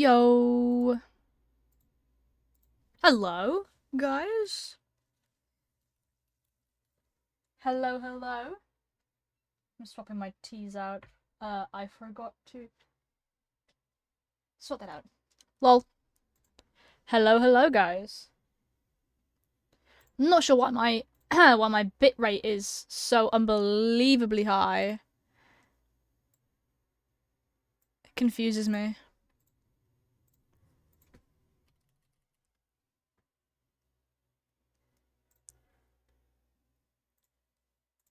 Yo. Hello, guys. Hello, hello. I'm swapping my teas out. I forgot to sort that out. Lol. Hello, hello, guys. I'm not sure why my why my bit rate is so unbelievably high. It confuses me.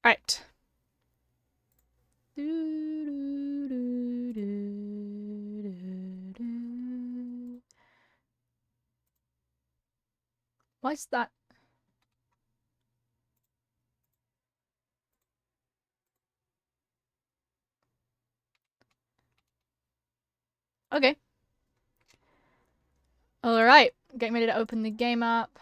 Right. Why is that? Okay. Alright. Getting ready to open the game up.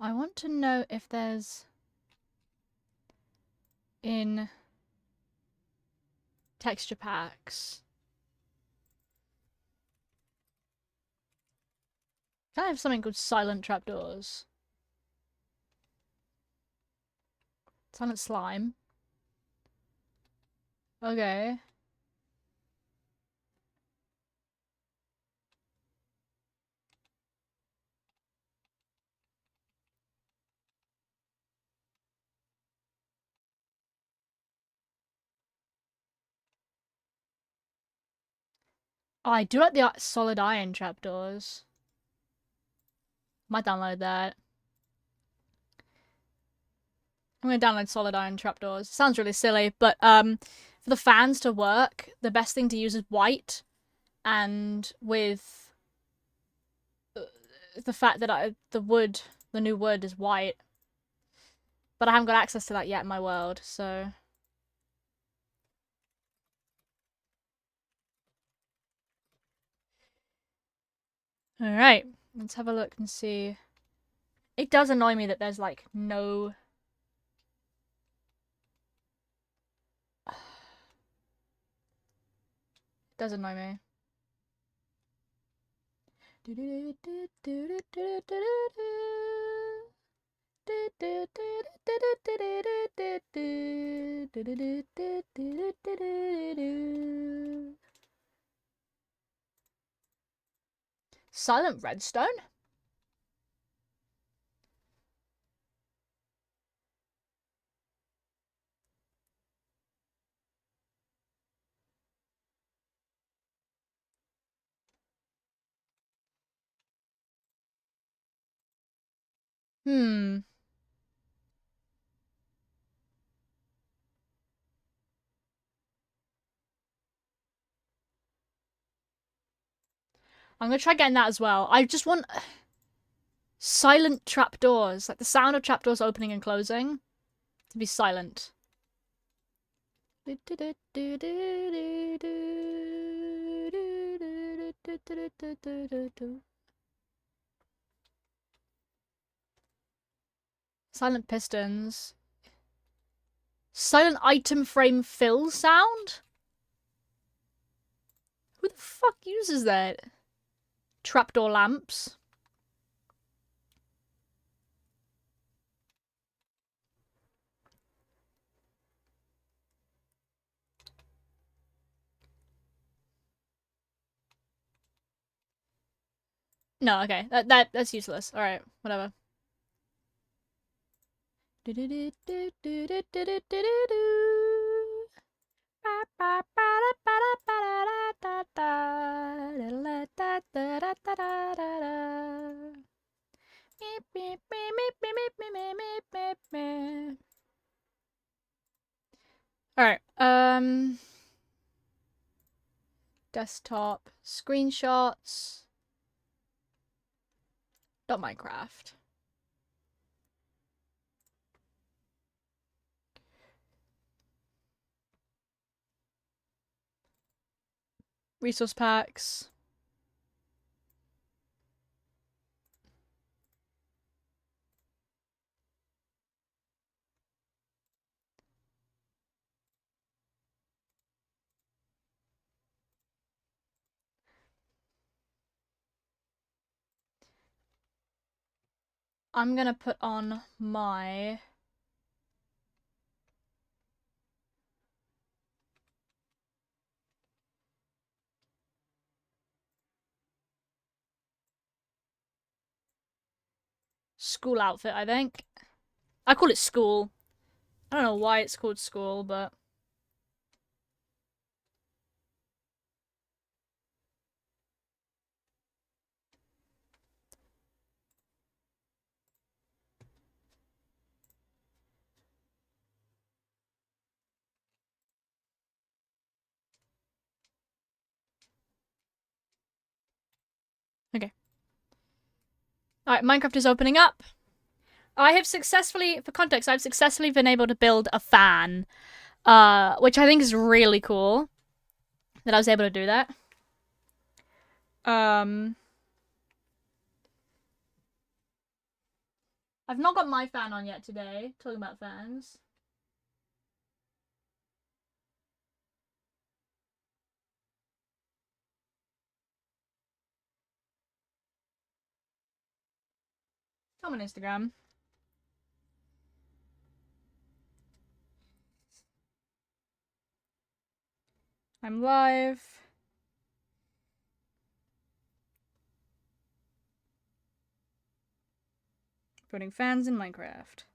I want to know if there's in texture packs. Can I have something called silent trapdoors? Silent slime. Okay. Oh, I do like the solid iron trapdoors. Might download that. I'm gonna download solid iron trapdoors. Sounds really silly, but for the fans to work, the best thing to use is white, and with the fact that the new wood is white, but I haven't got access to that yet in my world, so. Alright, let's have a look and see. It does annoy me that there's like no. It does annoy me. Silent redstone? Hmm. I'm gonna try getting that as well. I just want silent trapdoors, like the sound of trapdoors opening and closing, to be silent. Silent pistons. Silent item frame fill sound? Who the fuck uses that? Trapdoor lamps. No, okay. That's useless. Alright, whatever. Alright, desktop, screenshots, .minecraft. Resource packs. I'm gonna put on my school outfit, I think. I call it school. I don't know why it's called school, but okay. Alright, Minecraft is opening up. I have successfully, for context, I've successfully been able to build a fan, which I think is really cool that I was able to do that. I've not got my fan on yet today, talking about fans. I'm on Instagram. I'm live. Putting fans in Minecraft.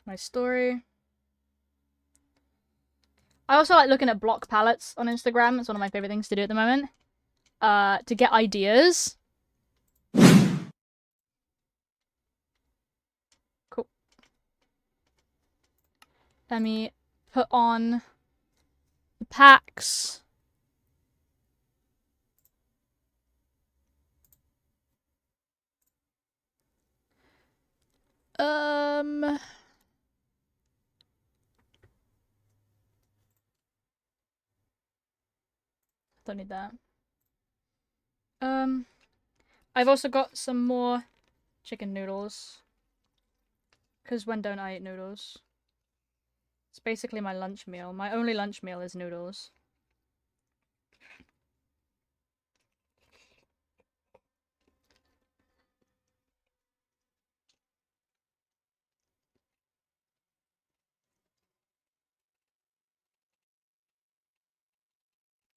My story. I also like looking at block palettes on Instagram. It's one of my favorite things to do at the moment. To get ideas. Cool. Let me put on the packs. Don't need that. I've also got some more chicken noodles. Because when don't I eat noodles? It's basically my lunch meal. My only lunch meal is noodles.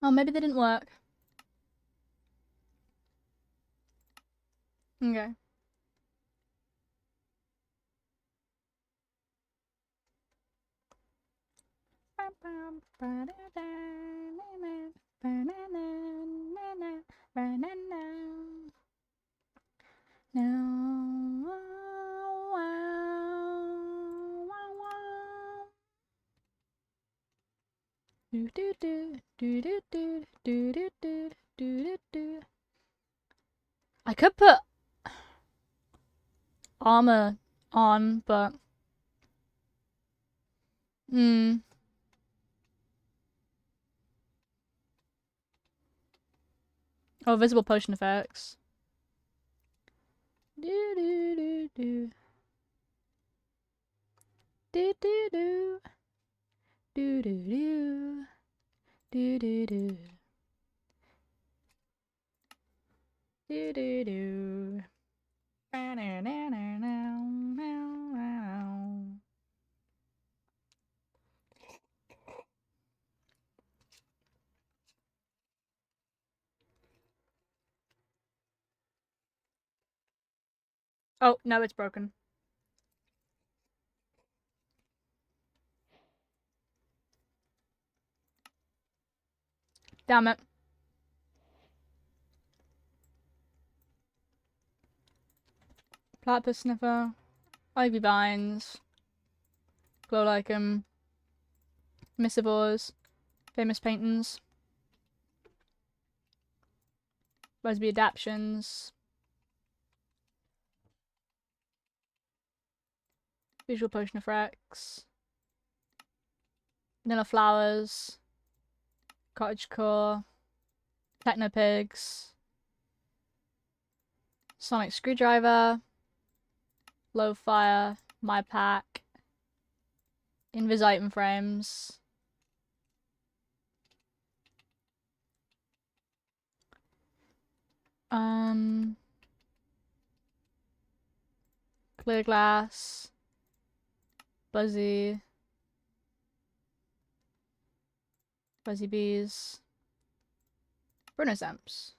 Oh, maybe they didn't work. Okay. I could put armor on, but oh, visible potion effects. Do do do do. Do do do. Do do do. Do do do. Do do do. Oh, no, it's broken. Damn it. Platypus sniffer. Ivy vines. Glow lichen. Missivores. Famous paintings. Busby adaptions. Visual potion effects. Vanilla flowers. Cottagecore. Techno pigs. Sonic screwdriver. Low fire. My pack. Invis item frames. Clear glass. Buzzy. Buzzy bees. Bruno's amps.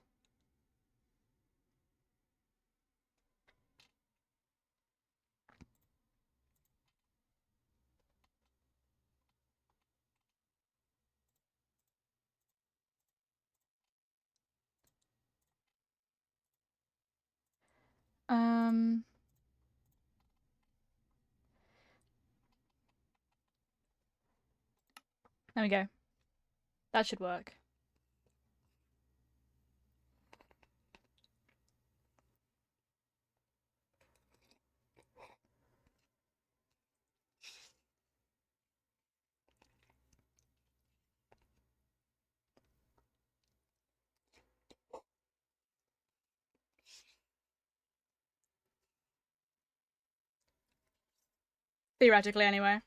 There we go. That should work. Theoretically, anyway.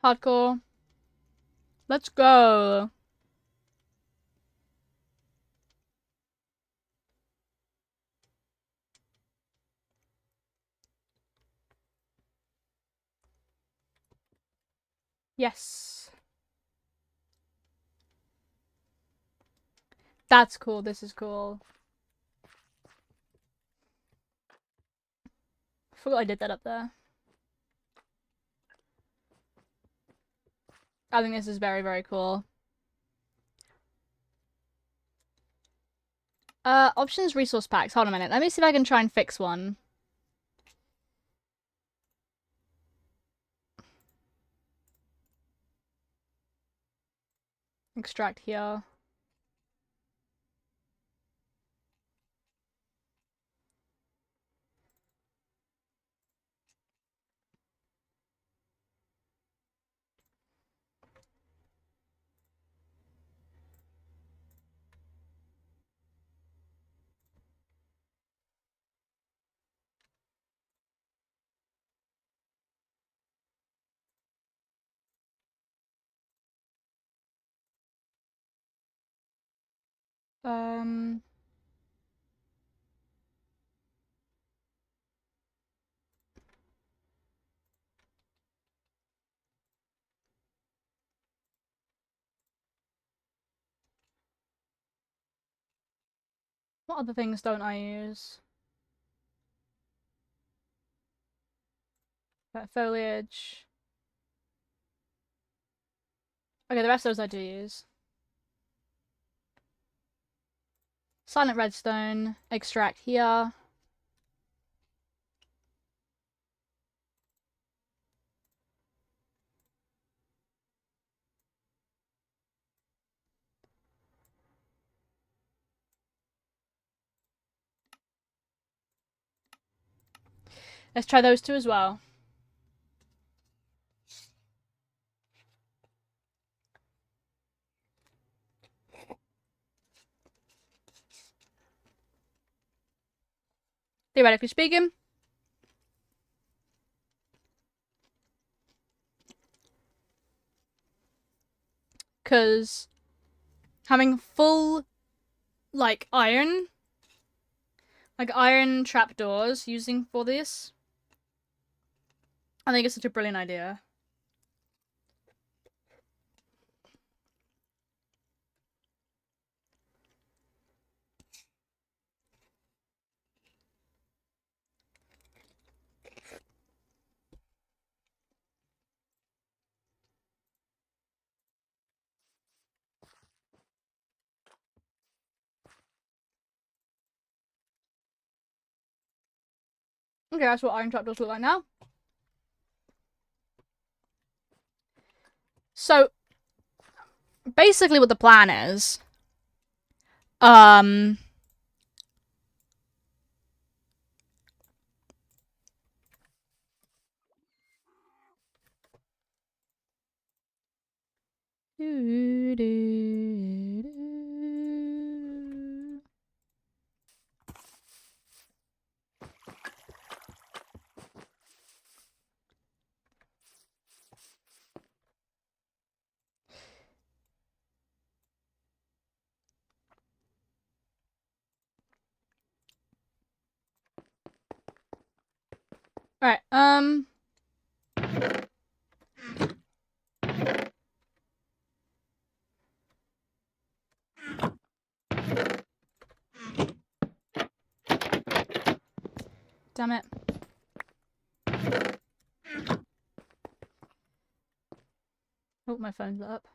Hardcore. Let's go. Yes. That's cool. This is cool. I forgot I did that up there. I think this is very, very cool. Options resource packs. Hold on a minute. Let me see if I can try and fix one. Extract here. What other things don't I use? Foliage. Okay, the rest of those I do use. Silent redstone. Extract here. Let's try those two as well. Theoretically speaking. Because having full, like, iron trapdoors using for this, I think it's such a brilliant idea. Okay, that's what iron trapdoors look like now. So, basically what the plan is, Alright, damn it. Oh, my phone's up.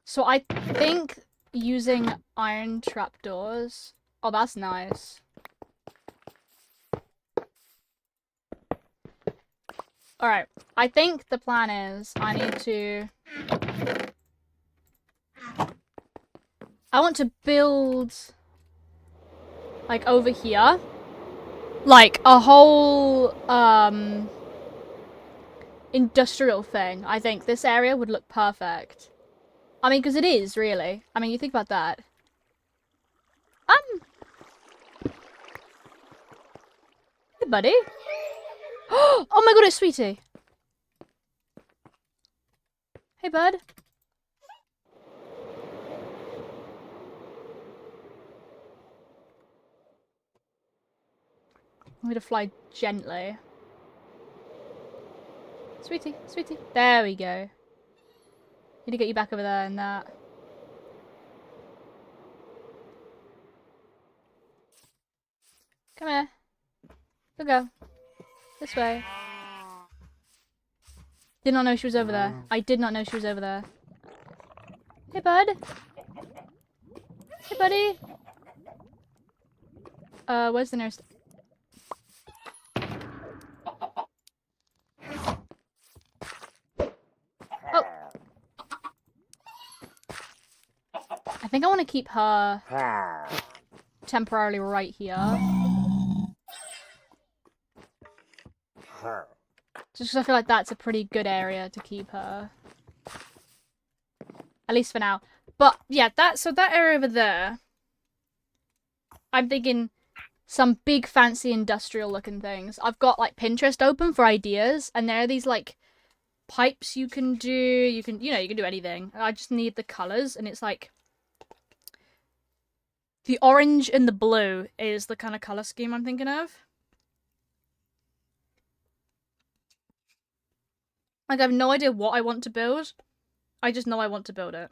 So I think using iron trapdoors... Oh, that's nice. Alright, I think the plan is I need to... I want to build... like, over here. Like, a whole, industrial thing. I think this area would look perfect. I mean, because it is, really. I mean, you think about that. Hey, buddy. Oh my god, it's Sweetie. Hey, bud. I'm gonna fly gently. Sweetie, Sweetie. There we go. Need to get you back over there and that. Come here. Go go. This way. Did not know she was over there. I did not know she was over there. Hey, bud. Hey, buddy. Where's the nearest... Oh. I think I want to keep her temporarily right here. Just because I feel like that's a pretty good area to keep her. At least for now. But, yeah, so that area over there... I'm thinking some big, fancy, industrial-looking things. I've got, like, Pinterest open for ideas, and there are these, like, pipes you can do. You can do anything. I just need the colours, and it's, like... The orange and the blue is the kind of colour scheme I'm thinking of. Like, I have no idea what I want to build. I just know I want to build it.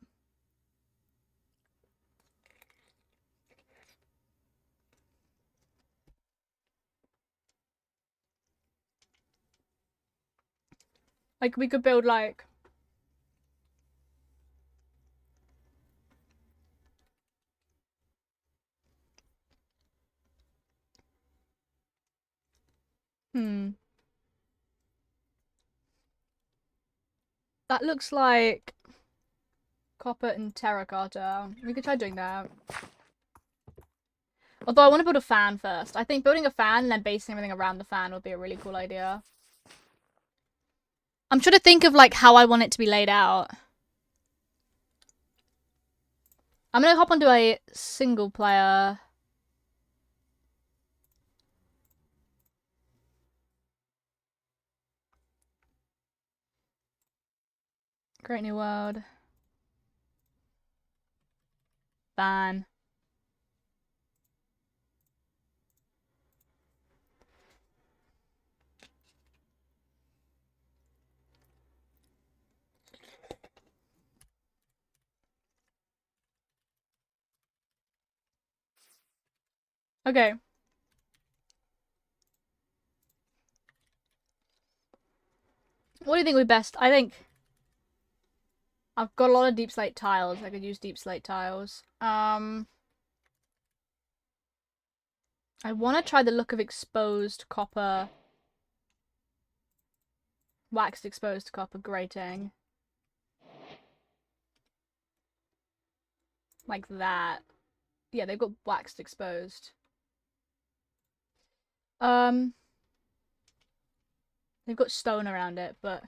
Like, we could build, like... That looks like... copper and terracotta. We could try doing that. Although I want to build a fan first. I think building a fan and then basing everything around the fan would be a really cool idea. I'm trying to think of, like, how I want it to be laid out. I'm gonna hop onto a single player. Great New World. Fan. Okay. What do you think would be best? I think I've got a lot of deep slate tiles. I could use deep slate tiles. I want to try the look of exposed copper. Waxed exposed copper grating. Like that. Yeah, they've got waxed exposed. They've got stone around it, but...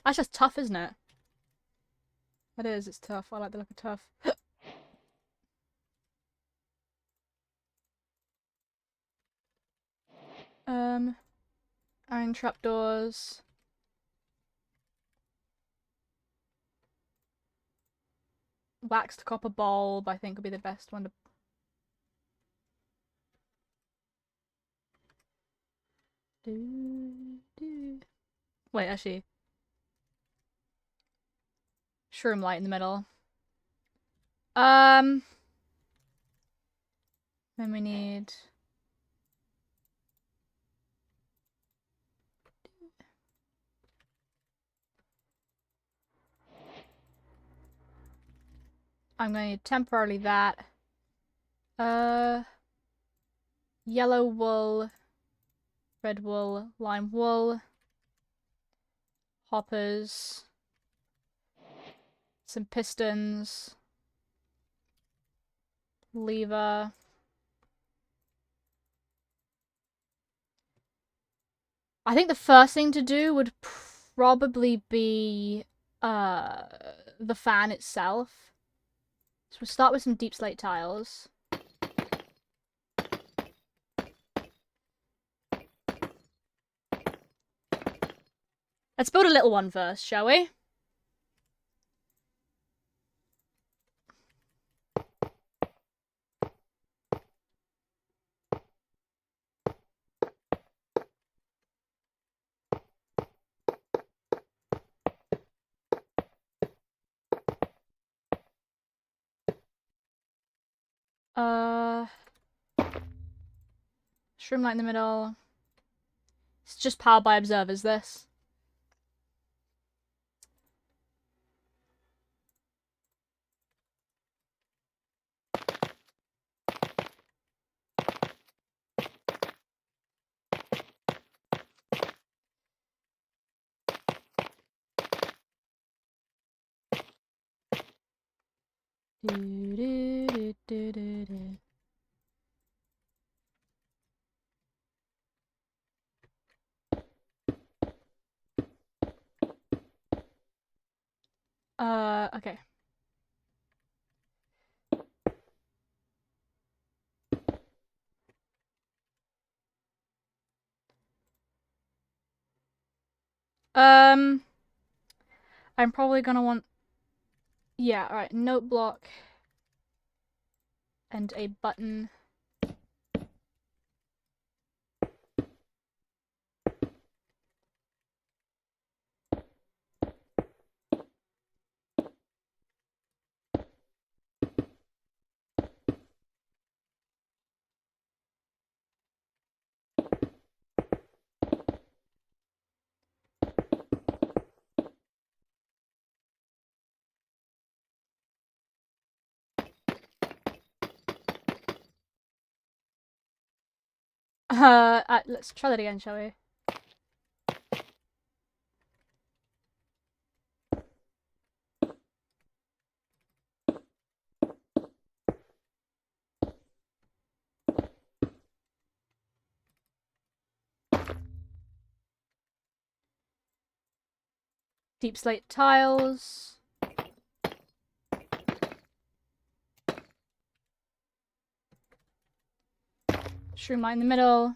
That's just tough, isn't it? It is, it's tough. I like the look of tough. Iron trapdoors. Waxed copper bulb, I think, would be the best one to... Wait, actually. Shroom light in the middle. Then we need... I'm going to need temporarily that. Yellow wool, red wool, lime wool, hoppers, some pistons, lever. I think the first thing to do would probably be the fan itself. So we'll start with some deep slate tiles. Let's build a little one first, shall we? Shroom light in the middle. It's just powered by observers, this. Okay. I'm probably gonna want... Yeah, alright, note block. And a button. Let's try that again, shall we? Deep slate tiles. Shroom light in the middle.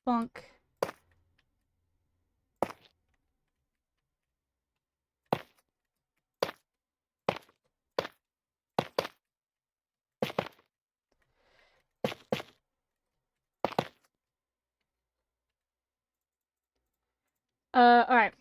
Bonk. Alright.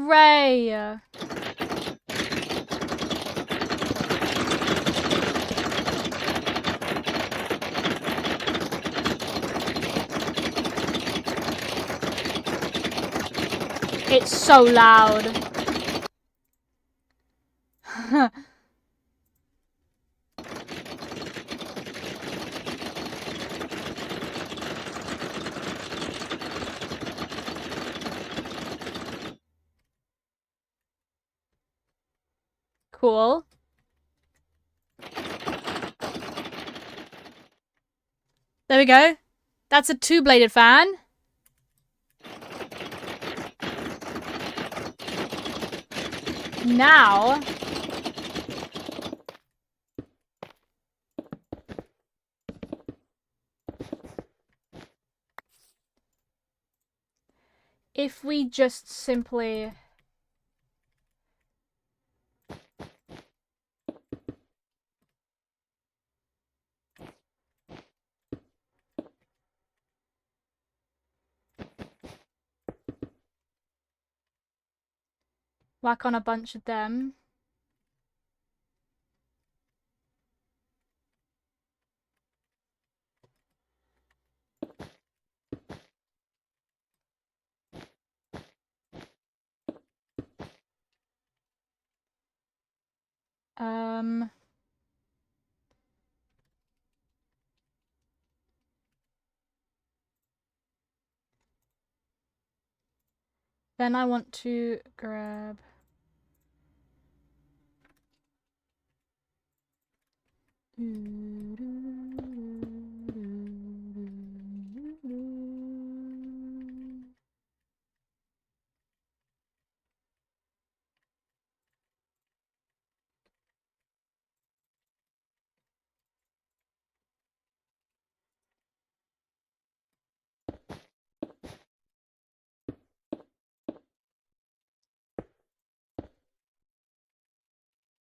Hooray! It's so loud. Cool. There we go. That's a two-bladed fan. Now... if we just simply... whack on a bunch of them. Then I want to grab...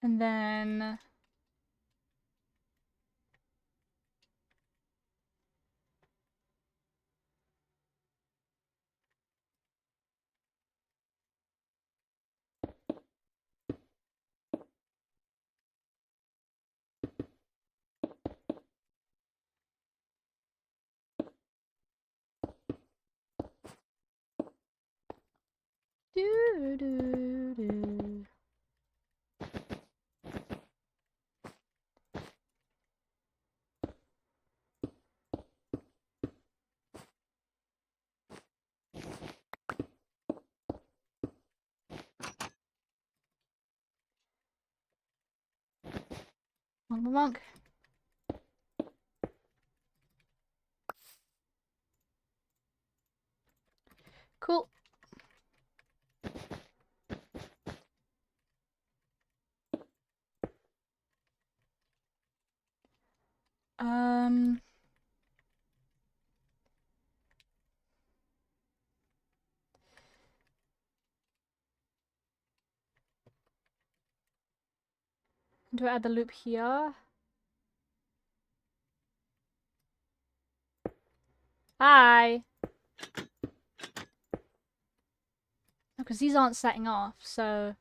and then... Monk. Cool. Do I add the loop here? Hi! Because these aren't setting off, so...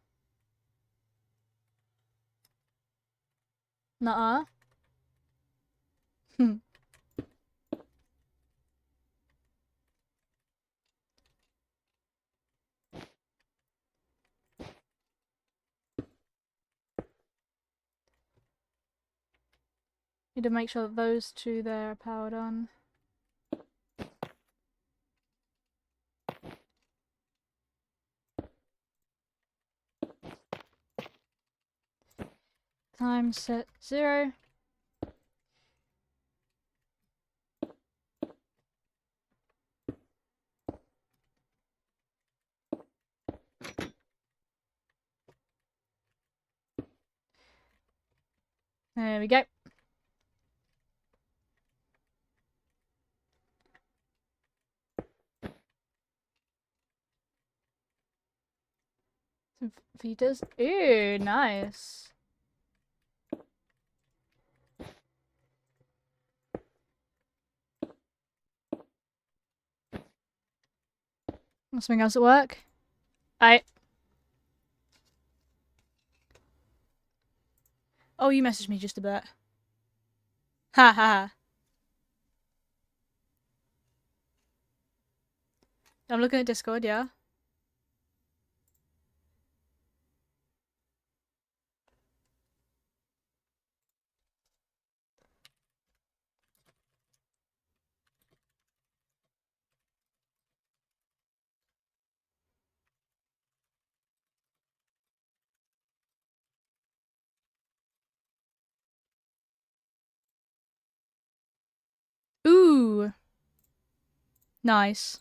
Nuh-uh. Hmm. Need to make sure that those two there are powered on. Time set 0. There we go. Some feeders. Ooh, nice. Something else at work? Oh, you messaged me just a bit. Ha ha ha. I'm looking at Discord, yeah. Ooh. Nice.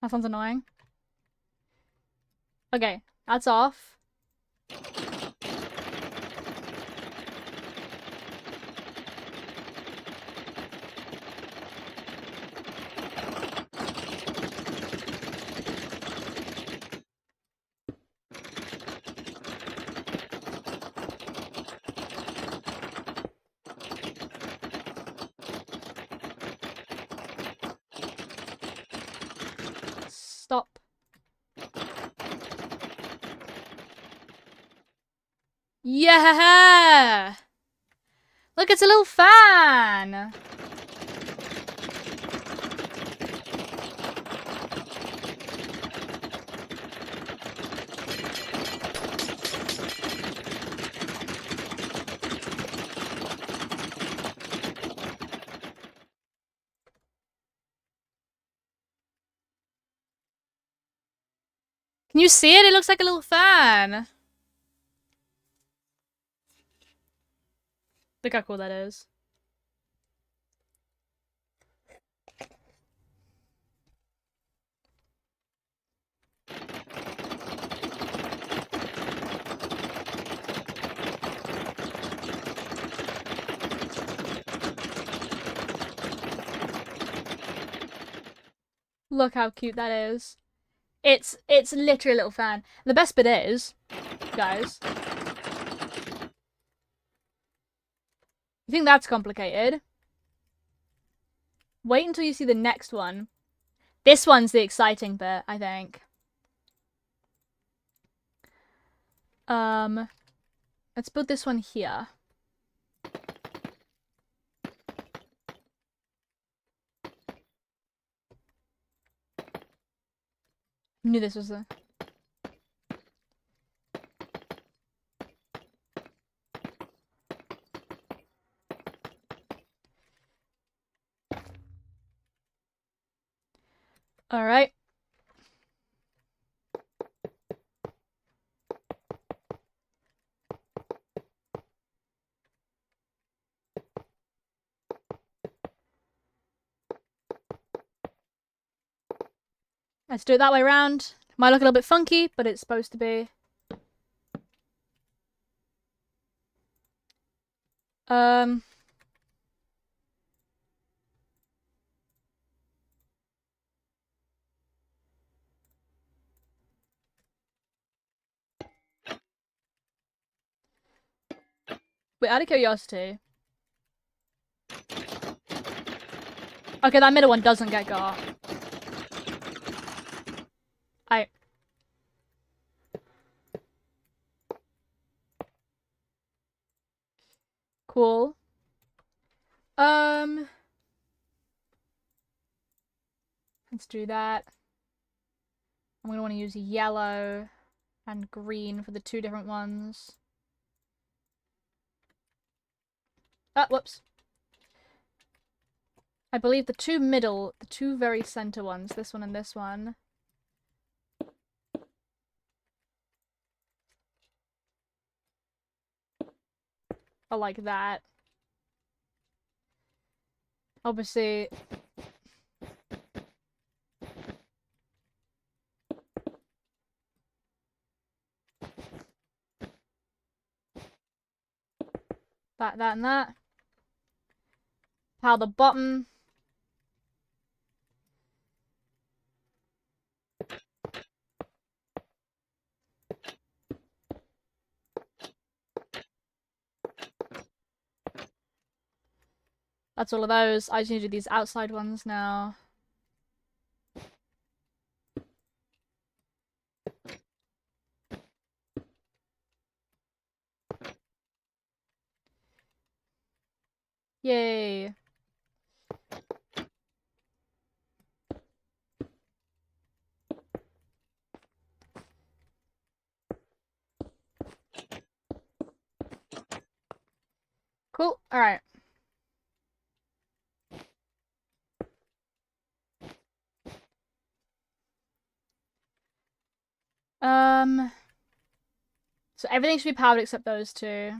That sounds annoying. Okay, that's off. Stop. Yeah! Look, it's a little fan! Can you see it? It looks like a little fan. Look how cool that is. Look how cute that is. It's literally a little fan. The best bit is, guys, you think that's complicated? Wait until you see the next one. This one's the exciting bit, I think. Let's put this one here. Knew this was the... Alright. Let's do it that way around. Might look a little bit funky, but it's supposed to be. Wait, out of curiosity. Okay, that middle one doesn't get got. Cool. Let's do that. I'm gonna want to use yellow and green for the two different ones. Ah, whoops. I believe the two very center ones, this one and this one. Or like that. Obviously... That, and that. Power the bottom. That's all of those. I just need to do these outside ones now. Yay. Cool. Alright. So everything should be powered except those two.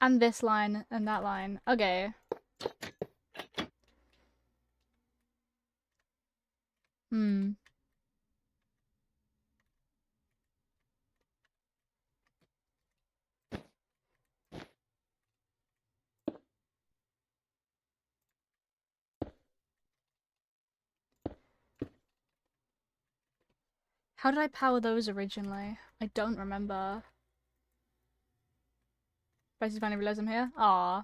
And this line and that line. Okay. Hmm. How did I power those originally? I don't remember. Basically finally realize I'm here. Ah.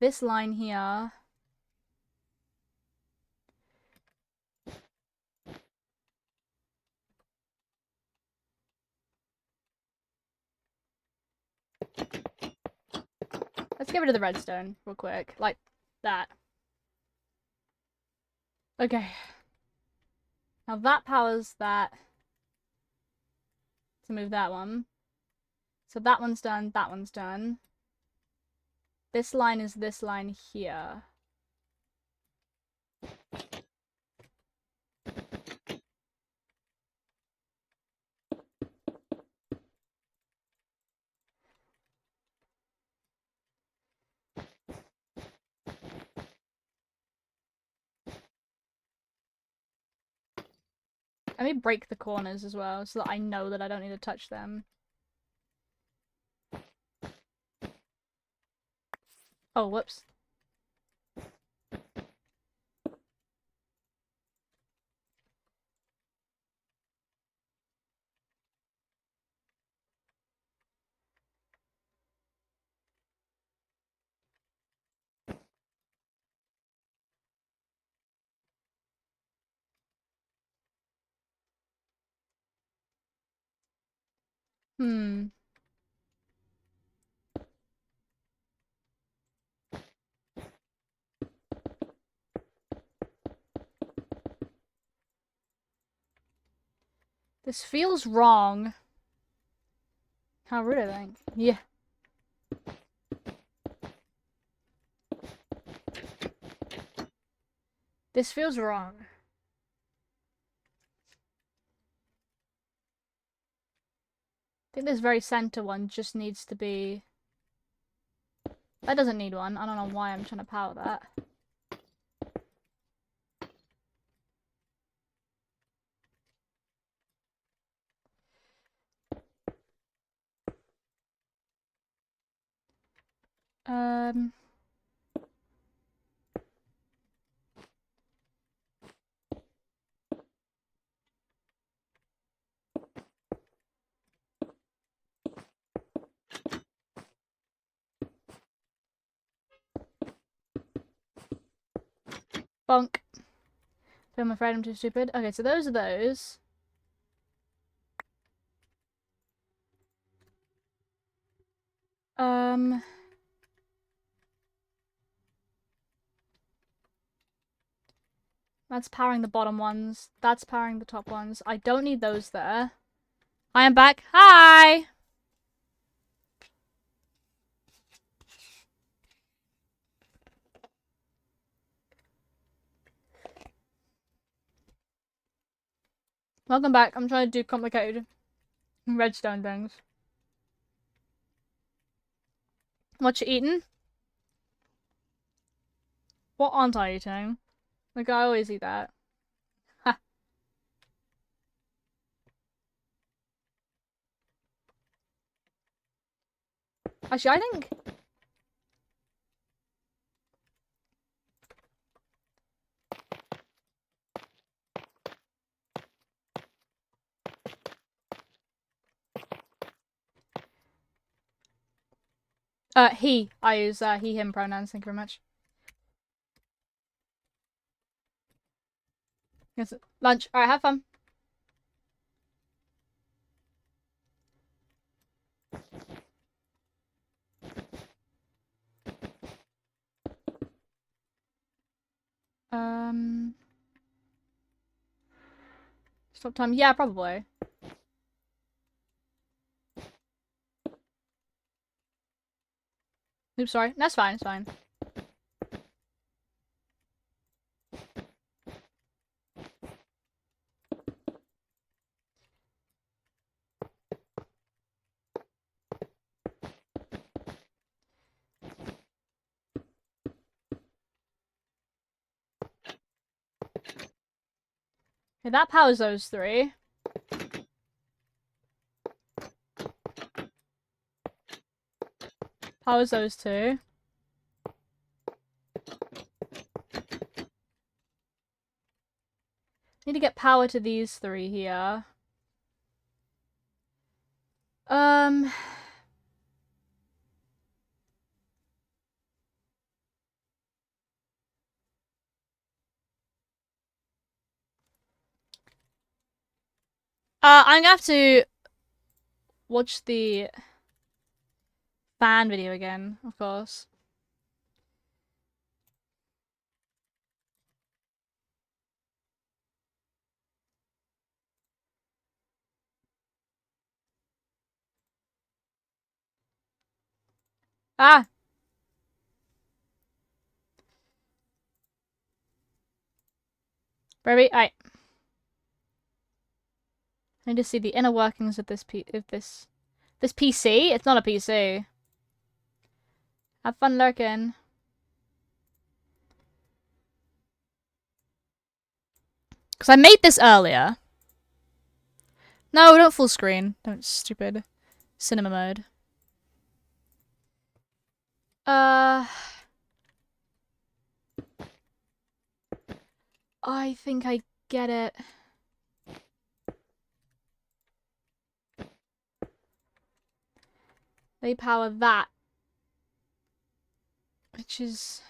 This line here. Let's get rid of the redstone real quick. Like that. Okay. Now that powers that. To move that one. So that one's done, that one's done. This line is this line here. Let me break the corners as well, so that I know that I don't need to touch them. Oh, whoops. Hmm. This feels wrong. How rude, I think. Yeah. This feels wrong. I think this very center one just needs to be... That doesn't need one. I don't know why I'm trying to power that. Um... Bonk. I'm afraid I'm too stupid. Okay, so those are those. That's powering the bottom ones. That's powering the top ones. I don't need those there. I am back. Hi! Welcome back. I'm trying to do complicated redstone things. What you eating? What aren't I eating? Like, I always eat that. Ha. Actually, I think... he. I use, he, him pronouns. Thank you very much. Yes. Lunch. Alright, have fun. Stop time. Yeah, probably. Oops, sorry. That's fine, it's fine. Okay, that powers those three. Powers those two. Need to get power to these three here. I'm gonna have to watch the fan video again, of course. Ah! Baby, I need to see the inner workings of this this PC. It's not a PC. Have fun lurking. Because I made this earlier. No, don't full screen. Don't stupid. Cinema mode. I think I get it. They power that. Which is...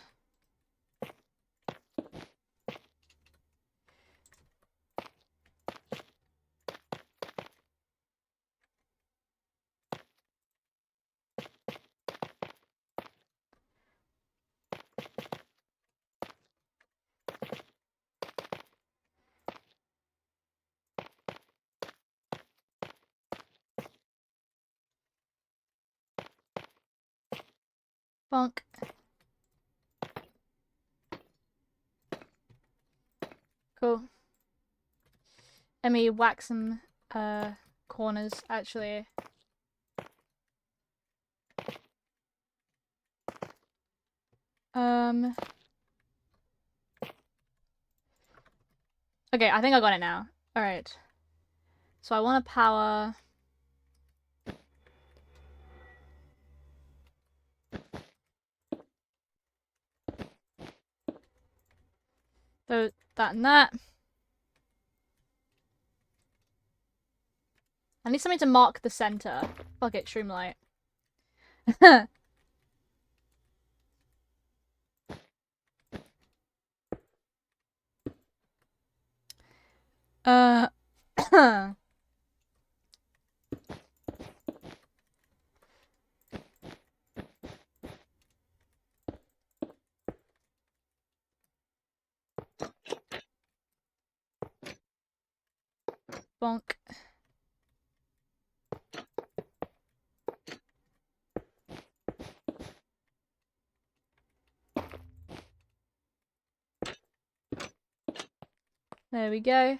bonk. Cool. Let me whack some corners, actually. Okay, I think I got it now. Alright. So I want to power... So that and that. I need something to mark the center. Fuck it, Shroomlight. Bonk. There we go.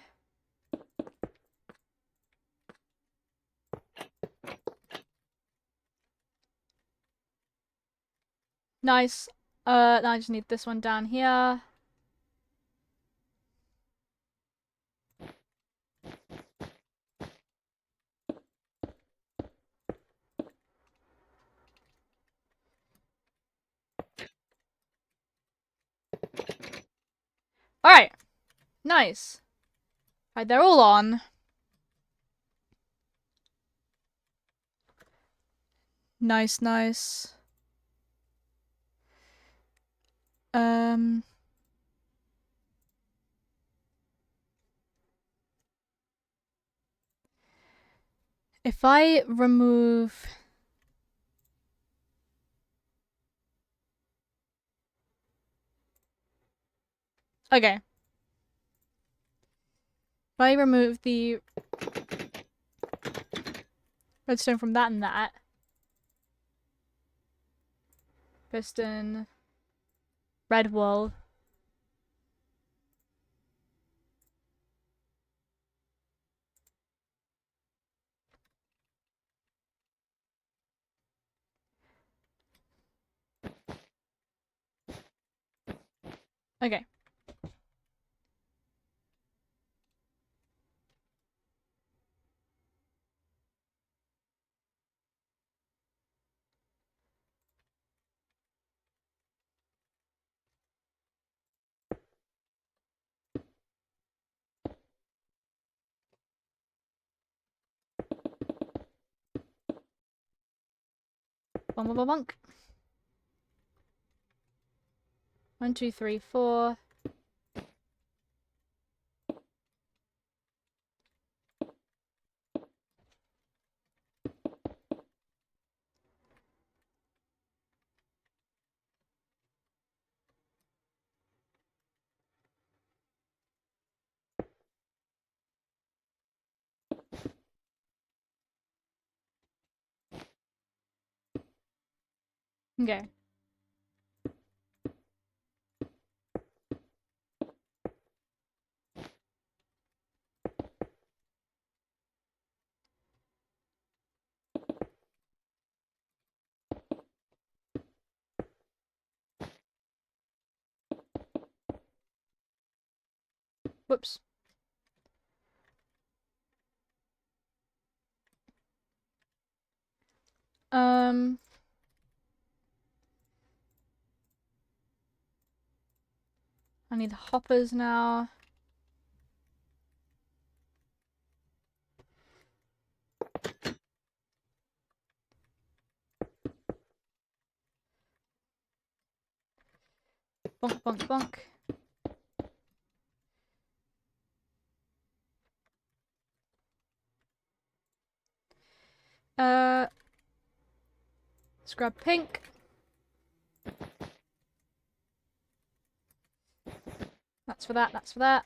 Nice. Now I just need this one down here. Alright. Nice. Alright, they're all on. Nice, nice. If I remove... Okay. If I remove the redstone from that and that. Piston. Red wool. Okay. Bonk. 1, 2, 3, 4. Okay. Whoops. I need hoppers now. Bonk, bonk, bonk. Let's grab pink. That's for that, that's for that.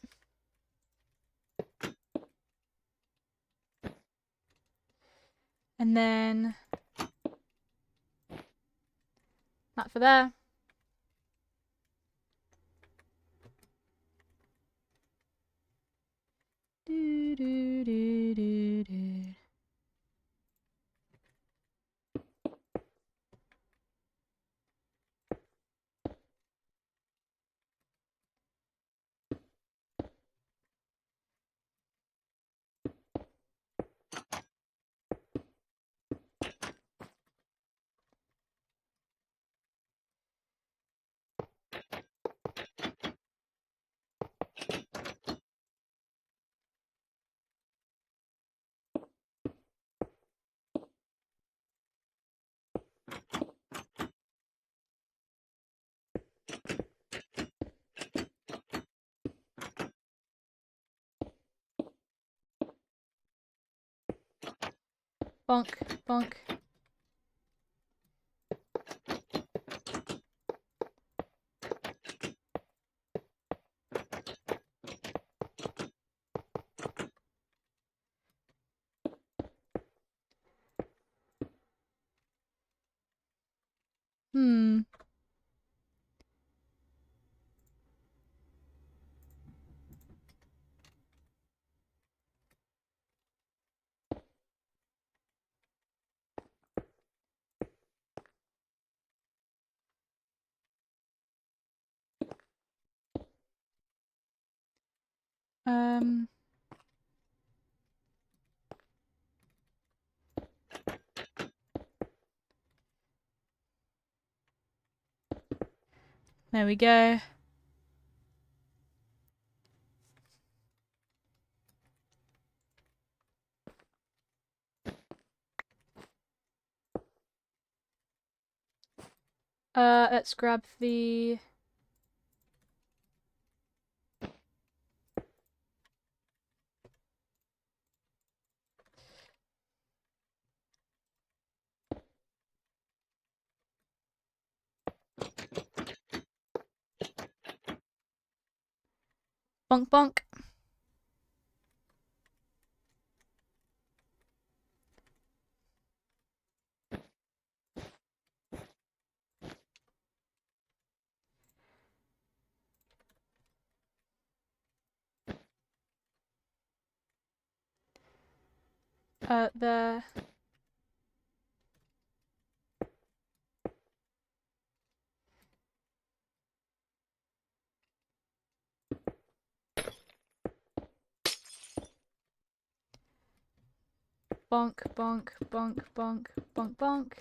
And then that for there. Do, do, do, do, do. Bonk, bonk. Hmm. There we go. Let's grab the... Bonk bonk. The... Bonk, bonk, bonk, bonk, bonk, bonk.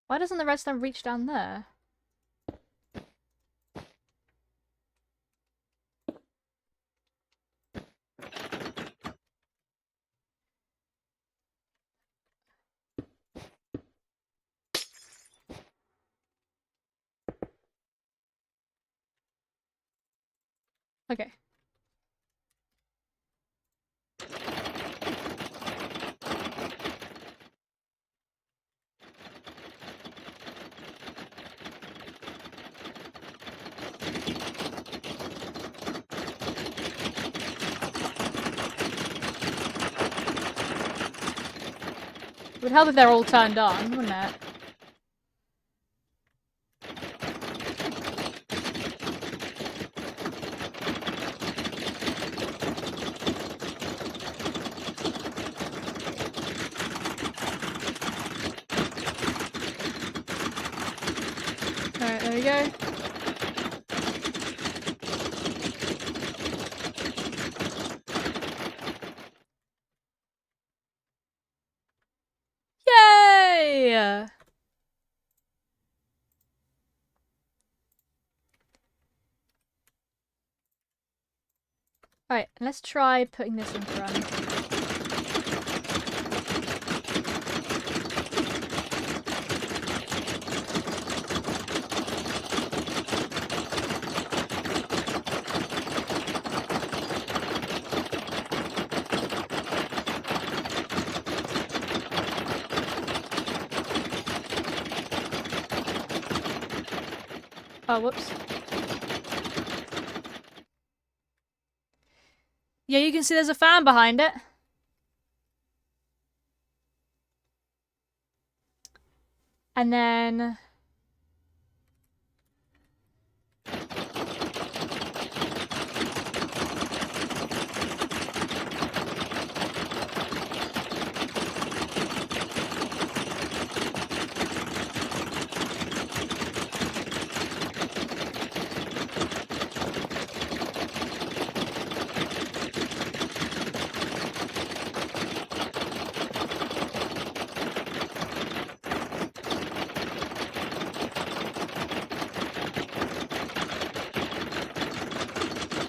Why doesn't the redstone reach down there? Okay. It would help if they're all turned on, wouldn't it? Alright, there we go. Yay! Alright, let's try putting this in front. Oh, whoops. Yeah, you can see there's a fan behind it. And then...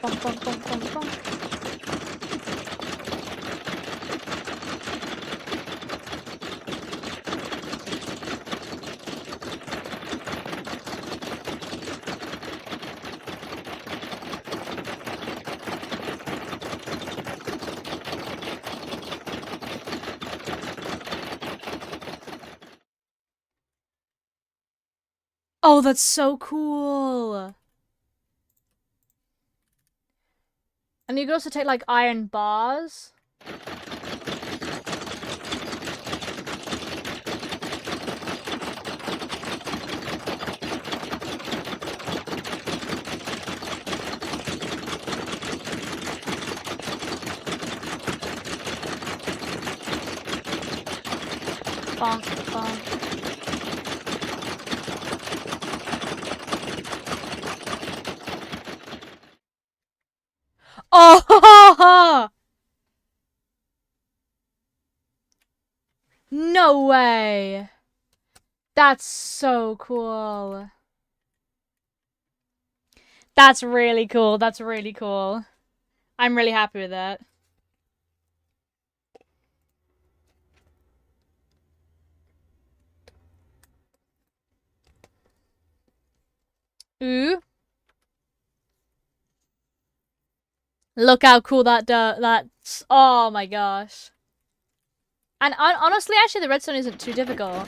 Bonk, bonk, bonk, bonk, bonk. Oh, that's so cool. And you can also take, like, iron bars. Bonk, bonk. Oh! No way! That's so cool. That's really cool. That's really cool. I'm really happy with that. Ooh. Look how cool that's... Oh my gosh. And honestly, actually, the redstone isn't too difficult.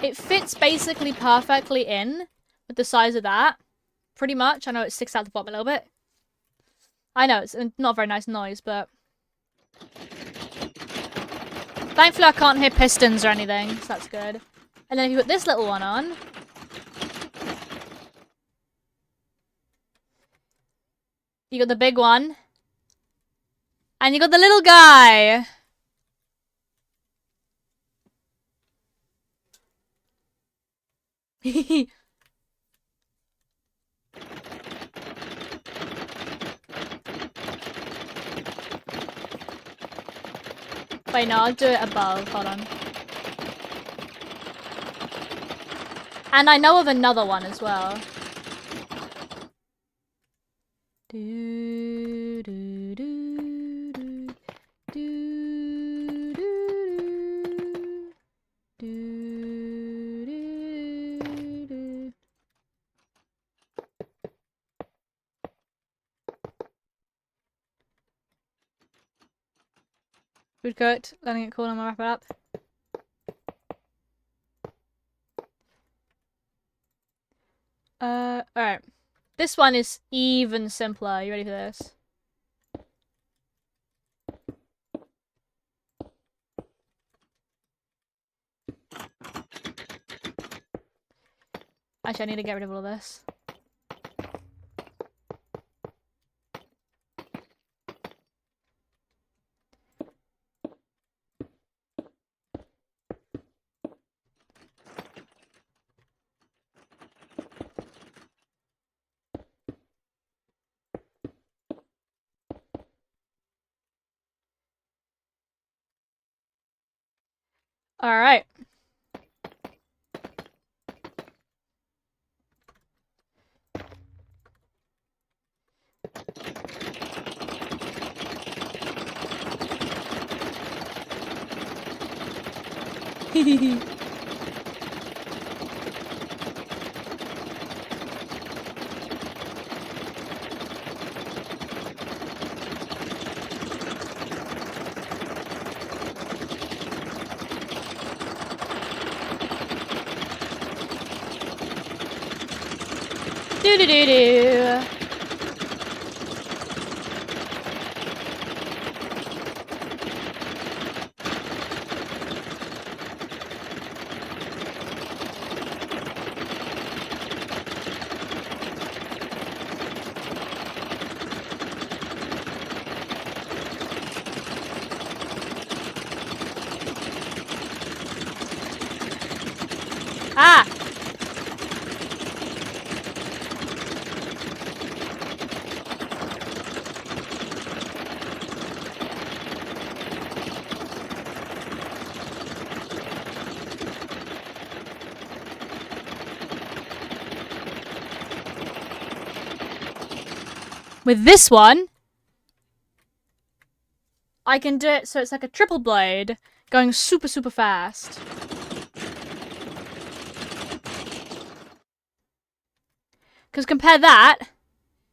It fits basically perfectly in with the size of that. Pretty much. I know it sticks out the bottom a little bit. I know, it's not a very nice noise, but... Thankfully, I can't hear pistons or anything, so that's good. And then if you put this little one on... You got the big one. And you got the little guy. Wait, no, I'll do it above. Hold on. And I know of another one as well. Do, do, do, do, do, do, do, do, do. Food cooked. Letting it cool and we'll wrap it up. Alright. This one is even simpler. You ready for this? Actually, I need to get rid of all this. Alright. Hehehe. Do-do-do-do. Ah! With this one, I can do it so it's like a triple blade going super, super fast. Because compare that,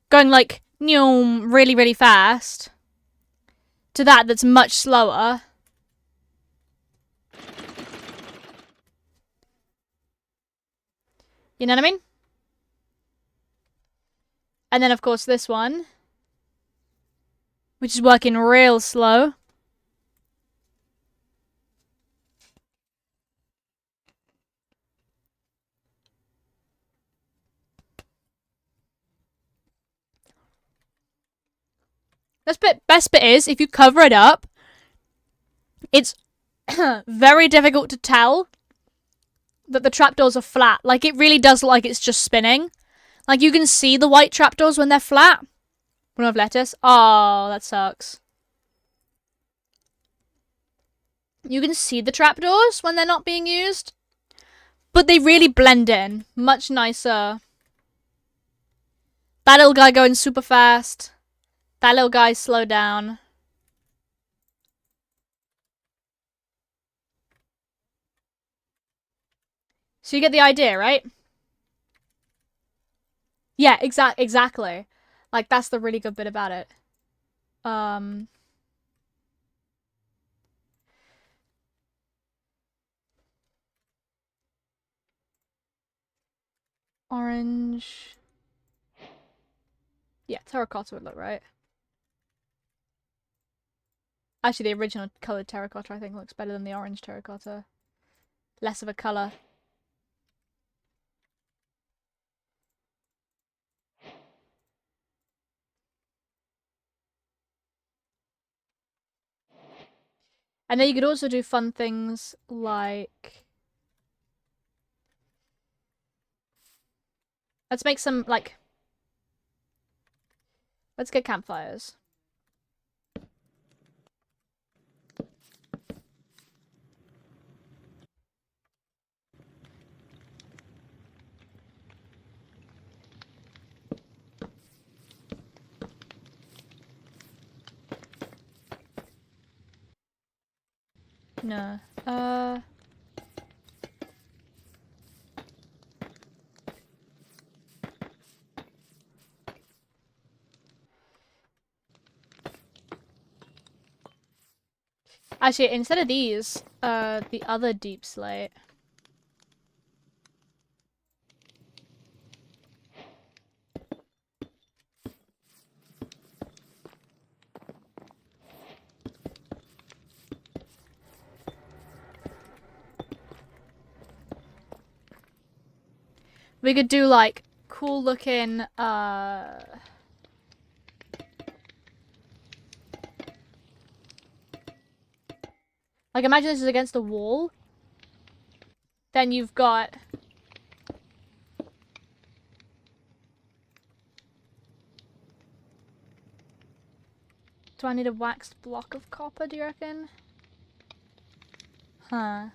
going like, really, really fast, to that that's much slower. You know what I mean? And then, of course, this one, which is working real slow. Best bit is, if you cover it up, it's very difficult to tell that the trapdoors are flat. Like, it really does look like it's just spinning. Like, you can see the white trapdoors when they're flat. When I have lettuce. Oh, that sucks. You can see the trapdoors when they're not being used. But they really blend in. Much nicer. That little guy going super fast. That little guy slow down. So you get the idea, right? Yeah, exactly. Like, that's the really good bit about it. Orange. Yeah, terracotta would look right. Actually, the original coloured terracotta, I think, looks better than the orange terracotta. Less of a colour. And then you could also do fun things like... Let's make some, like... Let's get campfires. No. Actually, instead of these, the other deep slate. We could do, like, cool looking, like, imagine this is against a wall. Then you've got... Do I need a waxed block of copper, do you reckon? Huh.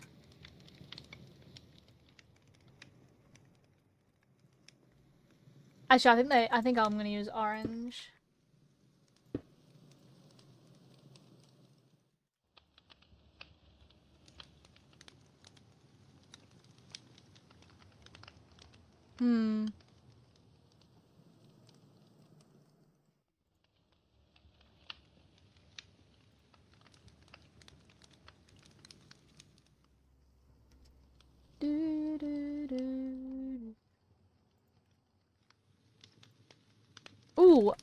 Actually, I think I'm gonna use orange. Hmm. Ooh.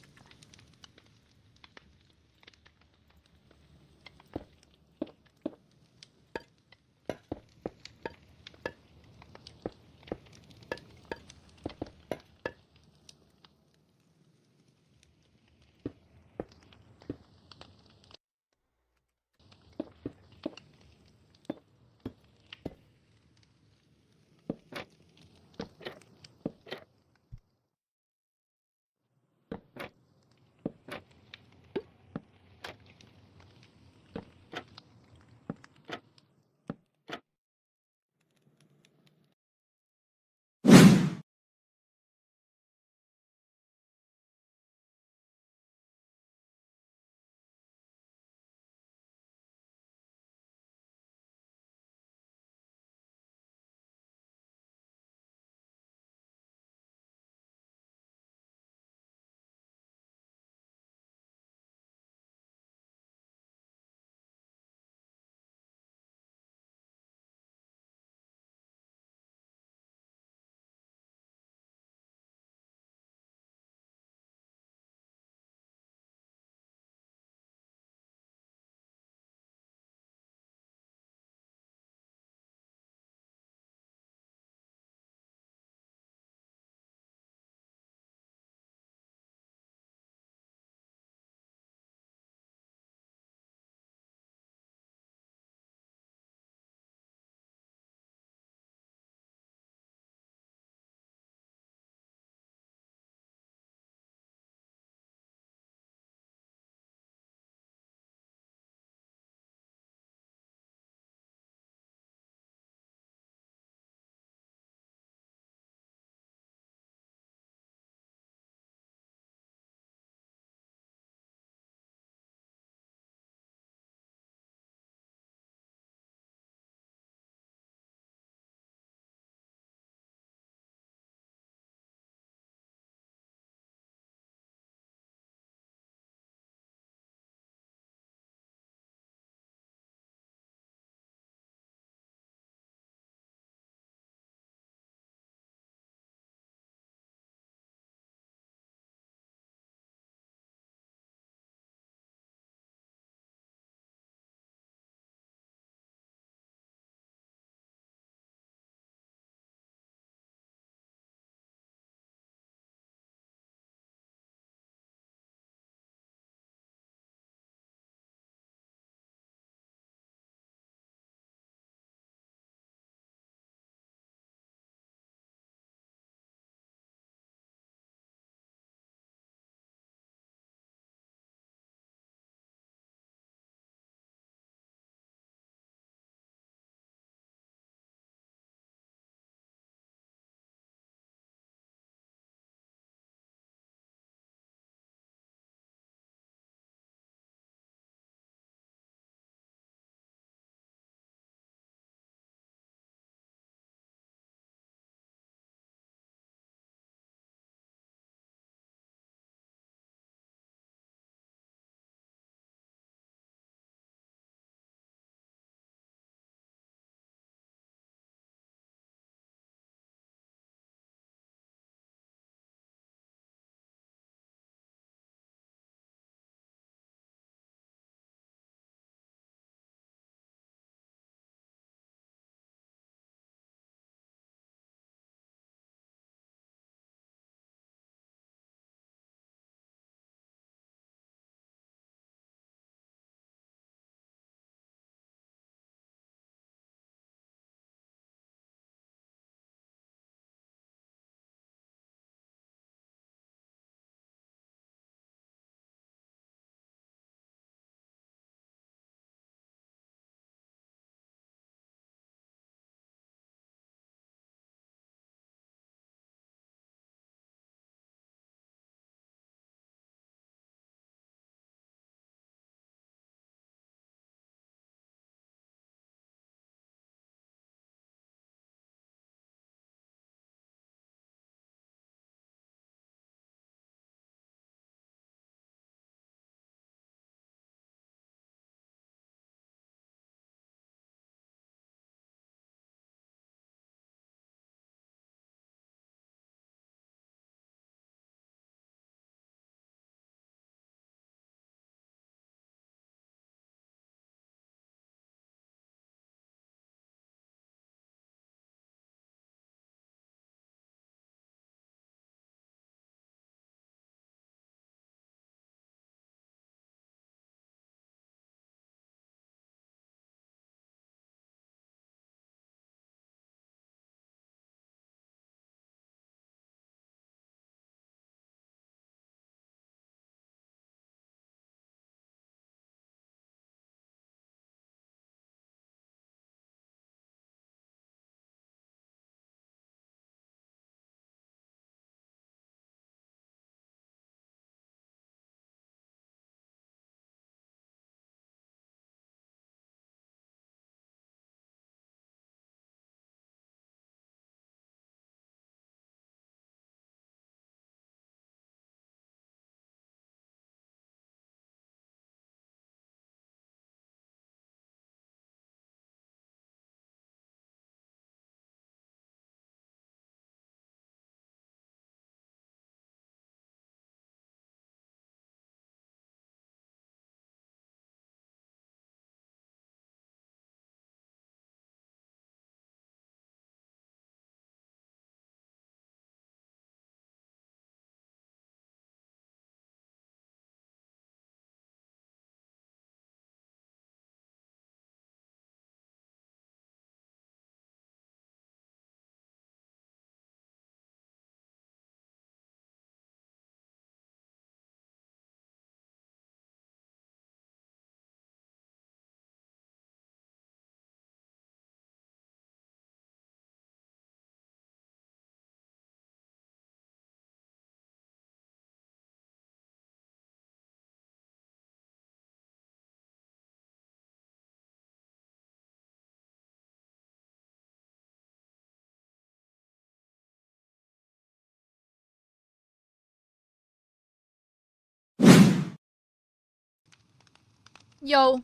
Yo.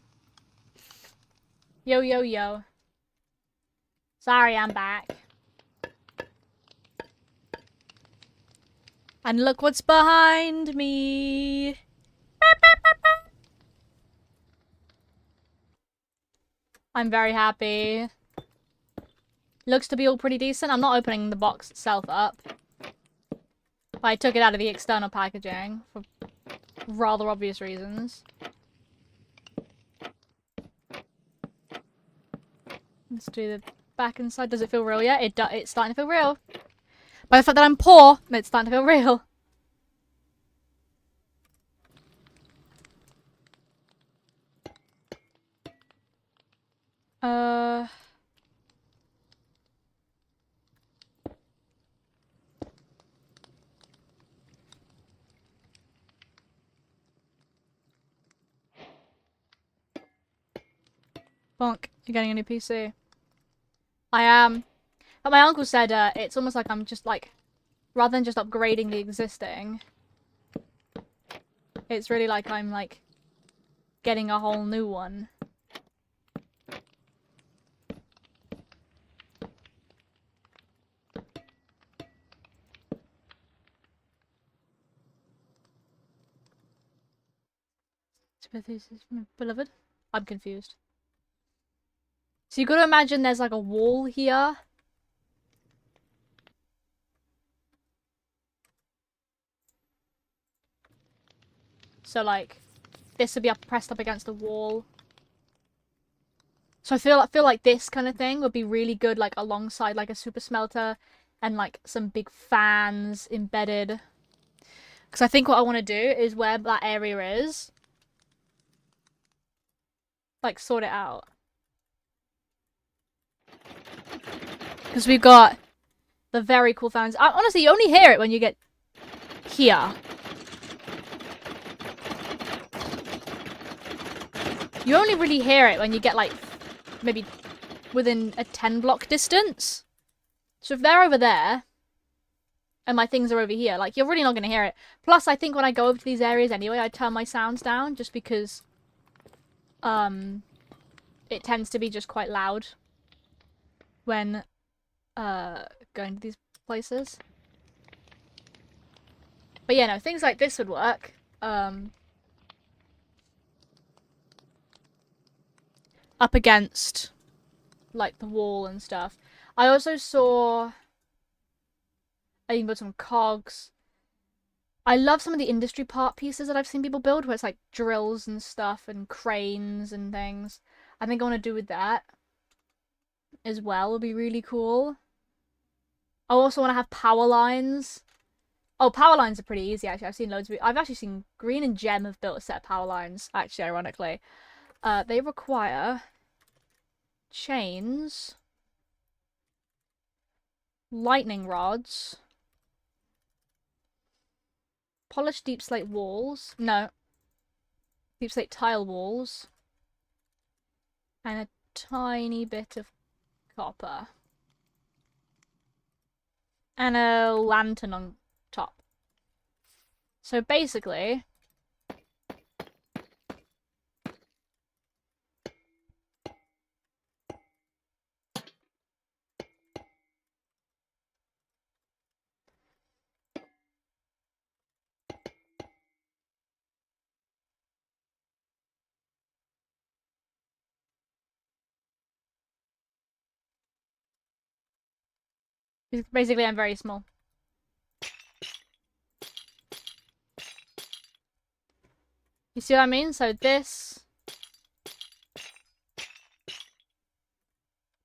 Yo, yo, yo. Sorry, I'm back. And look what's behind me. I'm very happy. Looks to be all pretty decent. I'm not opening the box itself up. But I took it out of the external packaging for rather obvious reasons. Let's do the back inside. Does it feel real yet? It's starting to feel real. By the fact that I'm poor, it's starting to feel real. Bonk, you're getting a new PC. I am. But my uncle said it's almost like I'm just like, rather than just upgrading the existing, it's really like I'm like getting a whole new one. Beloved? I'm confused. So you gotta imagine there's like a wall here. So like, this would be pressed up against the wall. So I feel like this kind of thing would be really good like alongside like a super smelter and like some big fans embedded. Because I think what I want to do is where that area is, like sort it out. Because we've got the very cool fans. Honestly, you only hear it when you get here. You only really hear it when you get like maybe within a 10 block distance. So if they're over there and my things are over here, like you're really not going to hear it. Plus I think when I go over to these areas anyway, I turn my sounds down just because it tends to be just quite loud when going to these places. But yeah, no, things like this would work. Up against like the wall and stuff. I also saw I can put some cogs. I love some of the industry part pieces that I've seen people build where it's like drills and stuff and cranes and things. I think I want to do with that as well. Would be really cool. I also want to have power lines. Oh, power lines are pretty easy actually. I've seen loads of I've actually seen Green and Gem have built a set of power lines, actually, ironically. They require chains, lightning rods, polished deep slate walls. No. Deep slate tile walls. And a tiny bit of copper. And a lantern on top. So basically, I'm very small. You see what I mean? So this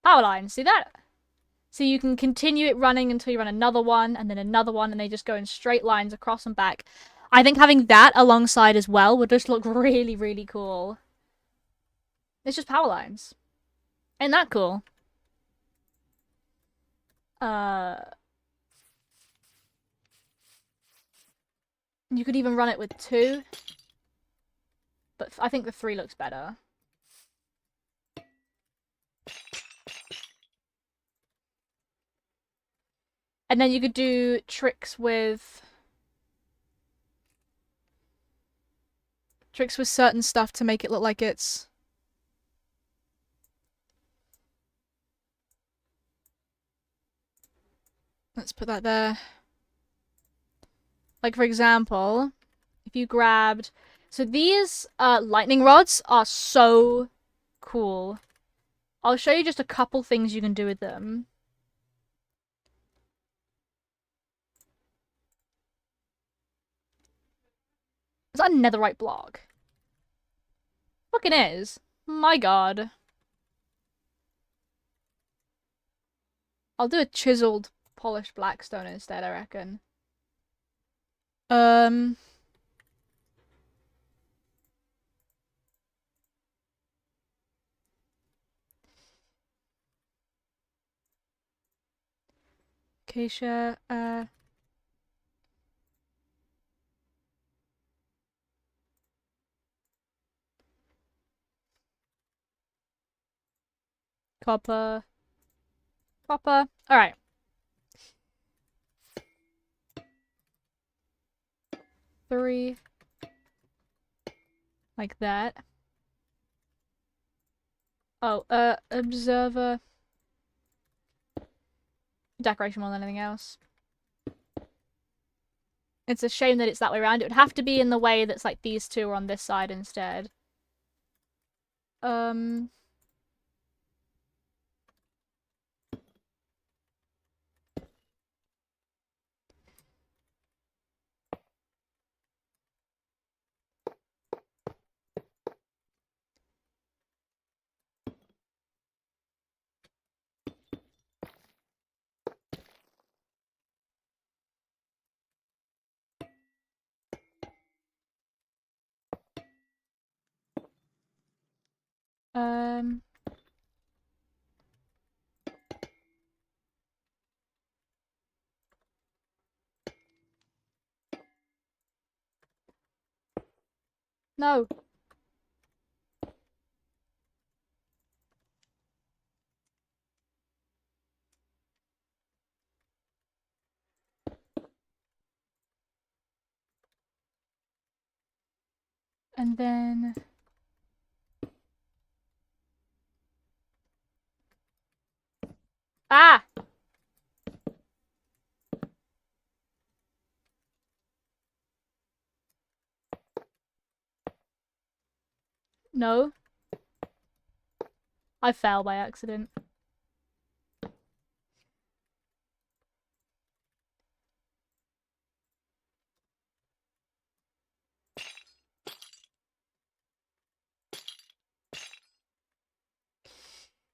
power line, see that? So you can continue it running until you run another one, and then another one, and they just go in straight lines across and back. I think having that alongside as well would just look really, really cool. It's just power lines. Ain't that cool? You could even run it with 2. But I think the 3 looks better. And then you could do tricks with tricks with certain stuff to make it look like it's... Let's put that there. Like, for example, if you grabbed... So these lightning rods are so cool. I'll show you just a couple things you can do with them. Is that a netherite block? Fucking is. My god. I'll do a chiseled, polished blackstone instead, I reckon. Acacia, copper. Copper. Alright. Three. Like that. Oh, observer. Decoration more than anything else. It's a shame that it's that way around. It would have to be in the way that's like these two are on this side instead. No. And then... Ah! No. I fell by accident.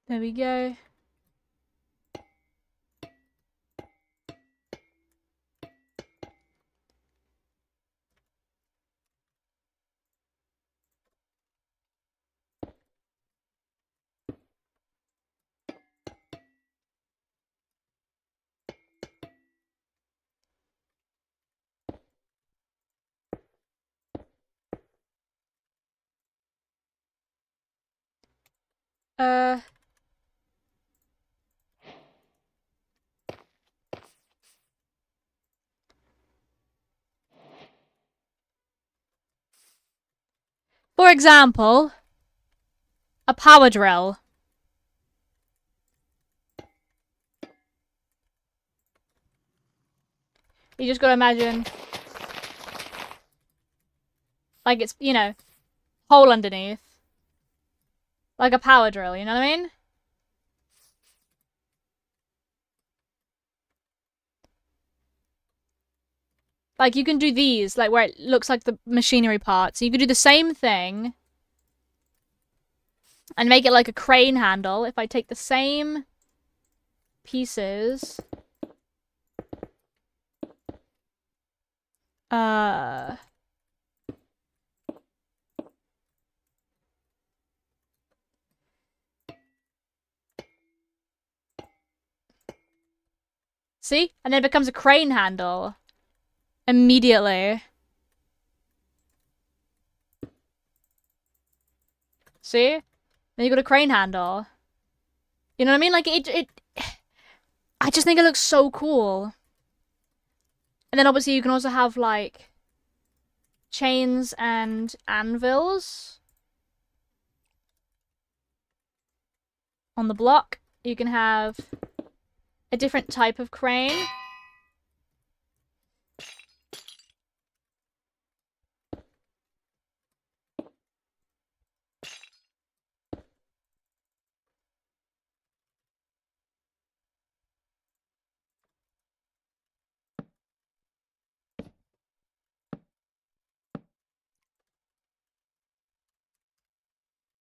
There we go. For example, a power drill. You just gotta imagine, like it's, you know, hole underneath. Like a power drill, you know what I mean? Like, you can do these, like, where it looks like the machinery parts. You could do the same thing and make it like a crane handle. If I take the same pieces... See? And then it becomes a crane handle. Immediately. See? Then you got a crane handle. You know what I mean? Like, I just think it looks so cool. And then obviously you can also have, like... chains and anvils on the block. You can have a different type of crane.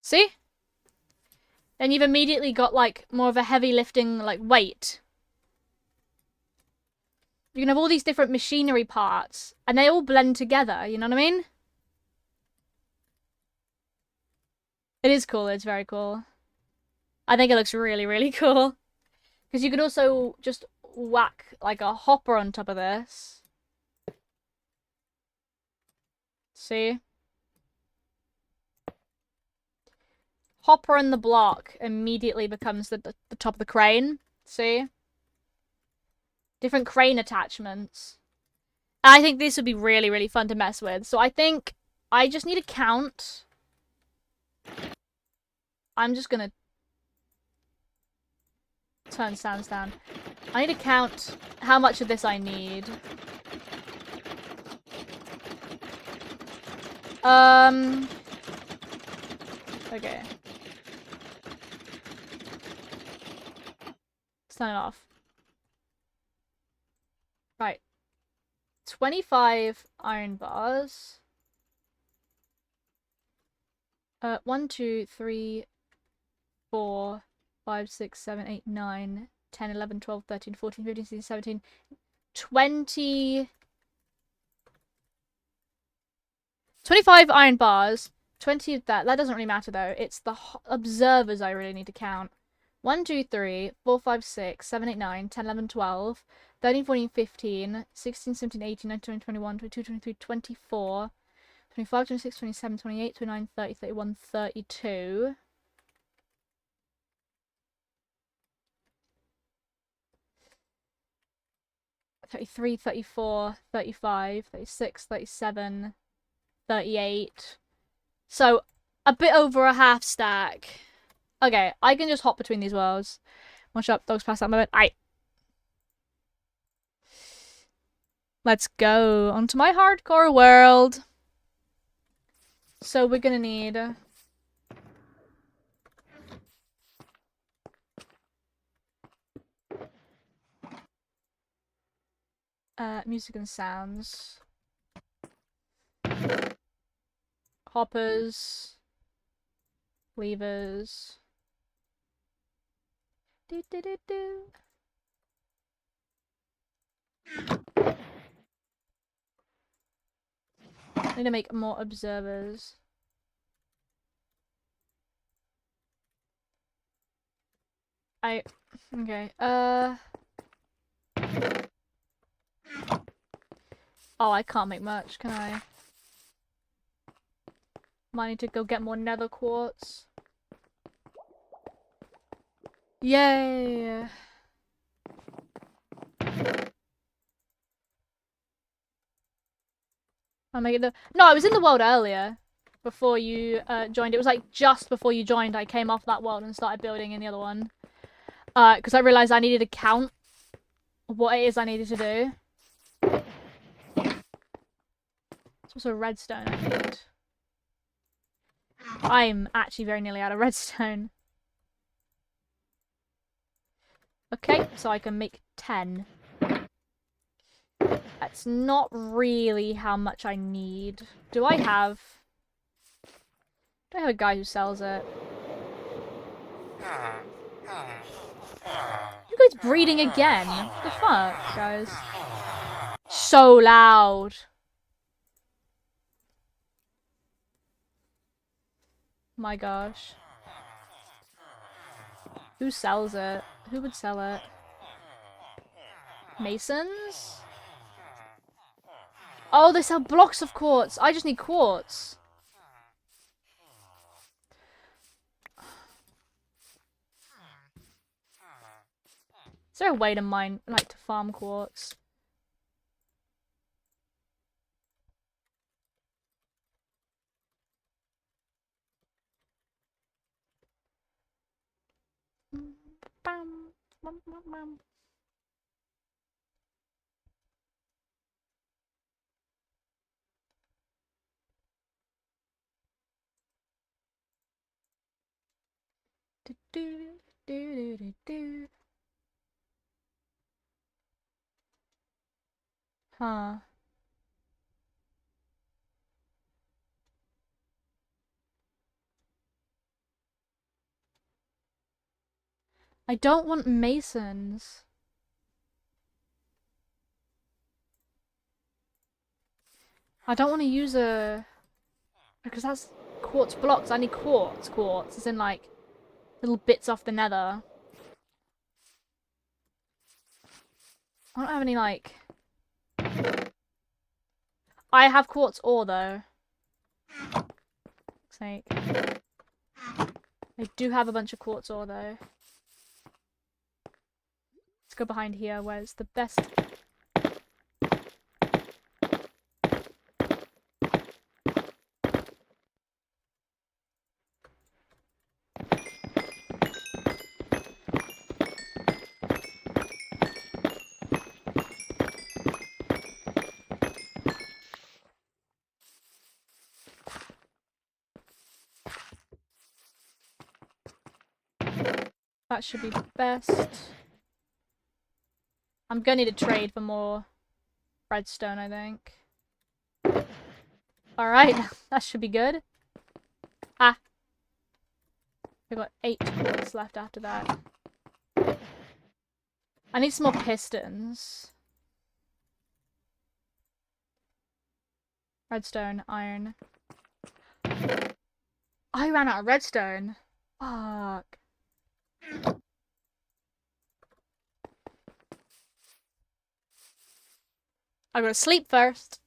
See? Then you've immediately got, like, more of a heavy lifting, like, weight. You can have all these different machinery parts, and they all blend together, you know what I mean? It is cool, it's very cool. I think it looks really, really cool. Because you could also just whack, like, a hopper on top of this. See? Hopper in the block immediately becomes the top of the crane. See? Different crane attachments. I think this would be really, really fun to mess with. So I think I just need a count. I'm just gonna turn stands down. I need to count how much of this I need. Okay. Let's turn it off. Right. 25 iron bars. 1, 2, 3, 4, 5, 6, 7, 8, 9, 10, 11, 12, 13, 14, 15, 16, 17, 20... 25 iron bars. 20 of that. That doesn't really matter, though. It's the observers I really need to count. 1, 2, 3, 4, 5, 6, 7, 8, 9, 10, 11, 12, 13, 14, 15, 16, 17, 18, 19, 20, 21, 22, 23, 24, 25, 26, 27, 28, 29, 30, 31, 32. 33, 34, 35, 36, 37, 38. So, a bit over a half stack. Okay, I can just hop between these worlds. Watch up, dogs pass that moment. Let's go onto my hardcore world. So we're gonna need... music and sounds. Hoppers. Levers. Do do do do. I need to make more observers. Okay, oh, I can't make much, can I? Might need to go get more nether quartz. Yay! I'll make it No, I was in the world earlier. Before you joined. It was like just before you joined I came off that world and started building in the other one. Because I realised I needed to count what it is I needed to do. It's also redstone, I need. I'm actually very nearly out of redstone. Okay, so I can make 10. That's not really how much I need. Do I have a guy who sells it? You guys breeding again? What the fuck, guys? So loud. My gosh. Who sells it? Who would sell it? Masons? Oh, they sell blocks of quartz. I just need quartz. Is there a way to mine, like, to farm quartz? Bam, bam, bam, bam. Do, do, do, do, do, do. Huh. I don't want masons. I don't want to use a... Because that's quartz blocks. I need quartz. As in, like, little bits off the nether. I don't have any, like... I have quartz ore, though. Sake. I do have a bunch of quartz ore, though. Let's go behind here, where it's the best... That should be the best. I'm gonna need a trade for more redstone, I think. Alright, that should be good. Ah. We've got 8 quartz left after that. I need some more pistons. Redstone, iron. I ran out of redstone. Fuck. I gotta sleep first.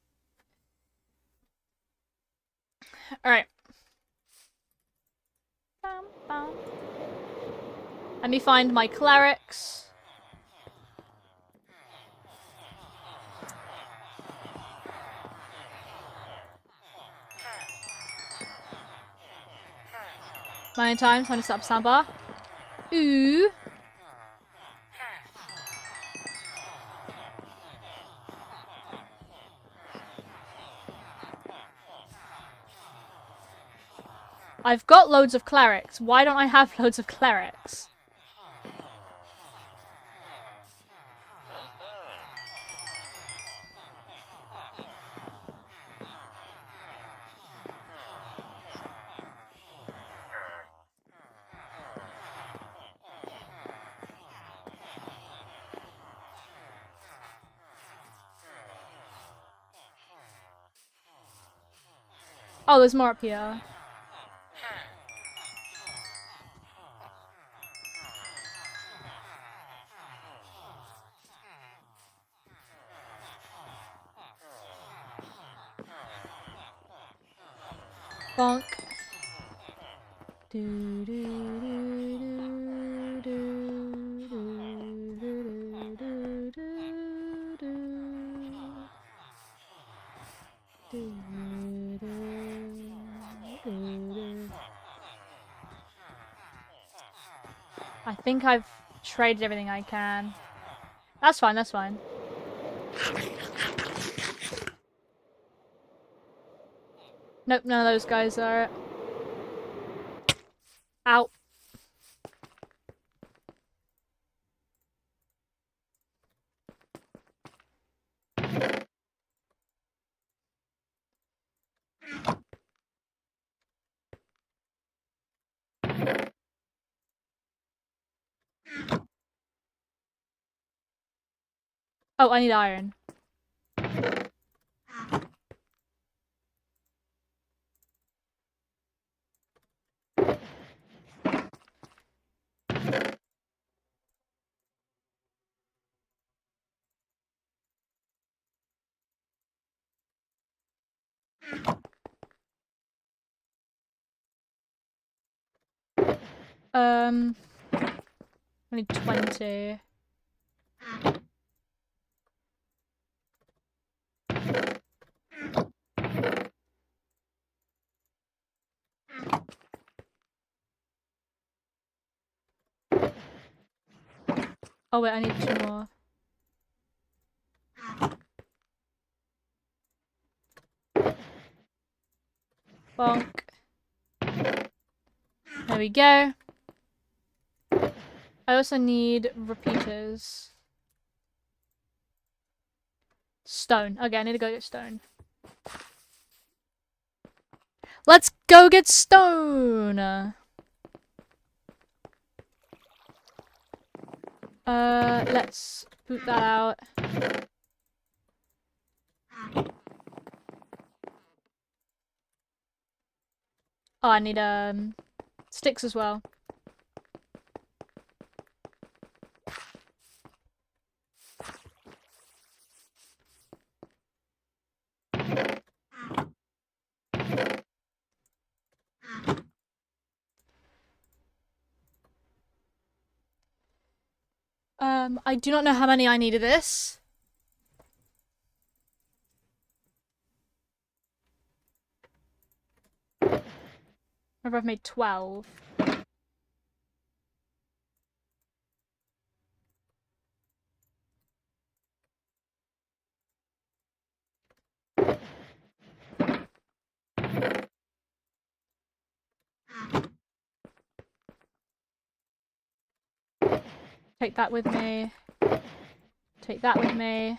Alright. Let me find my clerics. Many times, time to set up soundbar. Ooh. I've got loads of clerics. Why don't I have loads of clerics? Oh, there's more up here. Bonk. Do, do, do, do, do, do, do, do, do, do. I think I've traded everything I can. That's fine, that's fine. Nope, none of those guys are... Out. Oh, I need iron. I need 20. Oh wait, I need 2 more. Bonk. There we go. I also need repeaters. Stone. Okay, I need to go get stone. Let's go get stone! Let's boot that out. Oh, I need, sticks as well. I do not know how many I need of this. Remember, I've made 12. Take that with me. Take that with me.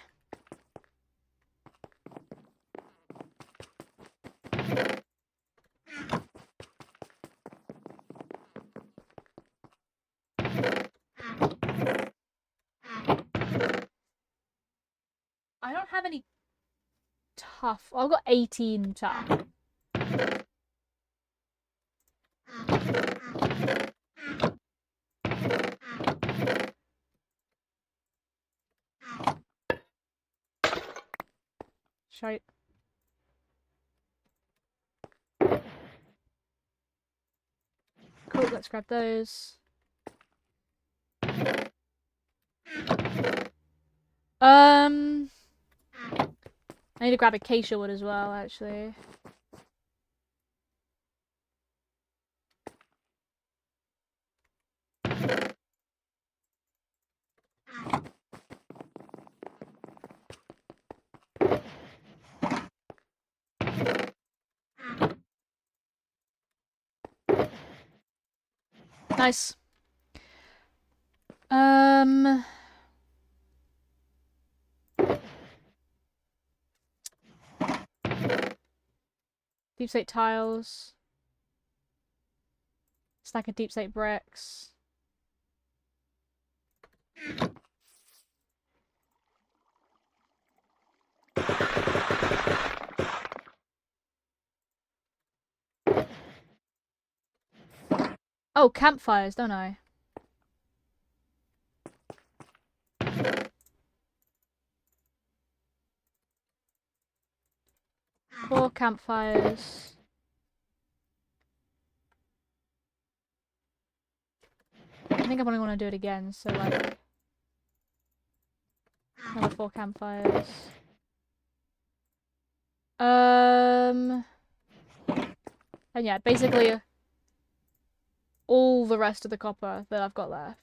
I don't have any tough. Oh, I've got 18 tough. Shite. Cool, let's grab those. I need to grab acacia wood as well, actually. Nice. Deep slate tiles. Stack of deep slate bricks. Oh, campfires, don't I? Four campfires. I think I probably want to do it again, so like another 4 campfires. And yeah, basically all the rest of the copper that I've got left.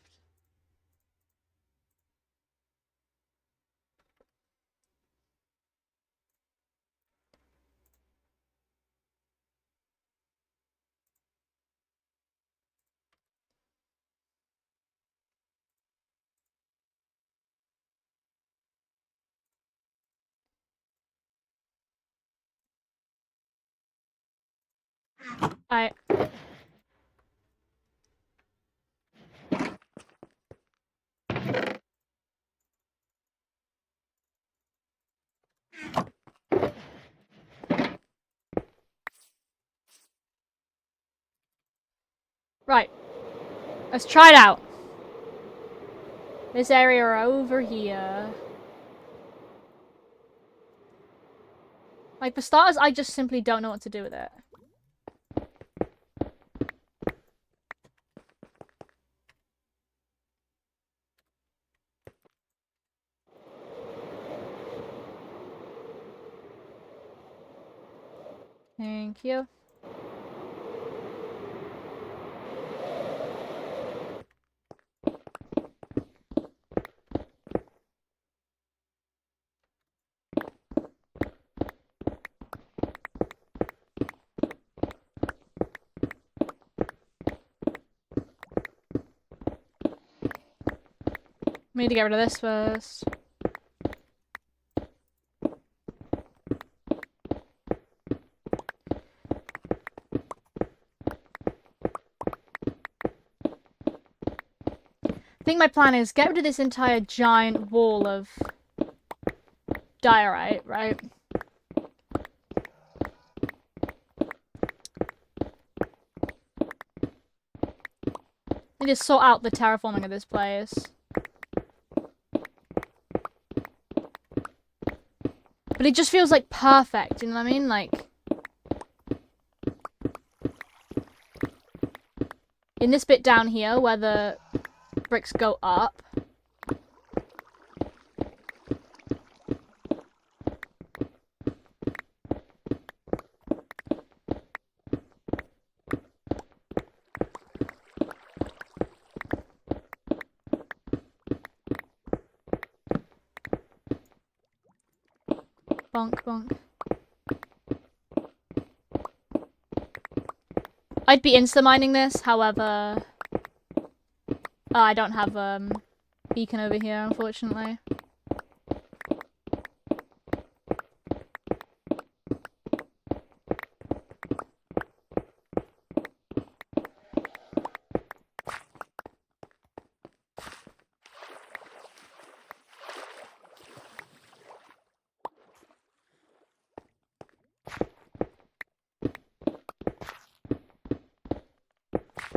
Alright. Right. Let's try it out. This area over here. Like, for starters, I just simply don't know what to do with it. Thank you. We need to get rid of this first. I think my plan is get rid of this entire giant wall of diorite, right? I need to sort out the terraforming of this place. But it just feels like perfect, you know what I mean? Like, in this bit down here where the bricks go up. Bonk, bonk. I'd be insta-mining this, however... I don't have beacon over here, unfortunately.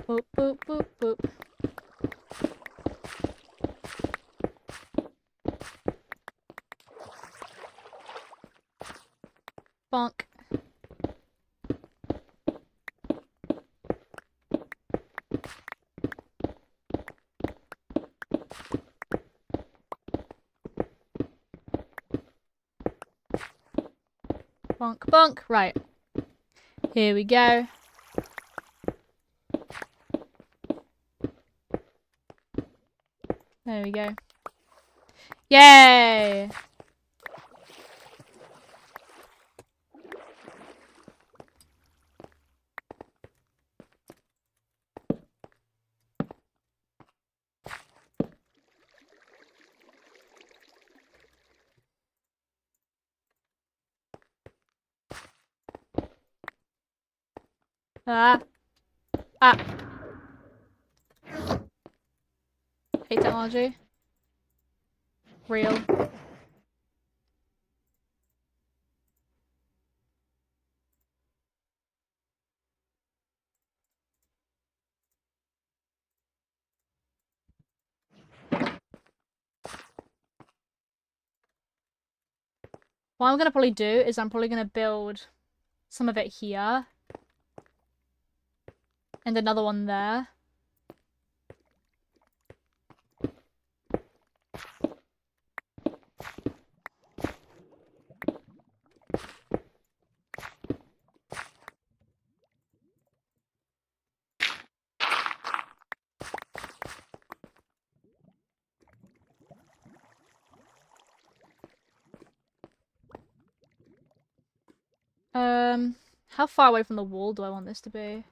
Boop, boop, boop, boop. Bonk. Bonk, bonk. Right. Here we go. There we go. Yay! Ah. Ah. Hate technology. Real. What I'm gonna probably do is I'm probably gonna build some of it here. And another one there. How far away from the wall do I want this to be?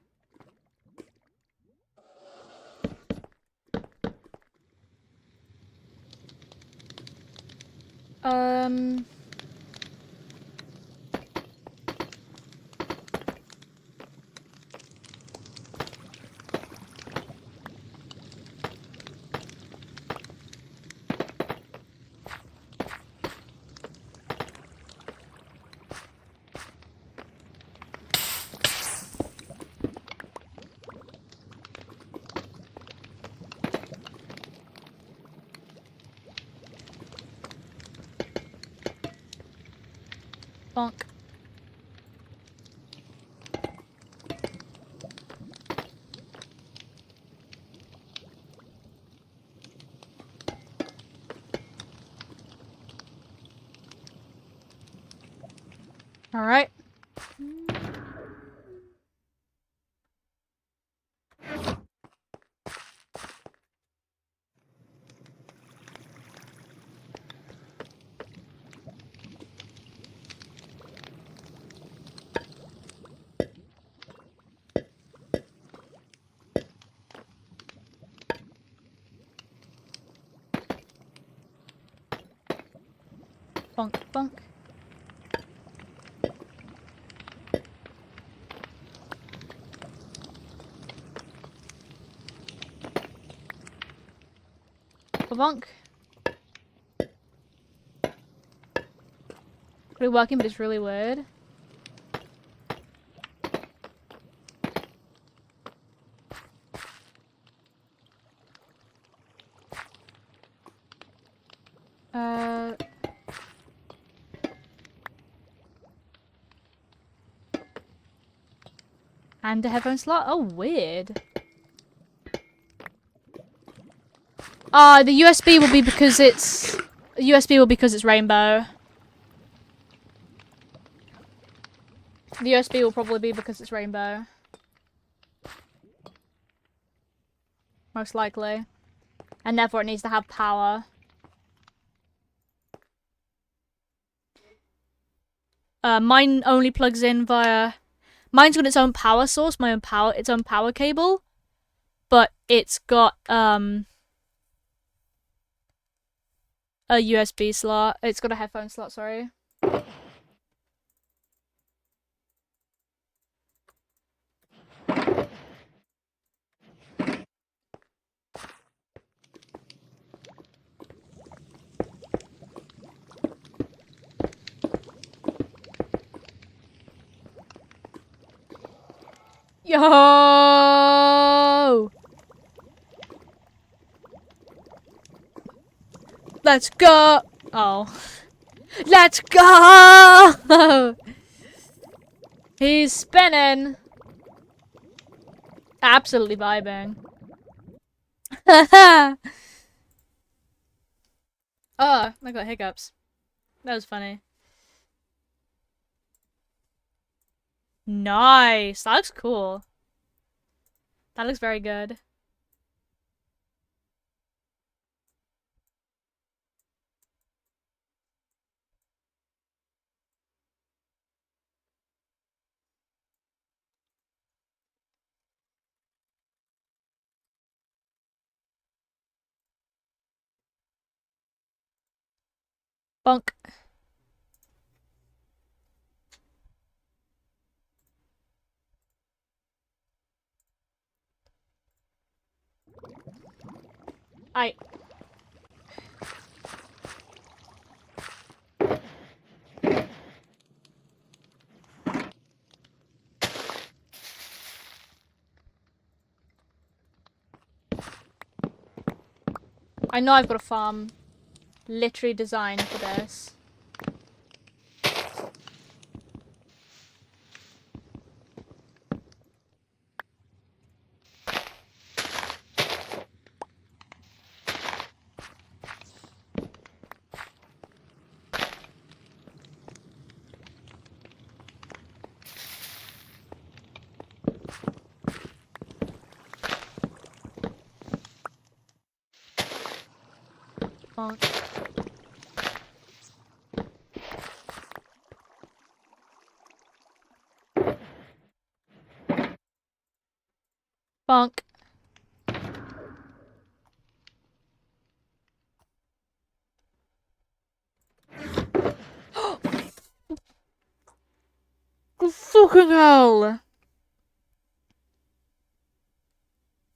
Bonk. All right. Bonk, bonk. Bonk. Really working, but it's really weird. And a headphone slot? Oh, weird. The USB will be because it's... USB will be because it's rainbow. The USB will probably be because it's rainbow. Most likely. And therefore it needs to have power. Mine only plugs in via... Mine's got its own power source, its own power cable. But it's got, a USB slot. It's got a headphone slot, sorry. Yo! Let's go! Oh. Let's go! He's spinning. Absolutely vibing. Oh, I got hiccups. That was funny. Nice. That looks cool. That looks very good. Bonk. I know I've got a farm literally designed for this. Bonk. Bonk. Fucking hell!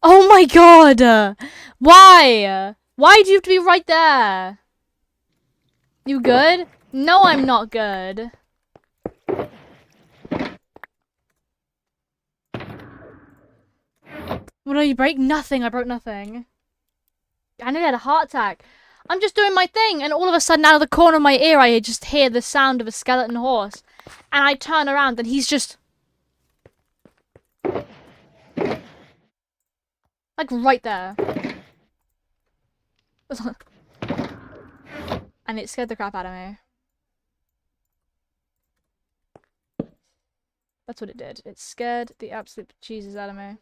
Oh my god! Why? Why do you have to be right there? You good? No, I'm not good. What did you break? Nothing. I broke nothing. I nearly had a heart attack. I'm just doing my thing, and all of a sudden, out of the corner of my ear, I just hear the sound of a skeleton horse. And I turn around, and he's just... like, right there. And it scared the crap out of me. That's what it did. It scared the absolute Jesus out of me.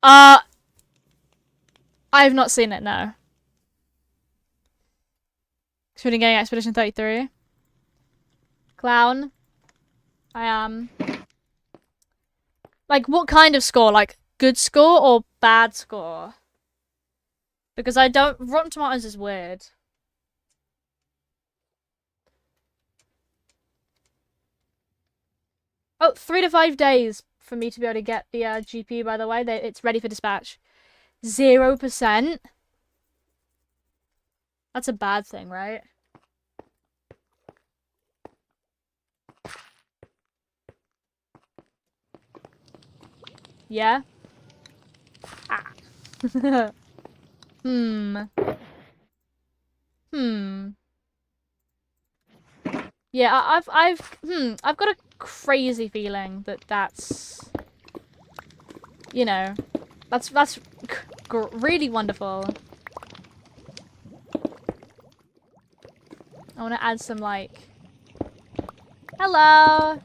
I have not seen it, no. Shooting Gang Expedition 33. Clown. I am. Like, what kind of score? Like, good score or bad score? Because I don't... Rotten Tomatoes is weird. Oh, 3 to 5 days for me to be able to get the GPU, by the way. It's ready for dispatch. 0%? That's a bad thing, right? Yeah? Ah. Hmm. Yeah, I've got a crazy feeling that that's, you know, that's really wonderful. I want to add some, like, hello.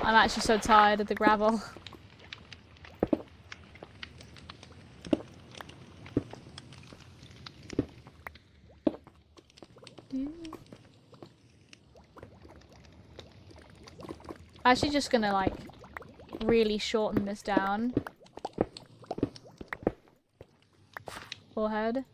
I'm actually so tired of the gravel. I'm actually just gonna, like, really shorten this down. Forehead.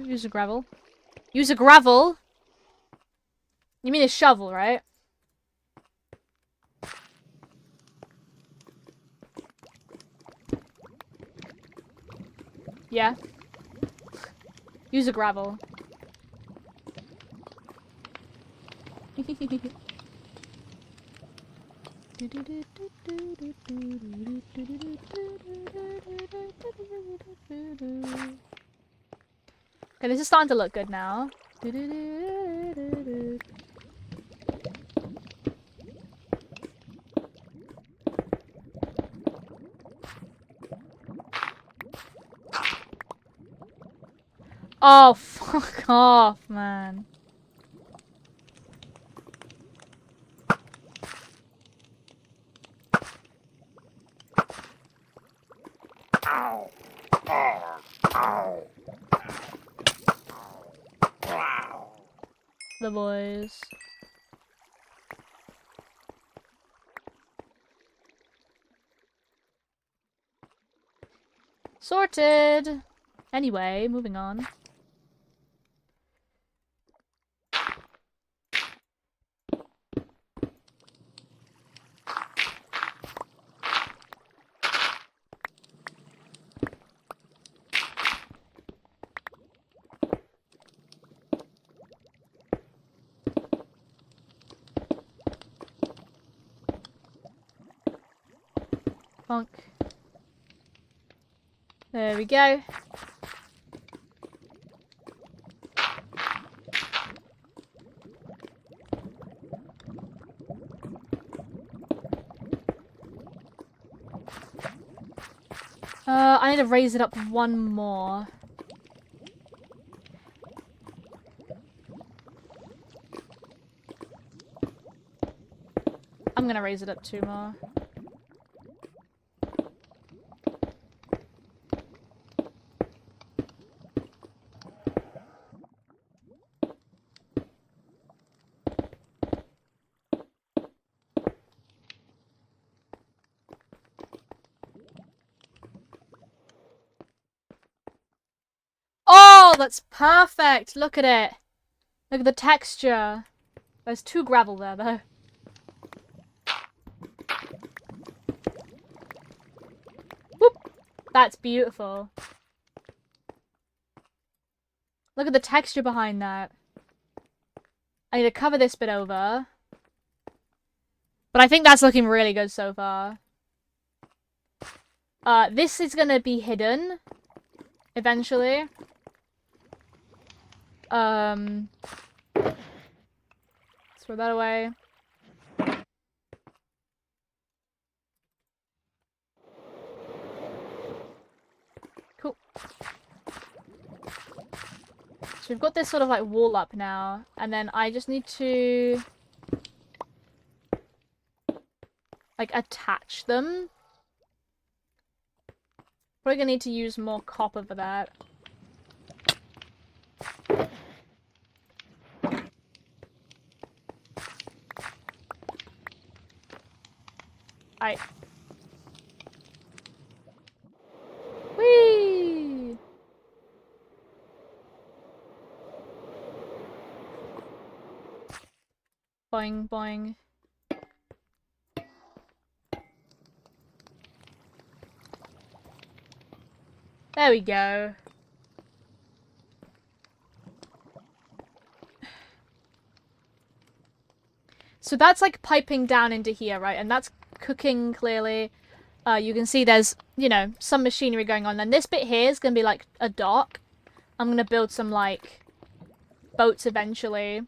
Use a gravel. Use a gravel? You mean a shovel, right? Yeah. Use a gravel. Okay, this is starting to look good now. Oh, fuck off, man. The boys. Sorted. Anyway, moving on. Bonk. There we go. I need to raise it up one more. I'm gonna raise it up 2 more. Oh, that's perfect! Look at it! Look at the texture. There's 2 gravel there, though. Whoop! That's beautiful. Look at the texture behind that. I need to cover this bit over. But I think that's looking really good so far. This is gonna be hidden eventually. Let's throw that away. Cool. So we've got this sort of like wall up now, and then I just need to like attach them. Probably gonna need to use more copper for that. Alright. Whee! Boing, boing. There we go. So that's like piping down into here, right? And that's cooking clearly. You can see there's, you know, some machinery going on. And this bit here is going to be like a dock. I'm going to build some like boats eventually.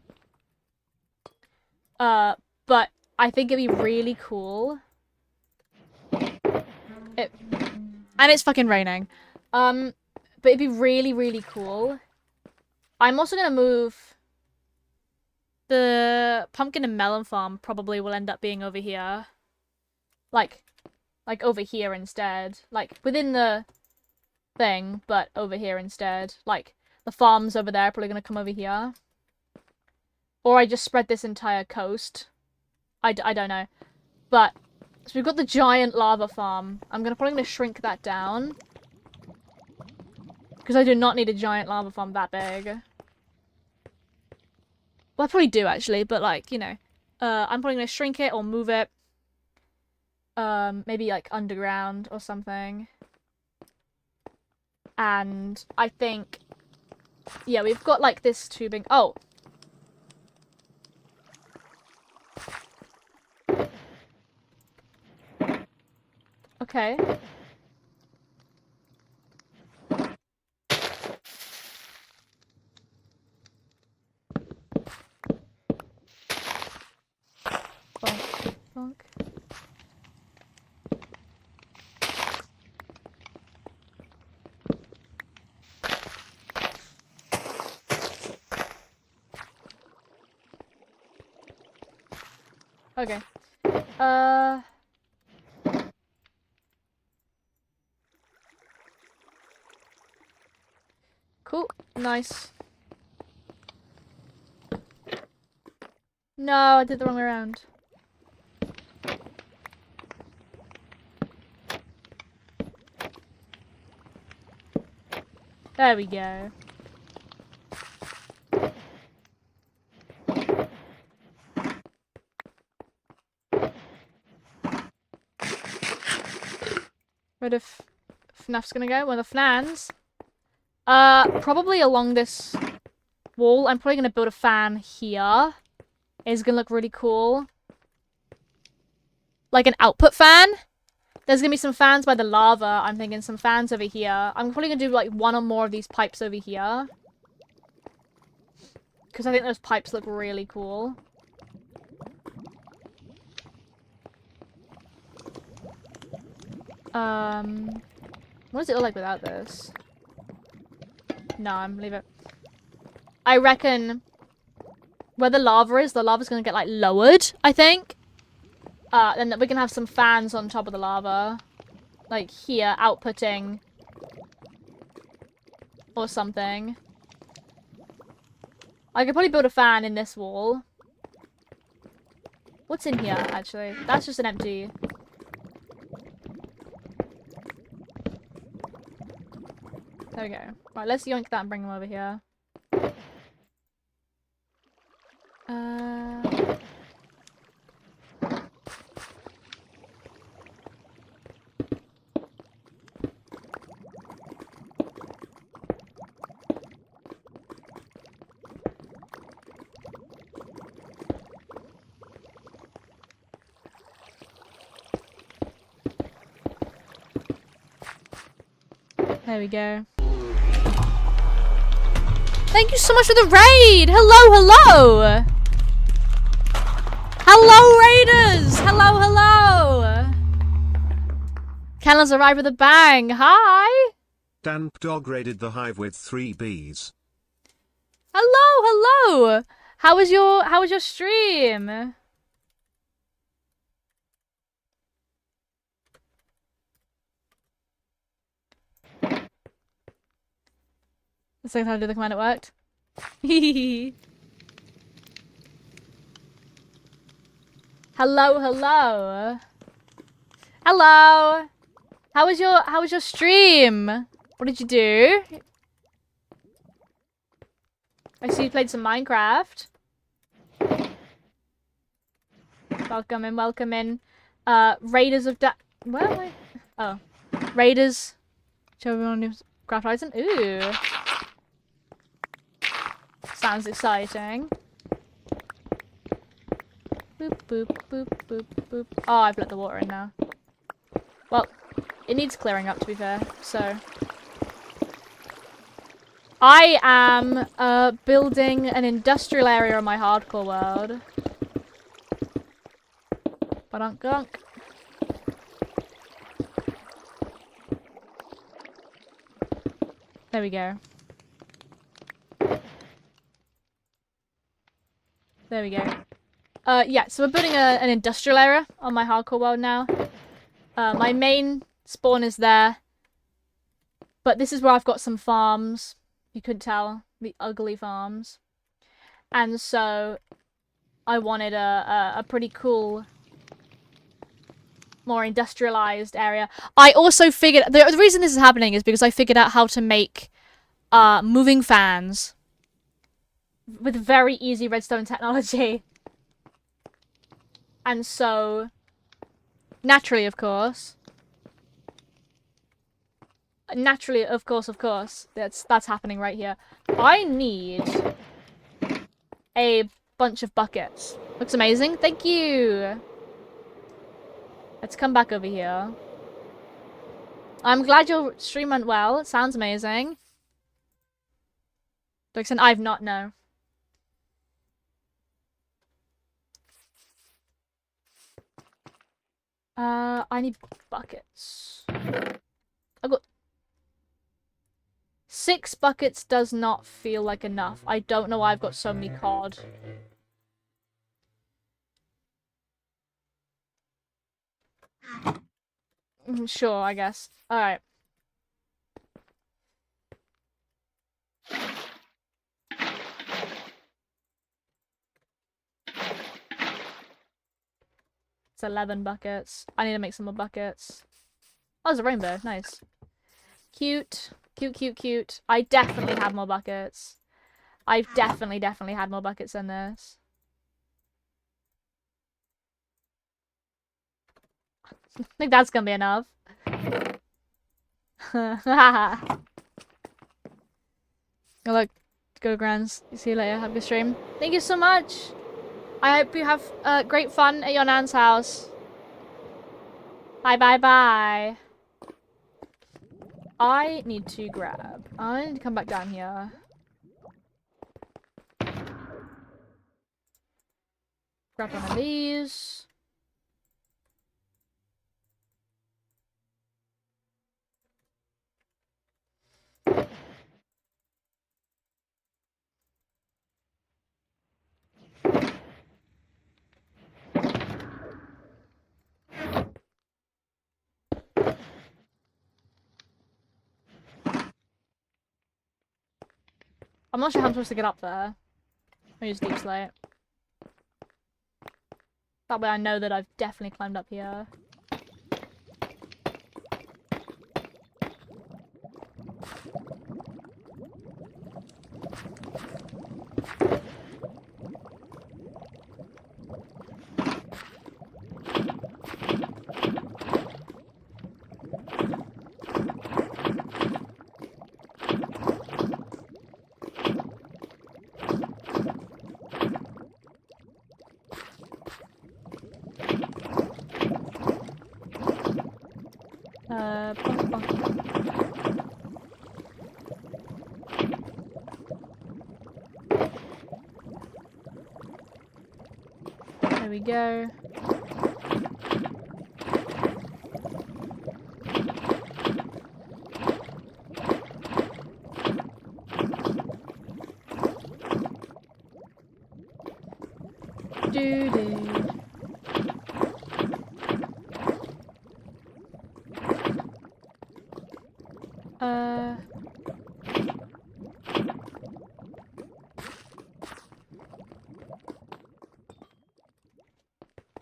But I think it'd be really cool. And it's fucking raining. But it'd be really, really cool. I'm also going to move... The pumpkin and melon farm probably will end up being over here. Like over here instead. Like, within the thing, but over here instead. Like, the farms over there are probably going to come over here. Or I just spread this entire coast. I don't know. But, so we've got the giant lava farm. I'm probably going to shrink that down. Because I do not need a giant lava farm that big. Well, I probably do, actually, but, like, you know. I'm probably going to shrink it or move it. Maybe, like, underground or something. And I think... Yeah, we've got, like, this tubing... Oh! Okay. Bonk, bonk. Okay. Cool. Nice. No, I did the wrong way around. There we go. Where the FNAF's gonna go? Where the FNANs? Probably along this wall. I'm probably gonna build a fan here. It's gonna look really cool. Like an output fan. There's gonna be some fans by the lava. I'm thinking some fans over here. I'm probably gonna do like one or more of these pipes over here. Because I think those pipes look really cool. What does it look like without this? No, I'm leave it. I reckon where the lava's gonna get like lowered, I think. Then we can have some fans on top of the lava. Like here, outputting. Or something. I could probably build a fan in this wall. What's in here, actually? That's just an empty... There we go. Right, let's yoink that and bring them over here. There we go. Thank you so much for the raid! Hello, hello! Hello, raiders! Hello, hello! Cannons arrive with a bang. Hi! Damp Dog raided the hive with 3 bees. Hello, hello! How was your stream? The second time I did the command, it worked. Hello, hello. Hello. How was your stream? What did you do? I see you played some Minecraft. Welcome in, welcome in. Raiders of where am I? Oh. Raiders. Show everyone new craft item. Ooh. Sounds exciting. Boop, boop, boop, boop, boop. Oh, I've let the water in now. Well, it needs clearing up, to be fair, so. I am building an industrial area on my hardcore world. Ba-dunk-dunk. There we go. There we go. Yeah, so we're building an industrial area on my hardcore world now. My main spawn is there. But this is where I've got some farms. You could tell. The ugly farms. And so I wanted a pretty cool, more industrialized area. I also figured... The reason this is happening is because I figured out how to make moving fans with very easy redstone technology. And so, naturally, of course, that's happening right here. I need a bunch of buckets. Looks amazing. Thank you. Let's come back over here. I'm glad your stream went well. It sounds amazing. Dixon, I've not, no. I need buckets. I've got 6 buckets does not feel like enough. I don't know why I've got so many cod. Sure, I guess. Alright. It's 11 buckets. I need to make some more buckets. Oh, there's a rainbow. Nice. Cute. Cute, cute, cute. I definitely have more buckets. I've definitely had more buckets than this. I think that's gonna be enough. Oh, look. Go, Grans. See you later. Have a good stream. Thank you so much. I hope you have great fun at your nan's house. Bye, bye, bye. I need to come back down here. Grab one of these. I'm not sure how I'm supposed to get up there. I use deep slate. That way I know that I've definitely climbed up here. Bonk, bonk. we go. Doo-doo.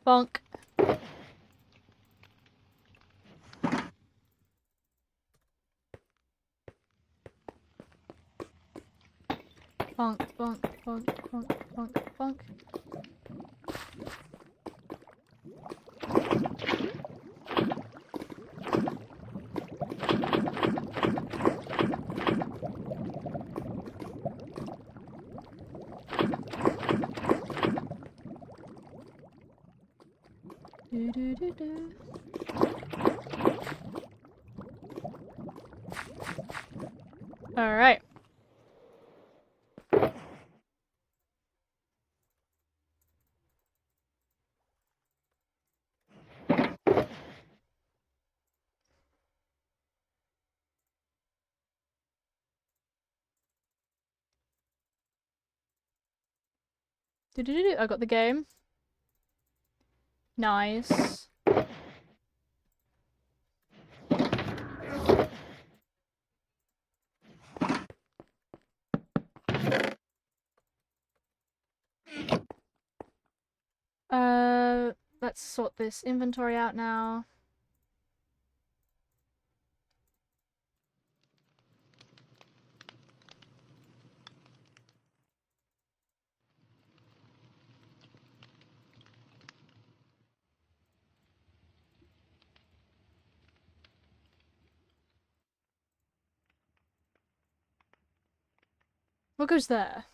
Bonk. Bonk, bonk, bonk, bonk, bonk, bonk. Do do do do. All right. Do do do do. I got the game. Nice. Let's sort this inventory out now. What goes there?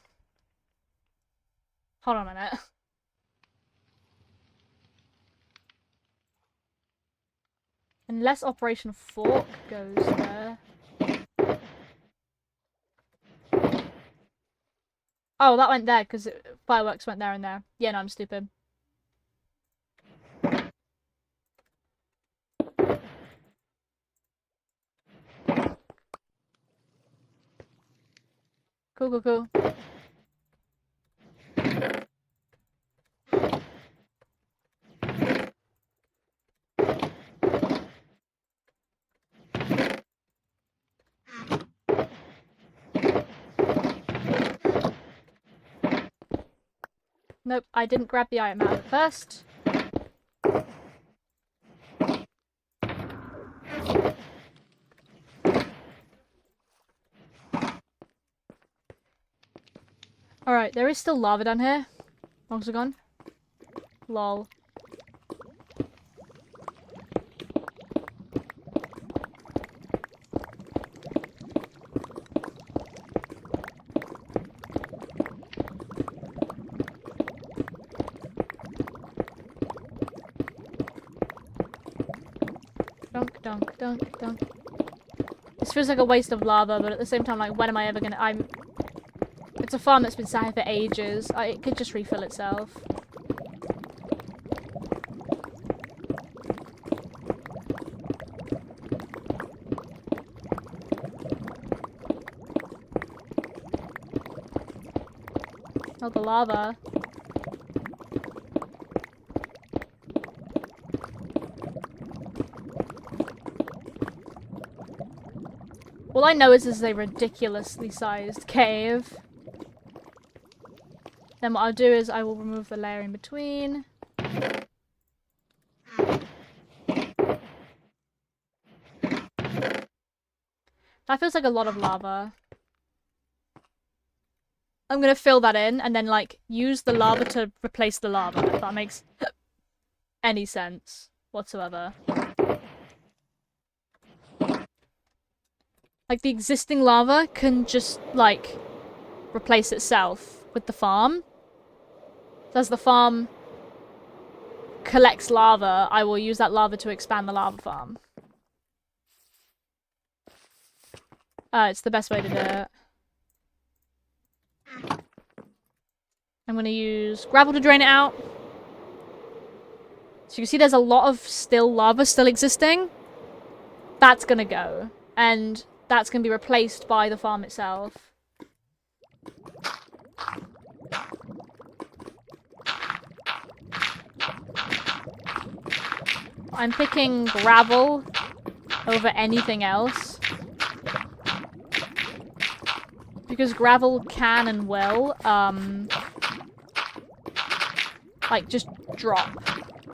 Hold on a minute. Unless Operation Fork goes there. Oh, that went there because fireworks went there and there. Yeah, no, I'm stupid. Cool, cool, cool. Nope, I didn't grab the item out of it first. Alright, there is still lava down here. Logs are gone. Lol. Dunk, dunk, dunk, dunk. This feels like a waste of lava, but at the same time, like, when am I ever gonna... It's a farm that's been sat here for ages. It could just refill itself. Oh, the lava. All I know is this is a ridiculously sized cave. Then what I'll do is I will remove the layer in between. That feels like a lot of lava. I'm gonna fill that in and then, like, use the lava to replace the lava, if that makes any sense whatsoever. Like, the existing lava can just, like, replace itself with the farm. So as the farm collects lava, I will use that lava to expand the lava farm. It's the best way to do it. I'm gonna use gravel to drain it out. So you can see there's a lot of still lava still existing. That's gonna go. And that's gonna be replaced by the farm itself. I'm picking gravel over anything else. Because gravel can and will, like, just drop.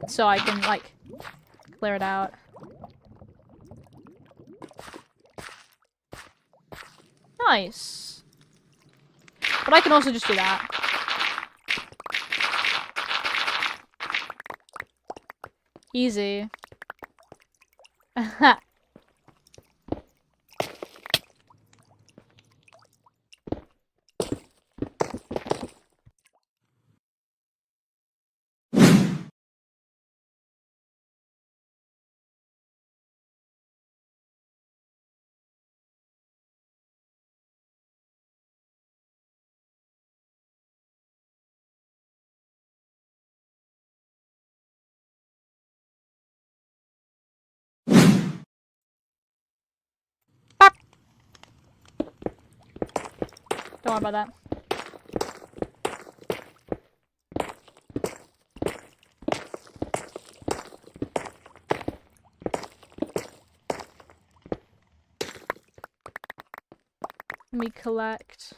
So I can, like, clear it out. Nice. But I can also just do that. Easy. Don't worry about that. Let me collect.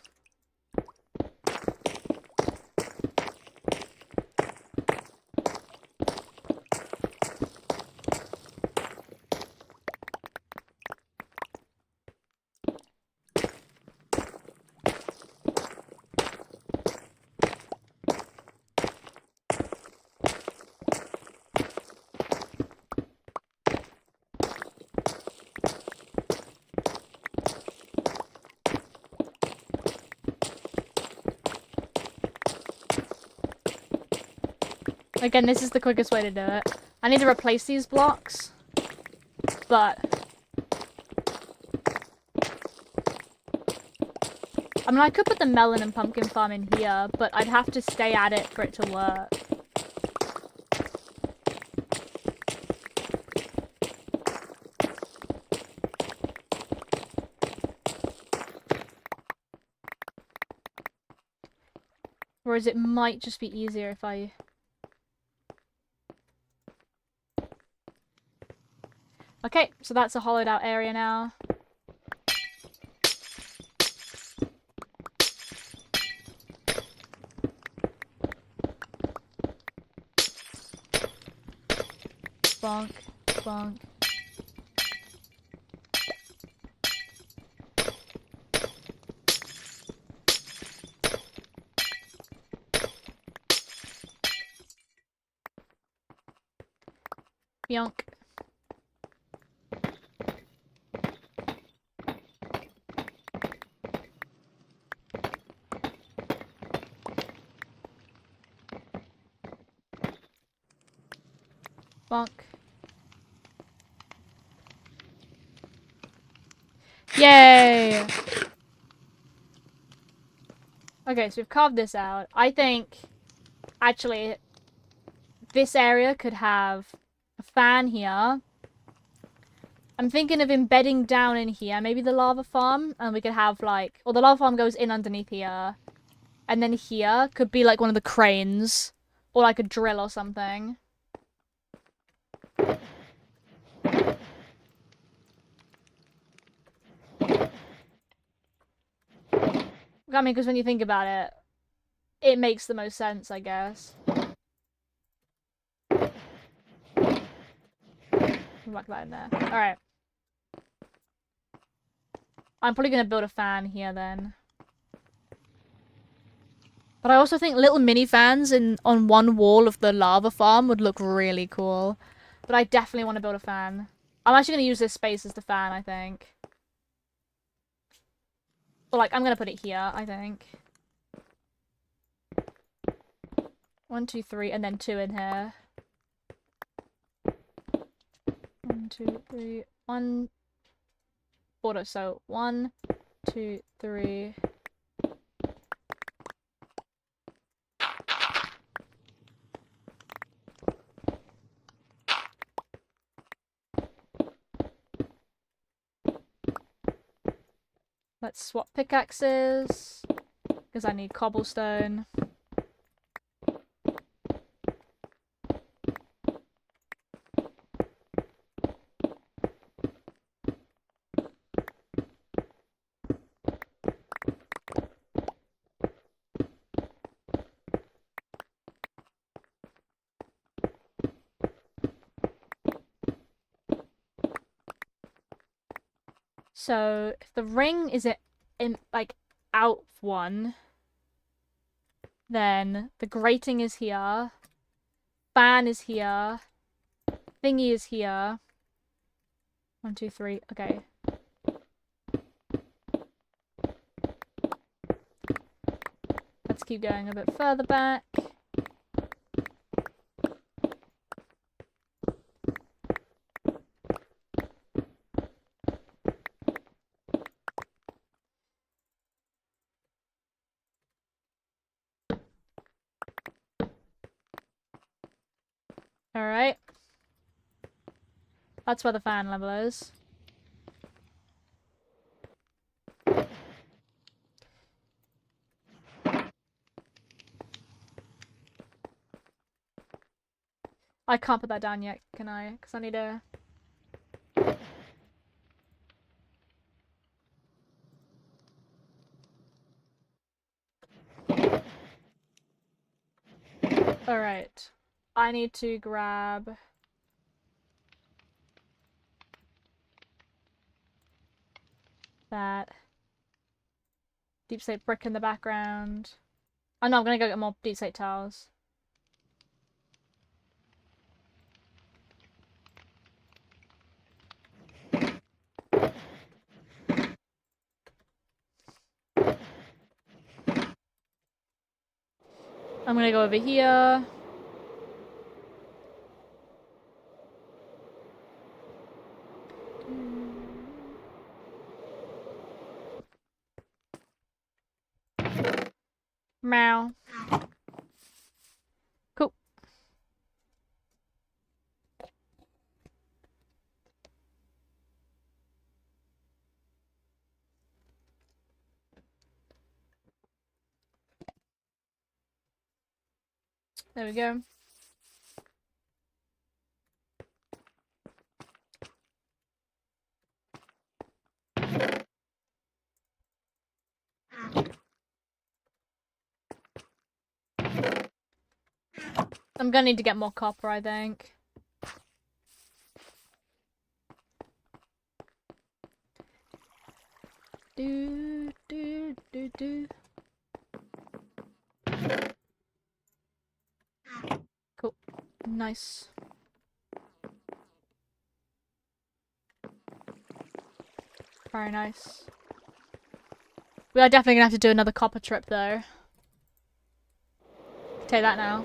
Again, this is the quickest way to do it. I need to replace these blocks, but I mean, I could put the melon and pumpkin farm in here, but I'd have to stay at it for it to work. Whereas it might just be easier if I... Okay, so that's a hollowed out area now. Bonk, bonk. Yonk. Bonk. Yay! Okay, so we've carved this out. I think, actually, this area could have a fan here. I'm thinking of embedding down in here, maybe the lava farm, and we could have, like... Or the lava farm goes in underneath here. And then here could be, like, one of the cranes. Or, like, a drill or something. I mean, because when you think about it, it makes the most sense, I guess. Whack that in there. Alright. I'm probably going to build a fan here, then. But I also think little mini fans on one wall of the lava farm would look really cool. But I definitely want to build a fan. I'm actually going to use this space as the fan, I think. Or, like, I'm going to put it here, I think. 1, 2, 3, and then 2 in here. 1, 2, 3, 1. Order, so 1, 2, 3. Let's swap pickaxes, because I need cobblestone. So if the ring is like out one, then the grating is here, fan is here, thingy is here. 1, 2, 3. Okay. Let's keep going a bit further back. Alright. That's where the fan level is. I can't put that down yet, can I? Because I need to... Alright. I need to grab... that. Deep slate brick in the background. Oh no, I'm gonna go get more deep slate tiles. I'm gonna go over here. Meow. Cool. There we go. I'm gonna need to get more copper, I think. Do, do, do, do. Cool. Nice. Very nice. We are definitely gonna have to do another copper trip, though. Take that now.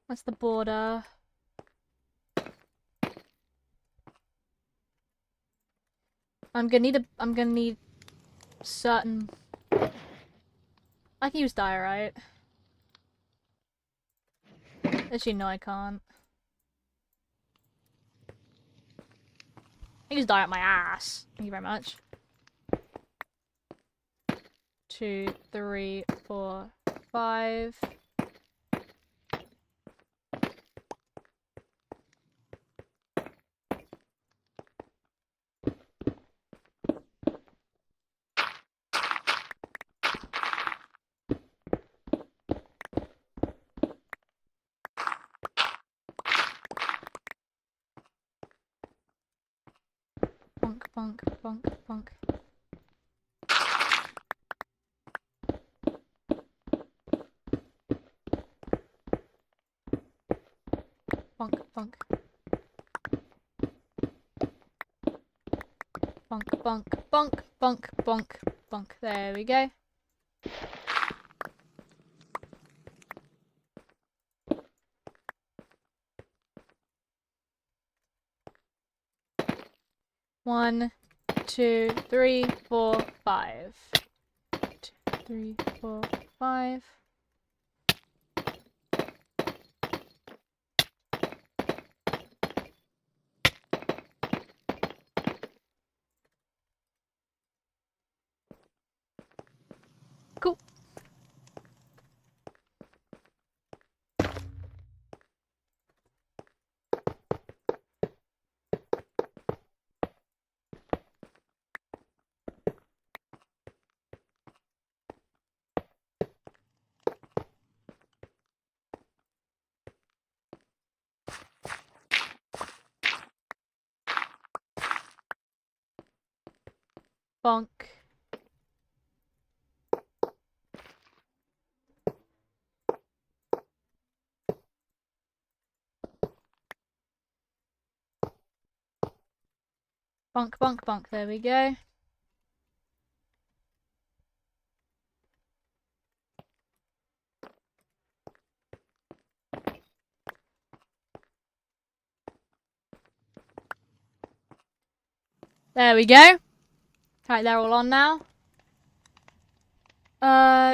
That's the border. I'm gonna need certain... I can use diorite. Actually, no, I can't. I can use diorite my ass. Thank you very much. 2, 3, 4, 5. Bonk, bonk, bonk, bonk. Bonk, bonk. Bonk, bonk, bonk, bonk, bonk, bonk. There we go. 1, 2, 3, 4, 5. 2, 3, 4, 5. Cool. Bonk. Bonk, bonk, bonk. There we go. There we go. Alright, they're all on now.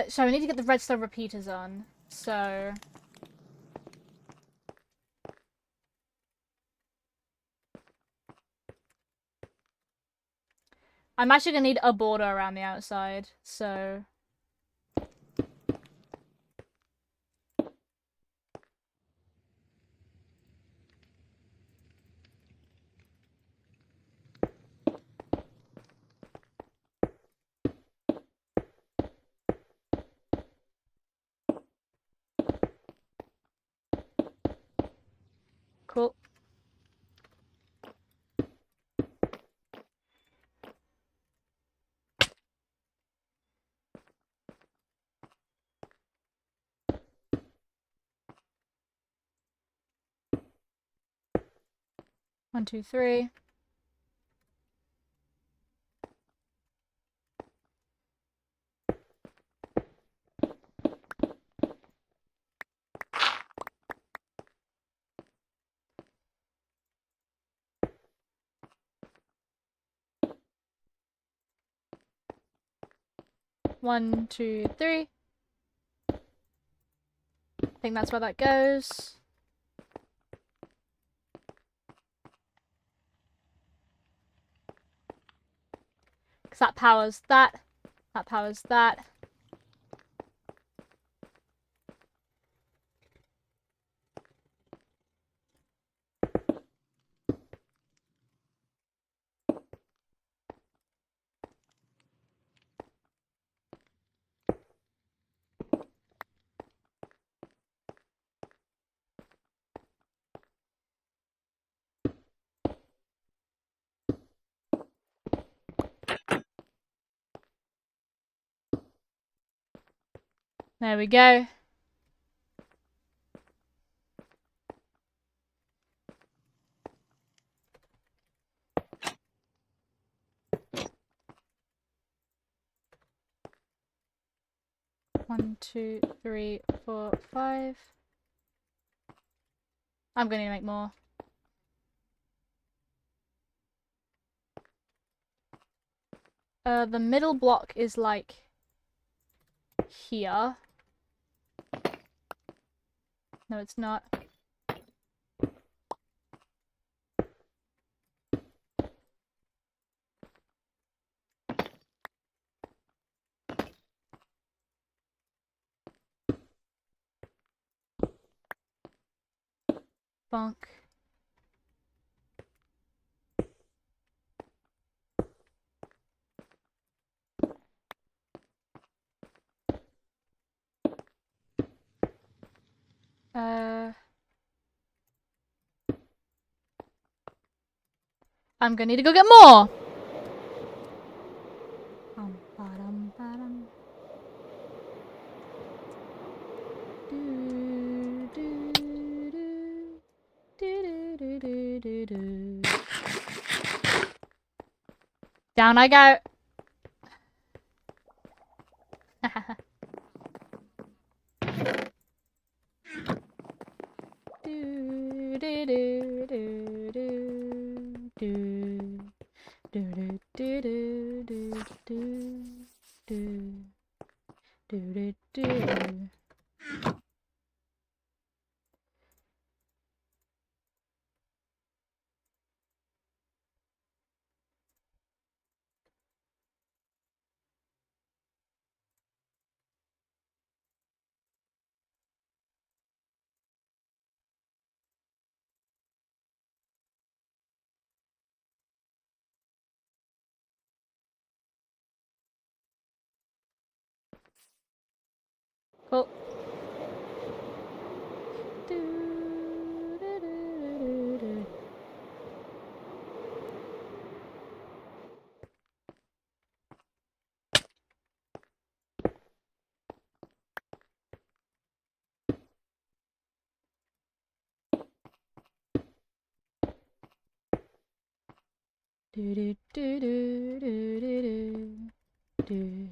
So we need to get the redstone repeaters on. So... I'm actually gonna need a border around the outside, so... Cool. One, two, three. One, two, three. I think that's where that goes. Because that powers that. That powers that. There we go. One, two, three, 4, 5. I'm gonna make more. The middle block is like here. No, it's not. Bonk. I'm gonna need to go get more. Down I go. Do do do do do do do do do. Cool. Do, do, do, do, do. Do do do do do do do.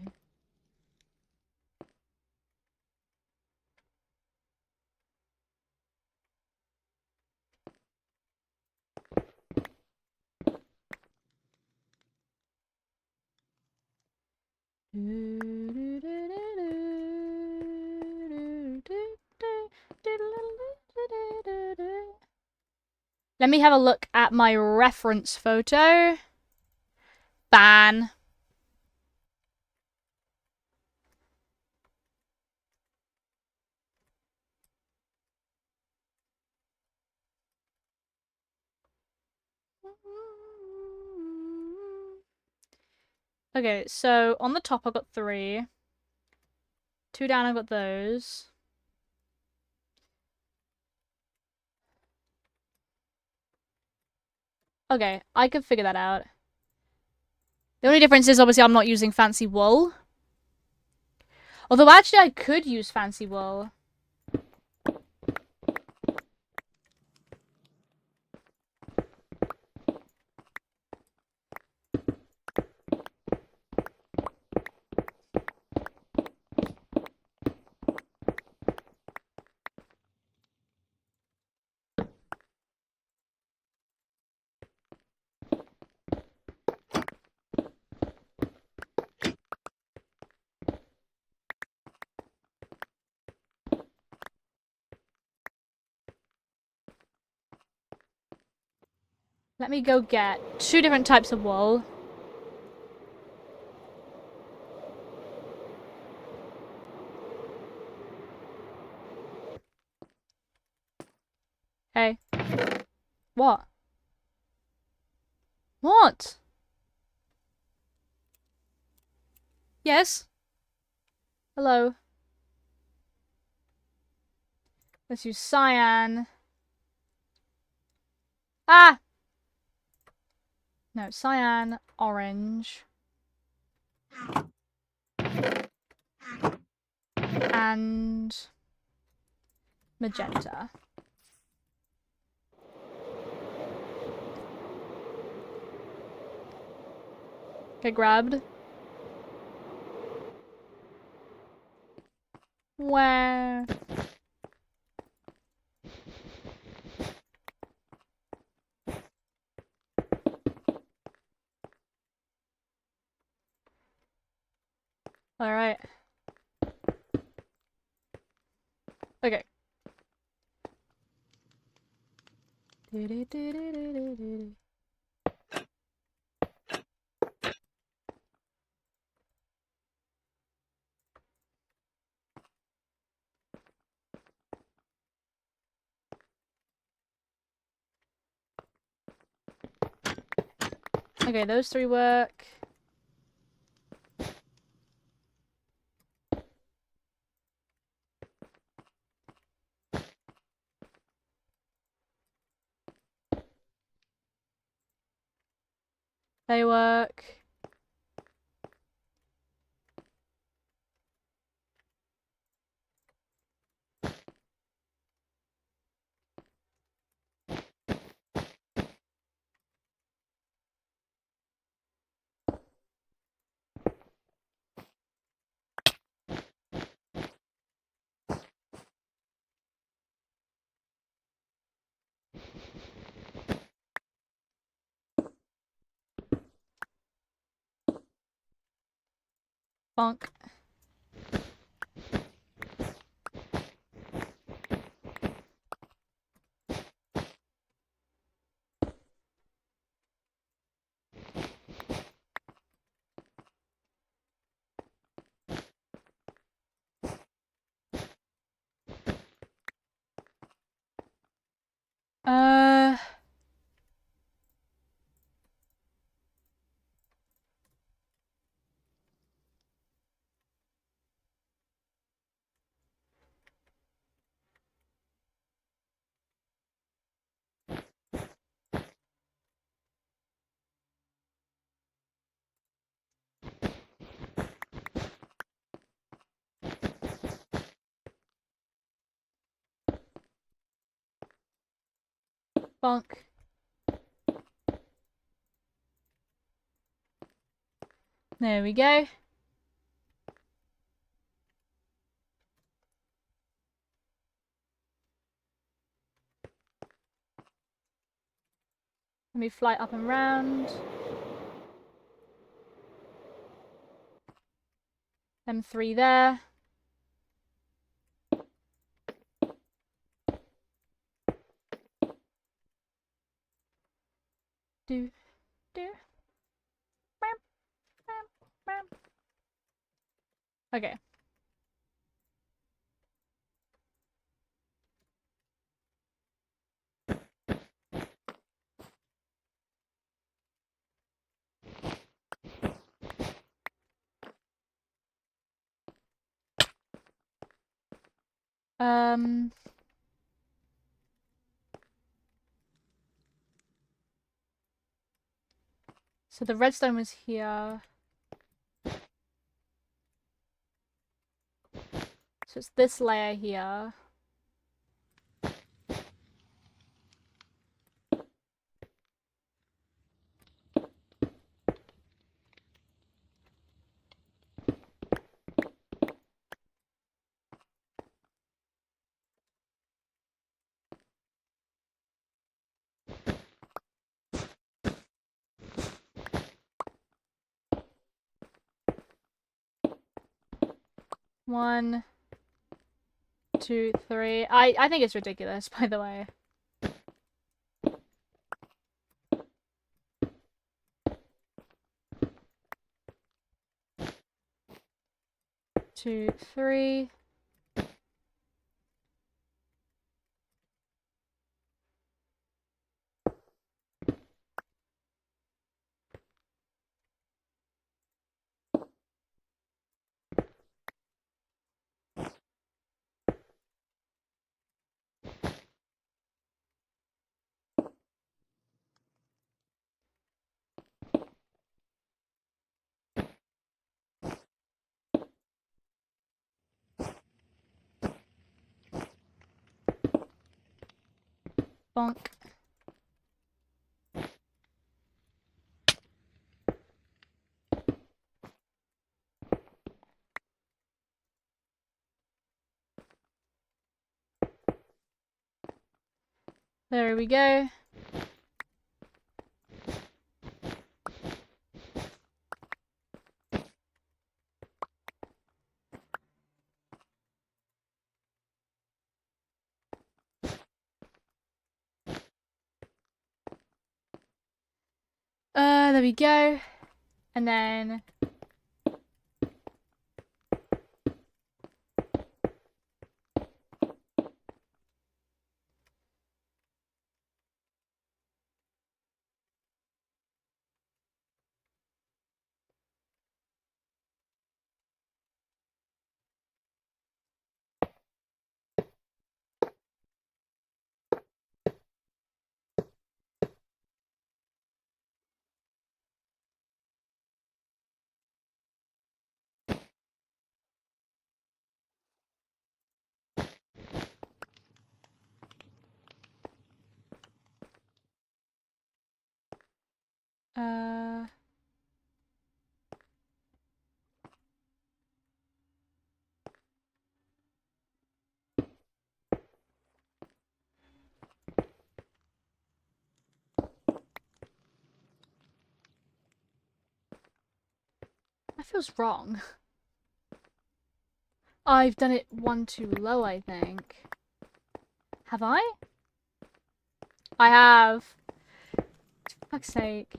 Let me have a look at my reference photo. Ban. Okay, so on the top I've got 3. 2 down I've got those. Okay, I could figure that out. The only difference is obviously I'm not using fancy wool. Although actually I could use fancy wool. Let me go get 2 different types of wool. Hey. What? What? Yes? Hello? Let's use cyan. Ah! No, cyan, orange. And magenta. Okay, grabbed. Where? Alright. Okay. Okay, those 3 work. They work. Bonk. Uh... Bonk. There we go. Let me fly up and round. M3 there. Do, do. Bam, bam, bam. Okay. So the redstone was here. So it's this layer here. One, two, three. I think it's ridiculous, by the way. Two, three. Bonk. There we go. There we go. And then that feels wrong. I've done it one too low, I think. Have I? I have. For fuck's sake.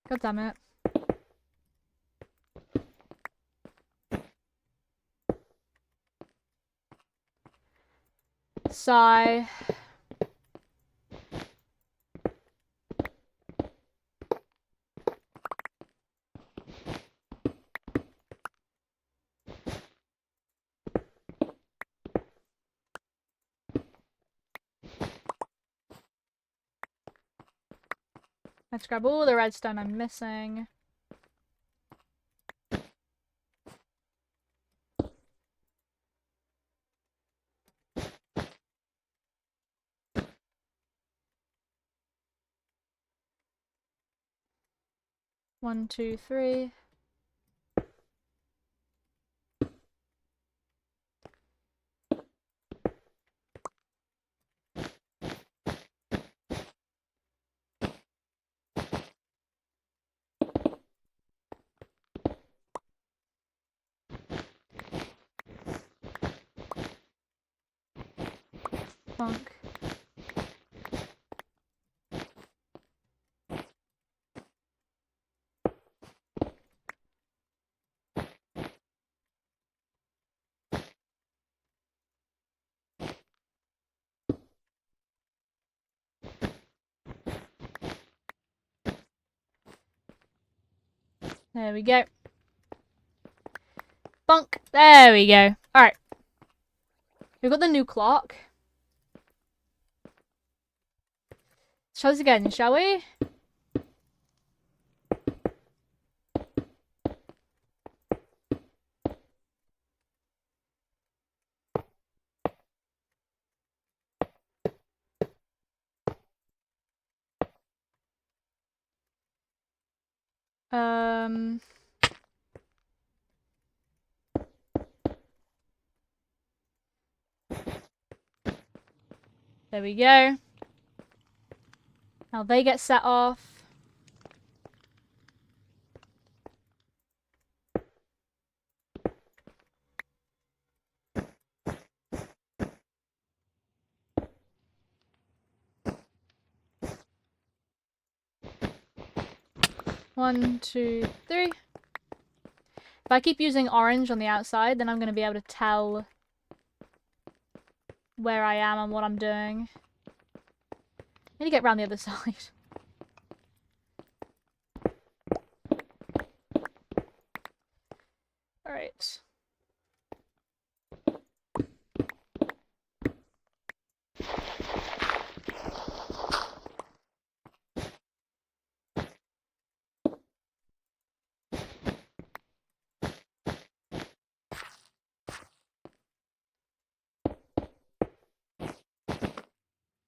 God damn it. Sigh. Let's grab all the redstone I'm missing. One, two, three. Bonk. There we go. Bonk. There we go. Alright. We've got the new clock. Let's try this again, shall we? There we go. Now they get set off. One, two, three. If I keep using orange on the outside, then I'm going to be able to tell where I am and what I'm doing. I need to get around the other side. Alright.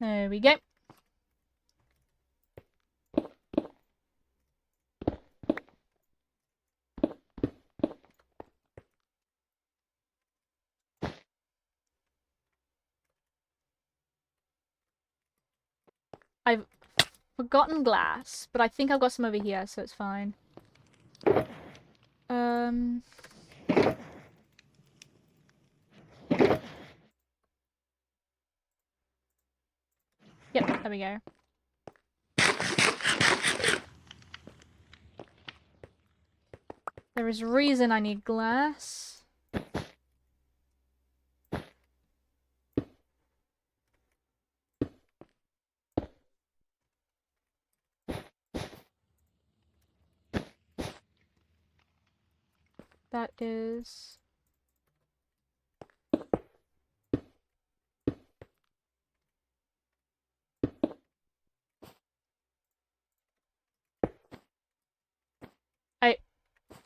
There we go. I've forgotten glass, but I think I've got some over here, so it's fine. Yep, there we go. There is a reason I need glass. That is...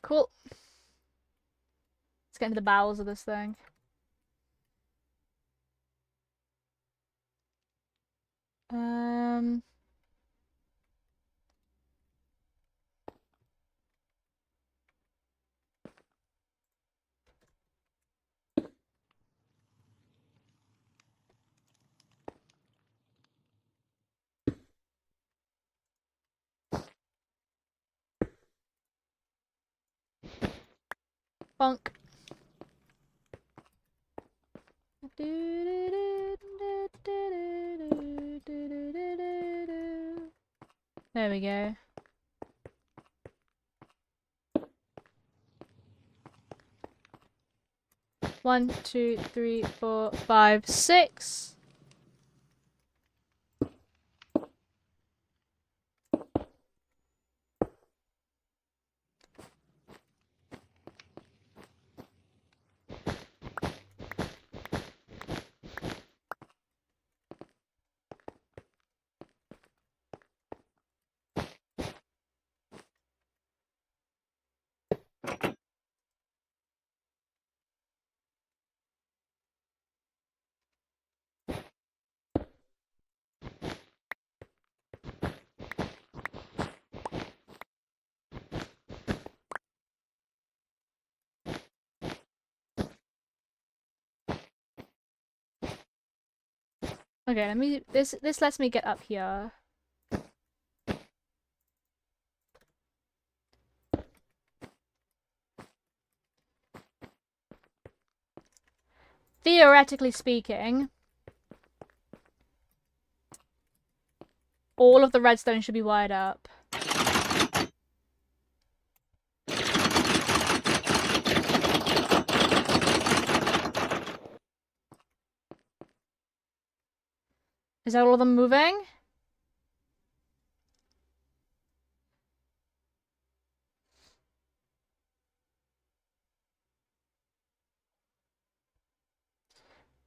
Cool. Let's get into the bowels of this thing. Bonk. There we go. One, two, three, 4, 5, 6. Okay, let me. This lets me get up here. Theoretically speaking, all of the redstone should be wired up. Is that all of them moving?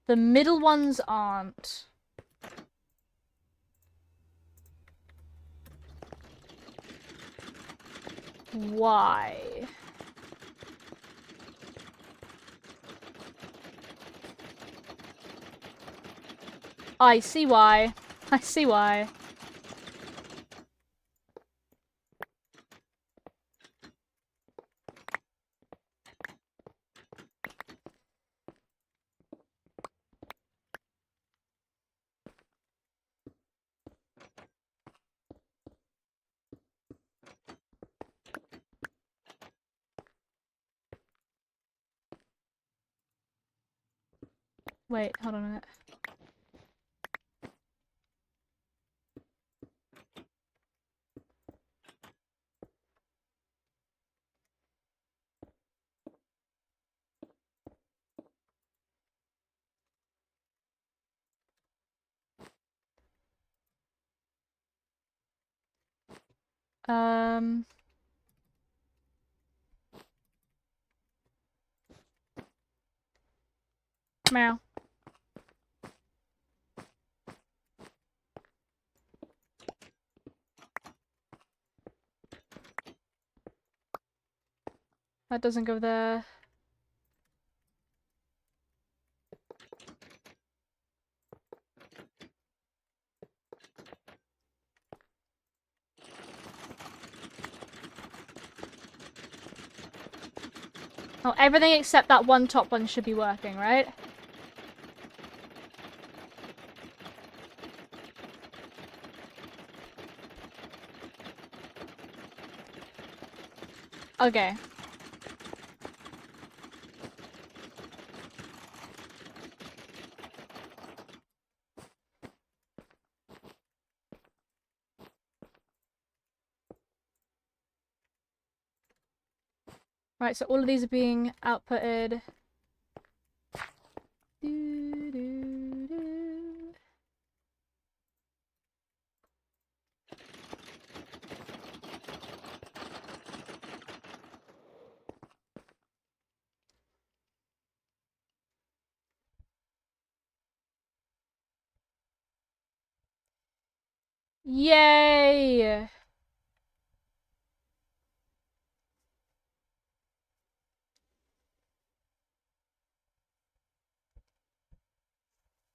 The middle ones aren't. Why? I see why. I see why. Wait, hold on a minute. Meow. That doesn't go there. Oh, everything except that one top one should be working, right? Okay. Right, so all of these are being outputted. Yay!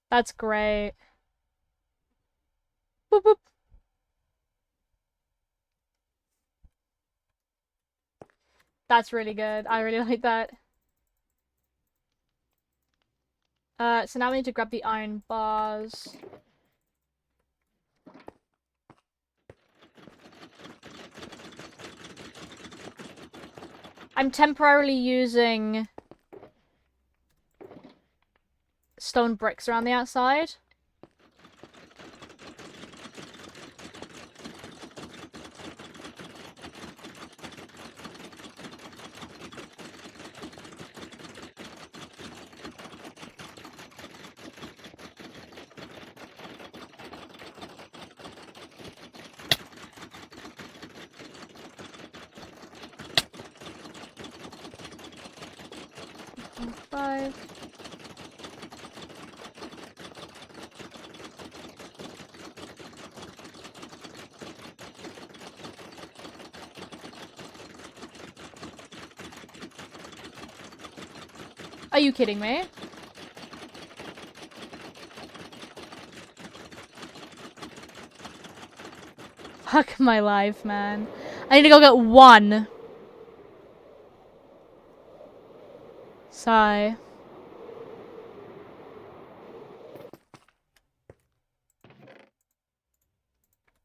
That's great. Boop boop. That's really good. I really like that. So now we need to grab the iron bars. I'm temporarily using stone bricks around the outside. Five. Are you kidding me? Fuck my life, man. I need to go get one. Sigh.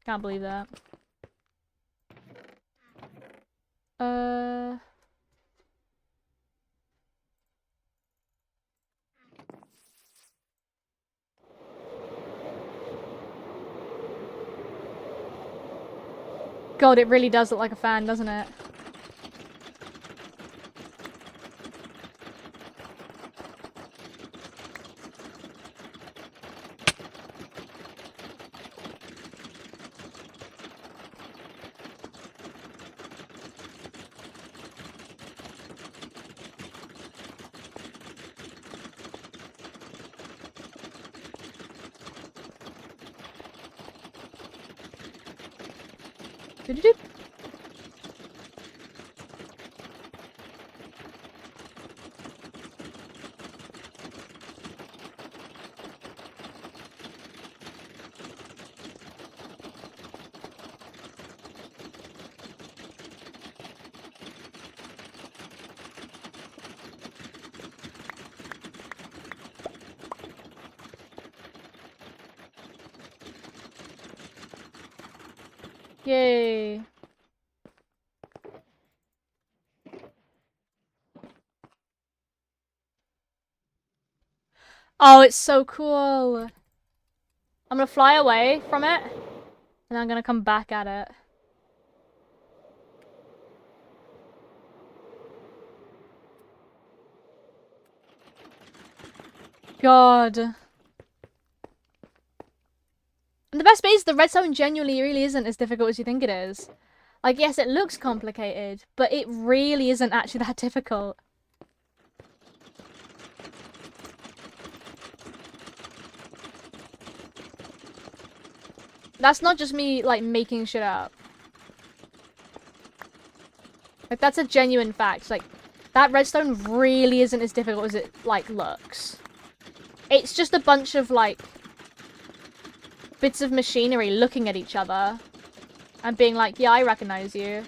Can't believe that. God, it really does look like a fan, doesn't it? Doop-doop. Yay. Oh, it's so cool. I'm gonna fly away from it, and I'm gonna come back at it. God. And the best bit is the redstone genuinely really isn't as difficult as you think it is. Like, yes, it looks complicated, but it really isn't actually that difficult. That's not just me, like, making shit up. Like, that's a genuine fact. Like, that redstone really isn't as difficult as it, like, looks. It's just a bunch of, like, bits of machinery looking at each other and being like, yeah, I recognize you.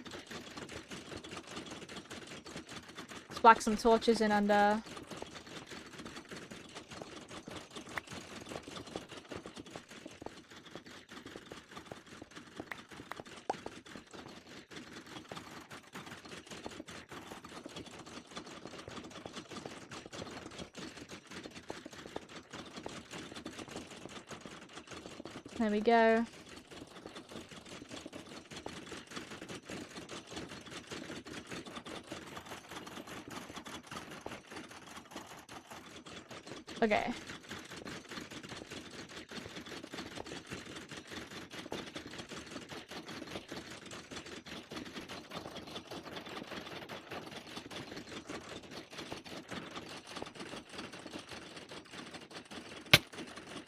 Let's whack some torches in under. There we go. Okay.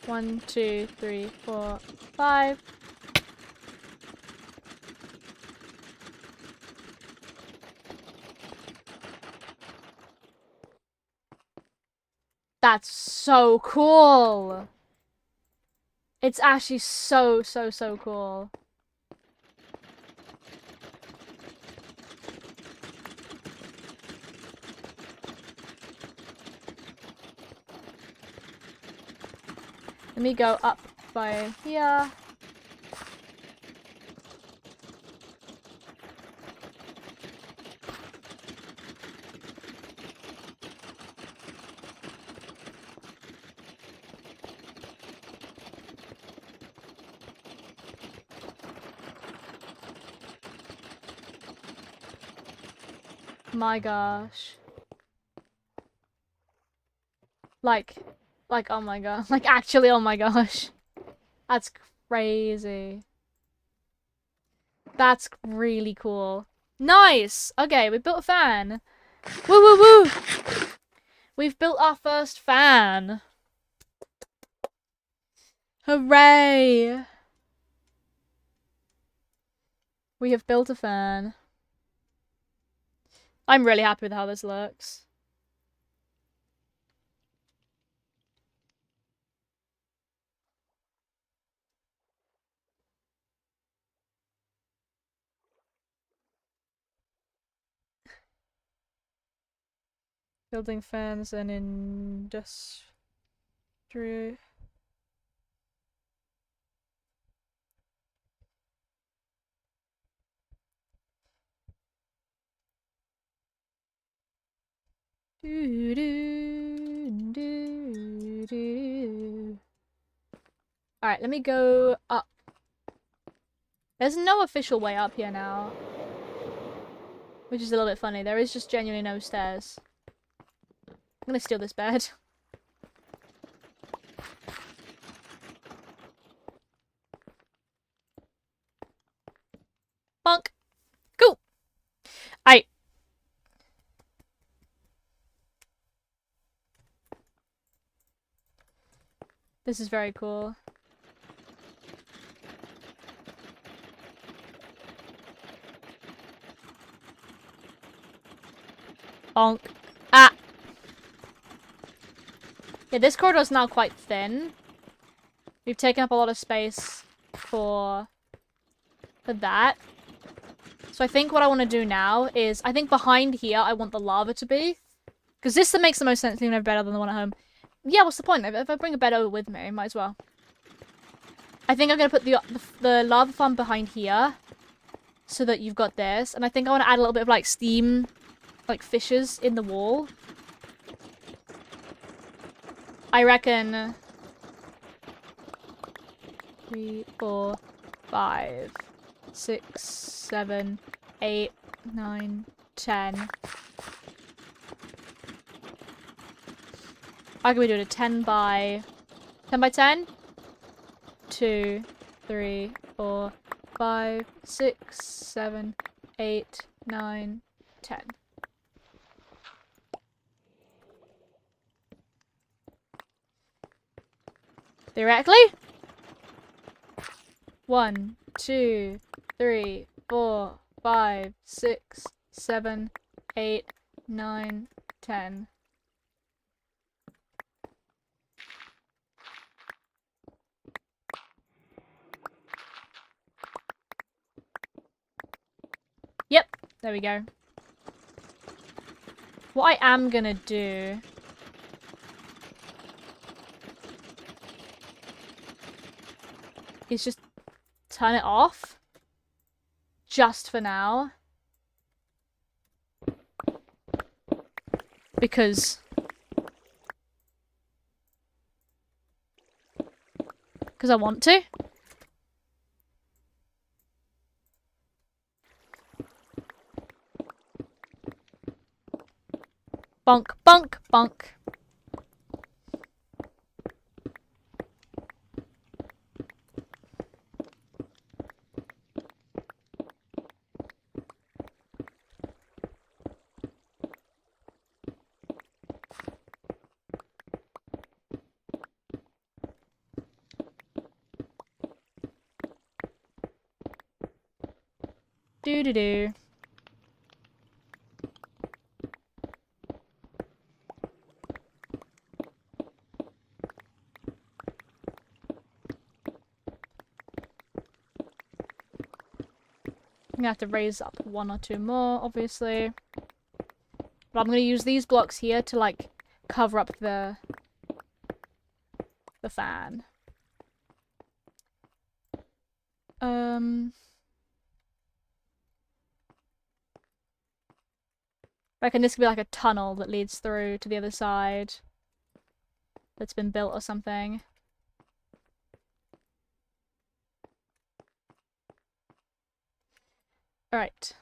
One, two, three, four, five. That's so cool. It's actually so cool. Let me go up by here. My gosh. Like, oh my god. Like, actually, oh my gosh. That's crazy. That's really cool. Nice! Okay, we built a fan. Woo woo woo! We've built our first fan. Hooray! We have built a fan. I'm really happy with how this looks. Building fans and industry. Do, do, do, do. Alright, let me go up. There's no official way up here now. Which is a little bit funny. There is just genuinely no stairs. I'm gonna steal this bed. Bonk. Cool. Alright. This is very cool. Bonk. Ah! Yeah, this corridor is now quite thin. We've taken up a lot of space for that. So I think what I want to do now is, I think behind here I want the lava to be. Because this makes the most sense, even better than the one at home. Yeah, what's the point? If I bring a bed over with me, might as well. I think I'm going to put the lava farm behind here. So that you've got this. And I think I want to add a little bit of like steam, like fissures in the wall. I reckon 3, 4, 5, 6, 7, 8, 9, 10. How can we do it? A 10 by 10? 2, 3, 4, 5, 6, 7, 8, 9, 10. Theoretically? 1, 2, 3, 4, 5, 6, 7, 8, 9, 10. Yep, there we go. What I am gonna do is just turn it off. Just for now. Because I want to. Bonk, bonk, bonk. Do-do-do. I'm gonna have to raise up 1 or 2 more, obviously. But I'm gonna use these blocks here to, like, cover up the fan. I reckon this could be like a tunnel that leads through to the other side. That's been built or something. Alright.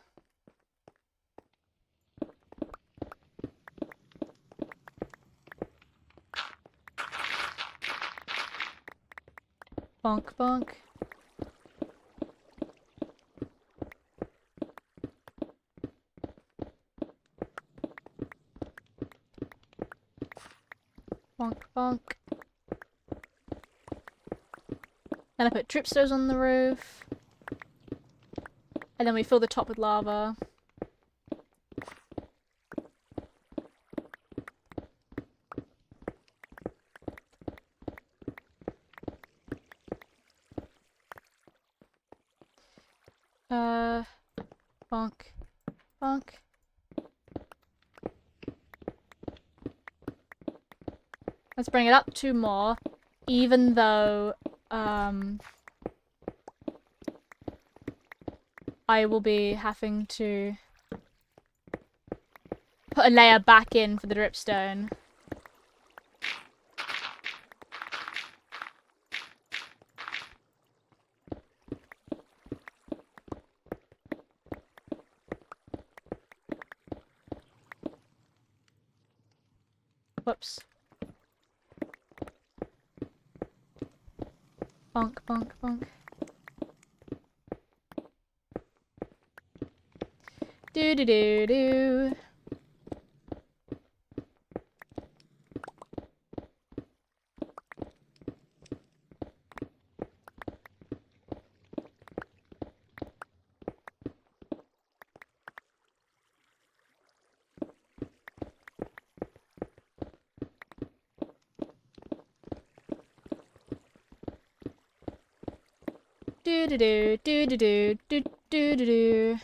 Bonk, bonk. Bonk, bonk. Then I put dripstones on the roof. And then we fill the top with lava. Bonk, bonk. Let's bring it up 2 more, even though, I will be having to put a layer back in for the dripstone. Whoops. Bonk, bonk, bonk. Do do do do. Do do do do do do do do do do.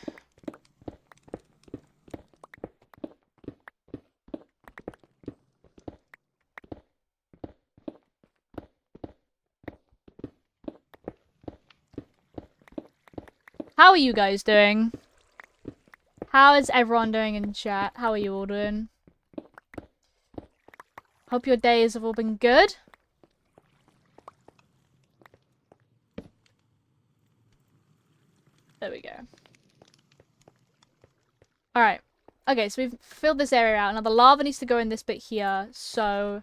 How are you guys doing? How is everyone doing in chat? How are you all doing? Hope your days have all been good. There we go. Alright. Okay, so we've filled this area out. Now the lava needs to go in this bit here, so...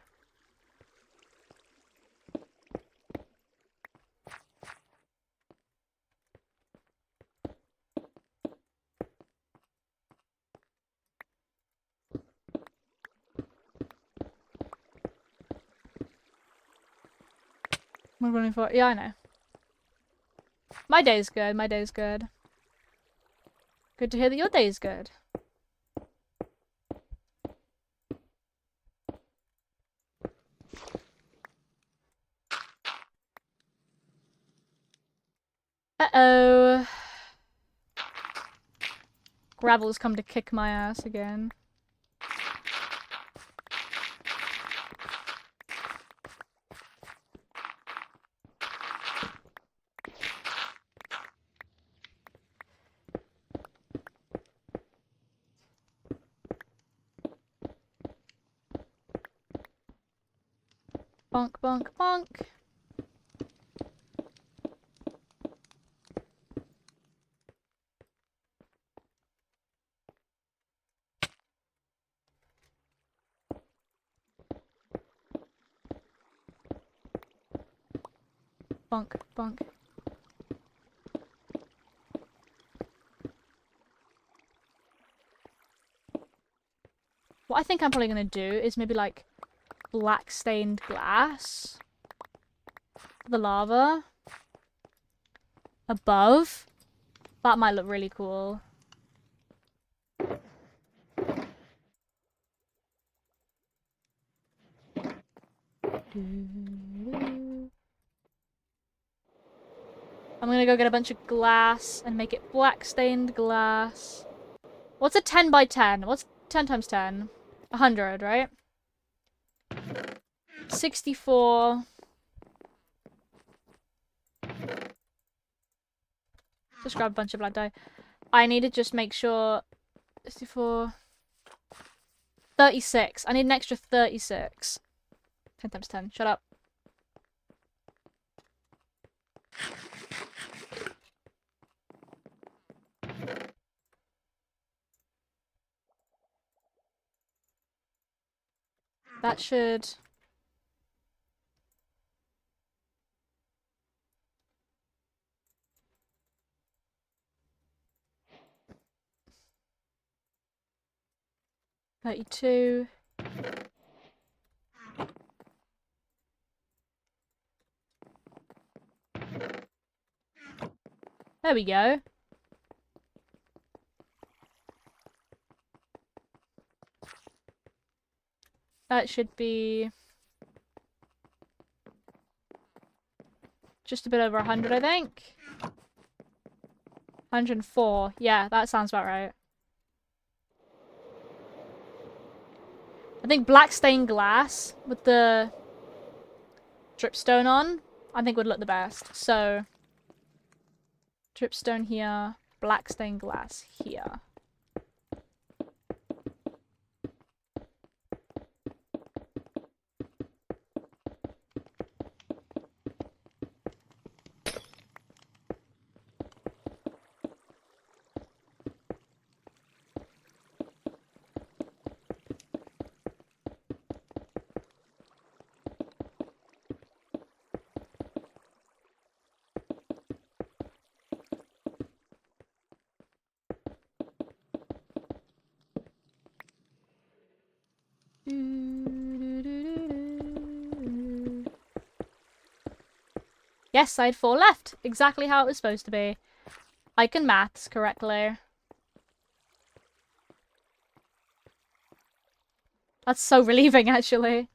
We're running for it. Yeah, I know. My day's good. My day's good. Good to hear that your day's good. Uh-oh. Gravel's come to kick my ass again. Bonk, bonk, bonk. Bonk, bonk. What I think I'm probably gonna do is maybe like black stained glass for the lava above. That might look really cool. I'm gonna go get a bunch of glass and make it black stained glass. What's a 10 by 10? What's 10 times 10? 100, right? 64. Just grab a bunch of black dye. I need to just make sure... 64... 36. I need an extra 36. 10 times 10. Shut up. That should... 32. There we go. That should be just a bit over 100, I think. 104. Yeah, that sounds about right. I think black stained glass with the dripstone on, I think would look the best. So, dripstone here, black stained glass here. Yes, I had 4 left. Exactly how it was supposed to be. I can maths correctly. That's so relieving, actually.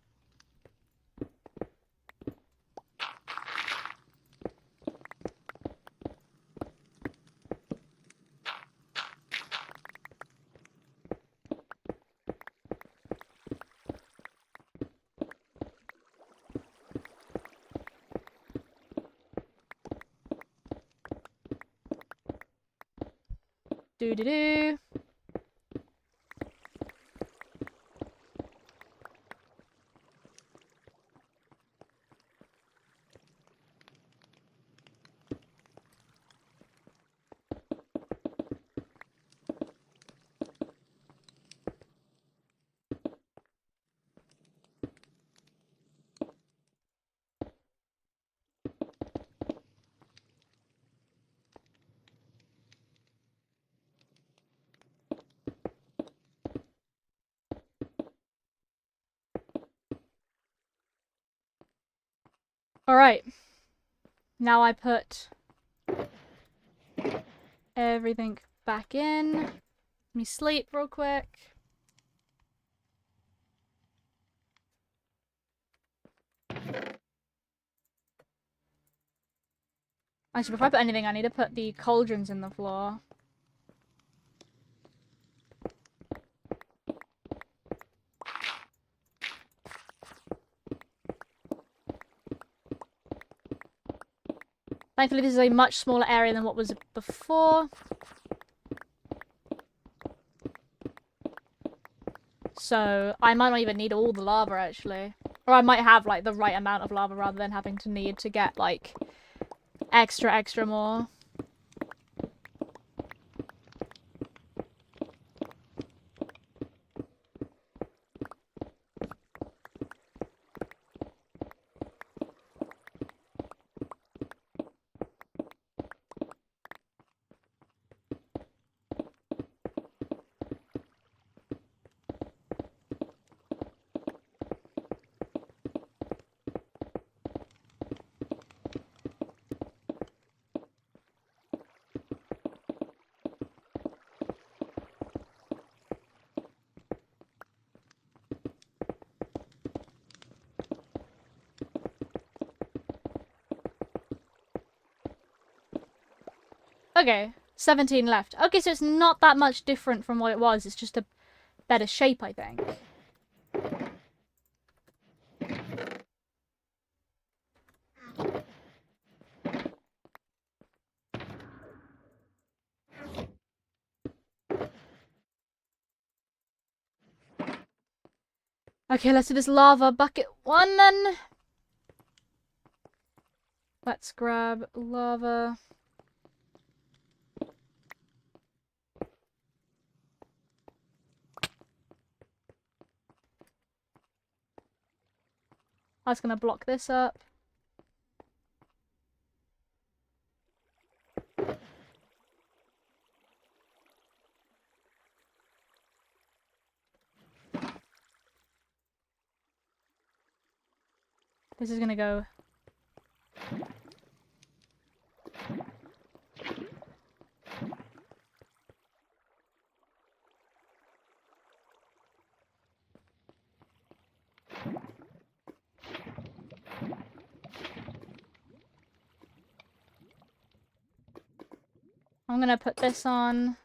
Doo-doo-doo. Alright. Now I put everything back in. Let me sleep real quick. Actually, before I put anything, I need to put the cauldrons in the floor. Thankfully, this is a much smaller area than what was before. So, I might not even need all the lava, actually. Or I might have, like, the right amount of lava rather than having to need to get, like, extra more. Okay, 17 left. Okay, so it's not that much different from what it was. It's just a better shape, I think. Okay, let's do this lava bucket one then. Let's grab lava. I was gonna block this up. This is gonna go. I'm gonna put this on.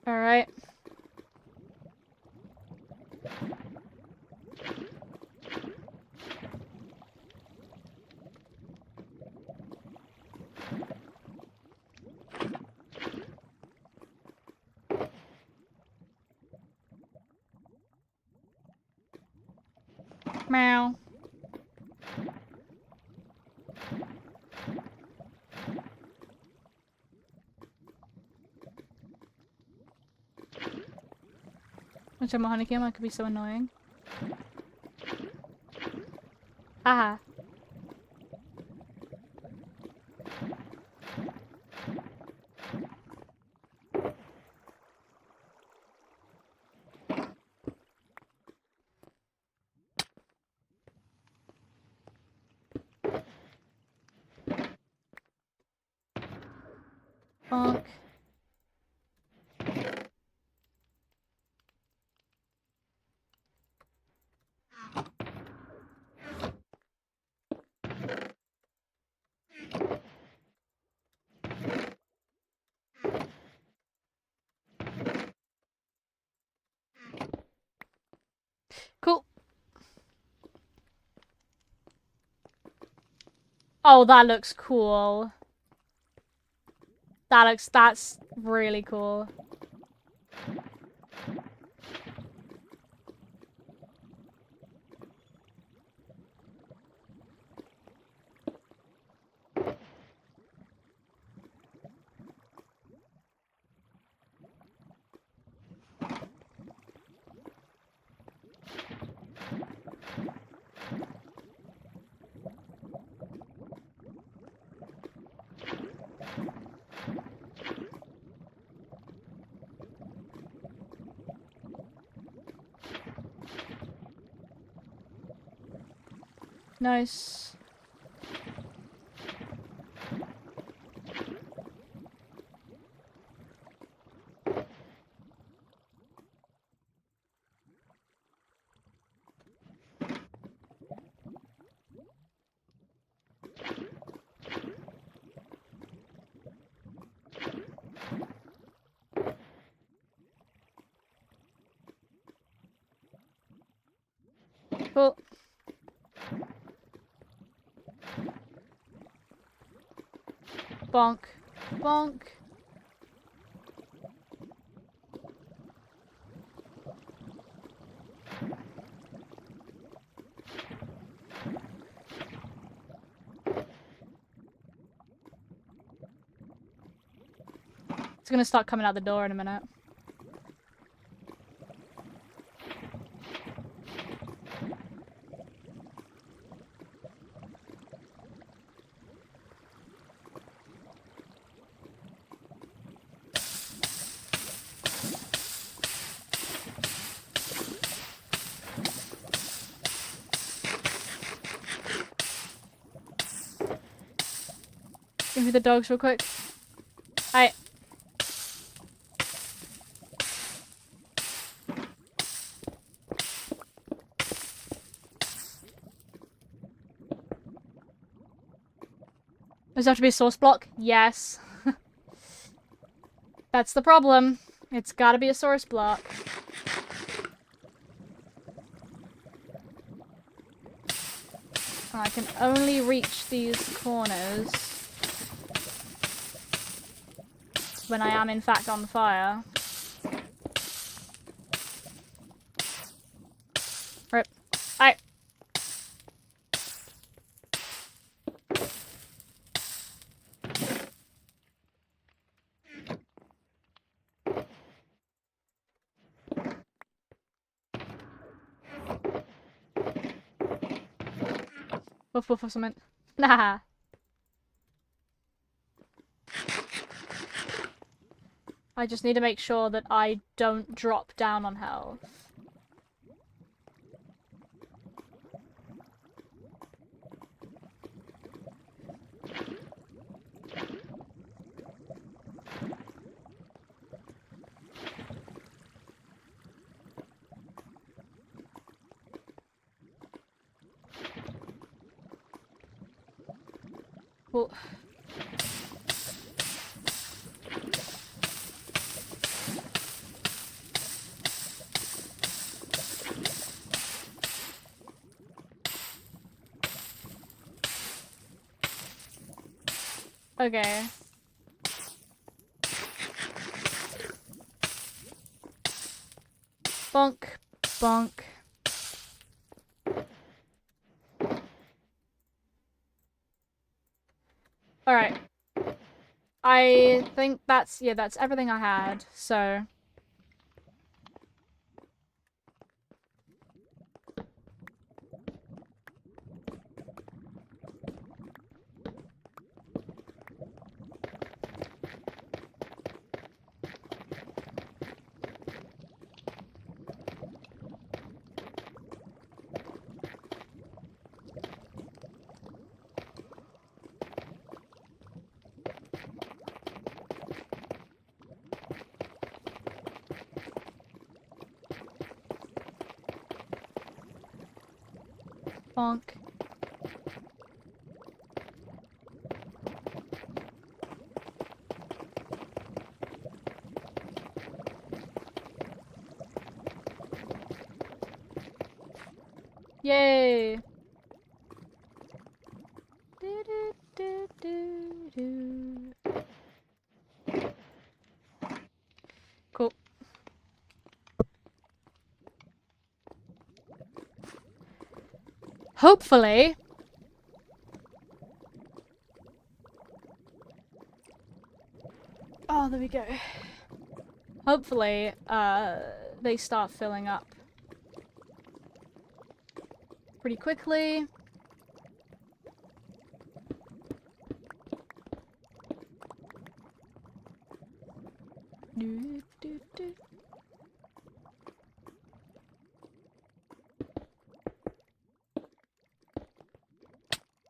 Alright. Meow. Which I'm a honeycomb, I could be so annoying. Haha. Bonk. Cool. Oh, that looks cool. That's really cool. Nice. Cool. Bonk. Bonk. It's gonna start coming out the door in a minute. Give me the dogs real quick. Alright. Does it have to be a source block? Yes. That's the problem. It's gotta be a source block. I can only reach these corners when I am in fact on fire. Rip. Alright. Woof woof or something. Nah. I just need to make sure that I don't drop down on health. Well, okay. Bonk, bonk. Alright. I think that's, yeah, that's everything I had, so... Bonk. Yay! Do, do, do, do, do. Cool. Hopefully... Oh, there we go. Hopefully, they start filling up pretty quickly. Do, do, do.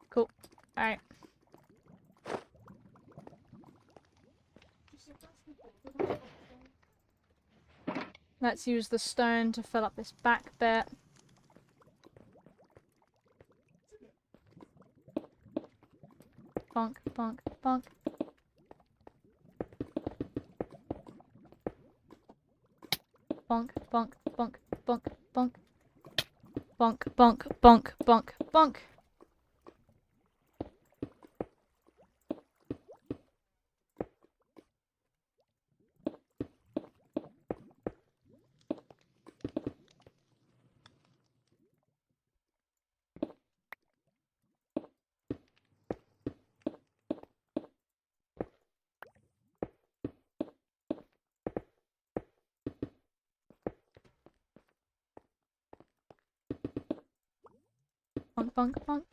Cool. Alright. Let's use the stone to fill up this back bit. Bonk, bonk, bonk. Bonk, bonk, bonk, bonk, bonk. Bonk, bonk, bonk, bonk, bonk. Bonk, bonk, bonk.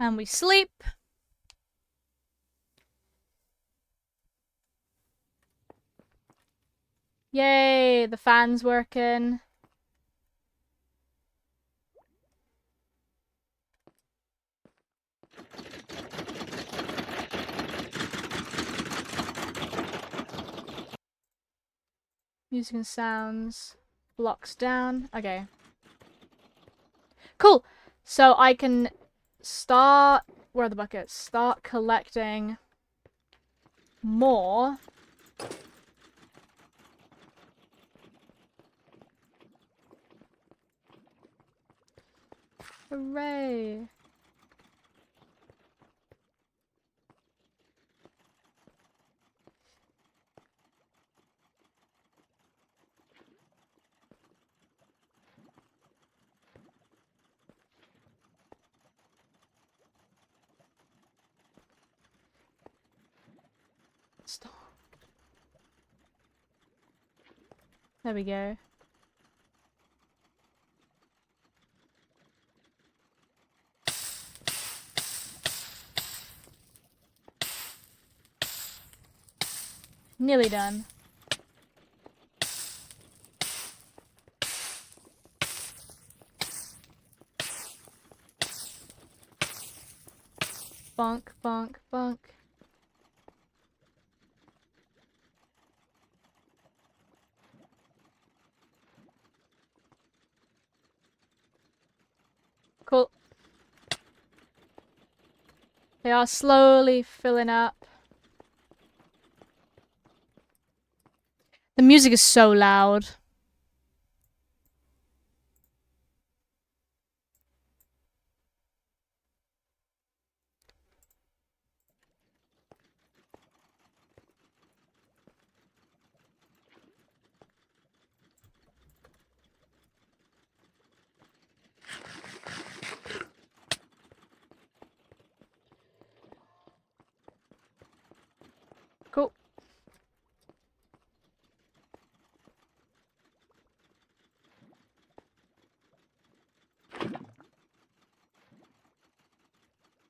And we sleep. Yay, the fan's working. Music and sounds. Blocks down. Okay. Cool. So I can start... Where are the buckets? Start collecting more. Hooray. Stop. There we go. Nearly done. Bonk, bonk, bonk. Cool. They are slowly filling up. The music is so loud. Cool.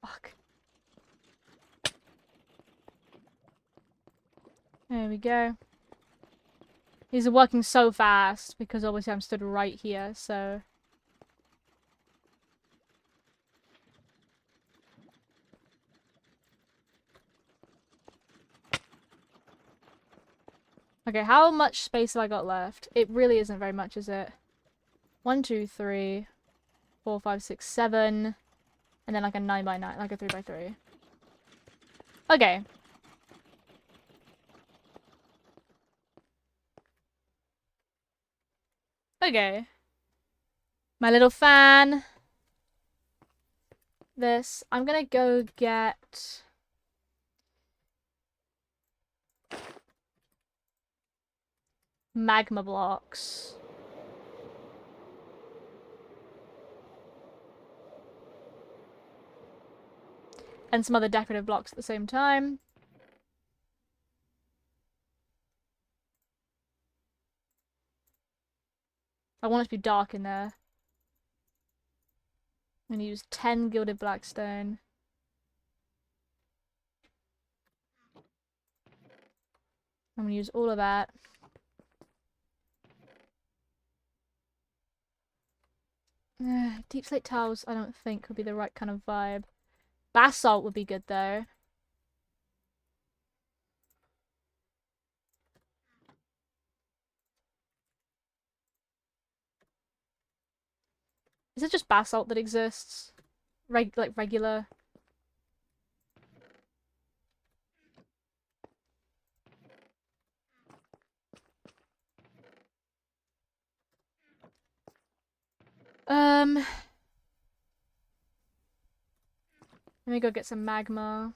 Fuck. There we go. These are working so fast because obviously I'm stood right here, so... Okay, how much space have I got left? It really isn't very much, is it? 1, 2, 3, 4, 5, 6, 7. And then like a 9 by 9, like a 3 by 3. Okay. Okay. My little fan. This. I'm gonna go get... magma blocks. And some other decorative blocks at the same time. I want it to be dark in there. I'm gonna use 10 gilded blackstone. I'm gonna use all of that. Deep slate tiles I don't think would be the right kind of vibe. Basalt would be good though. Is it just basalt that exists? Like regular? Let me go get some magma.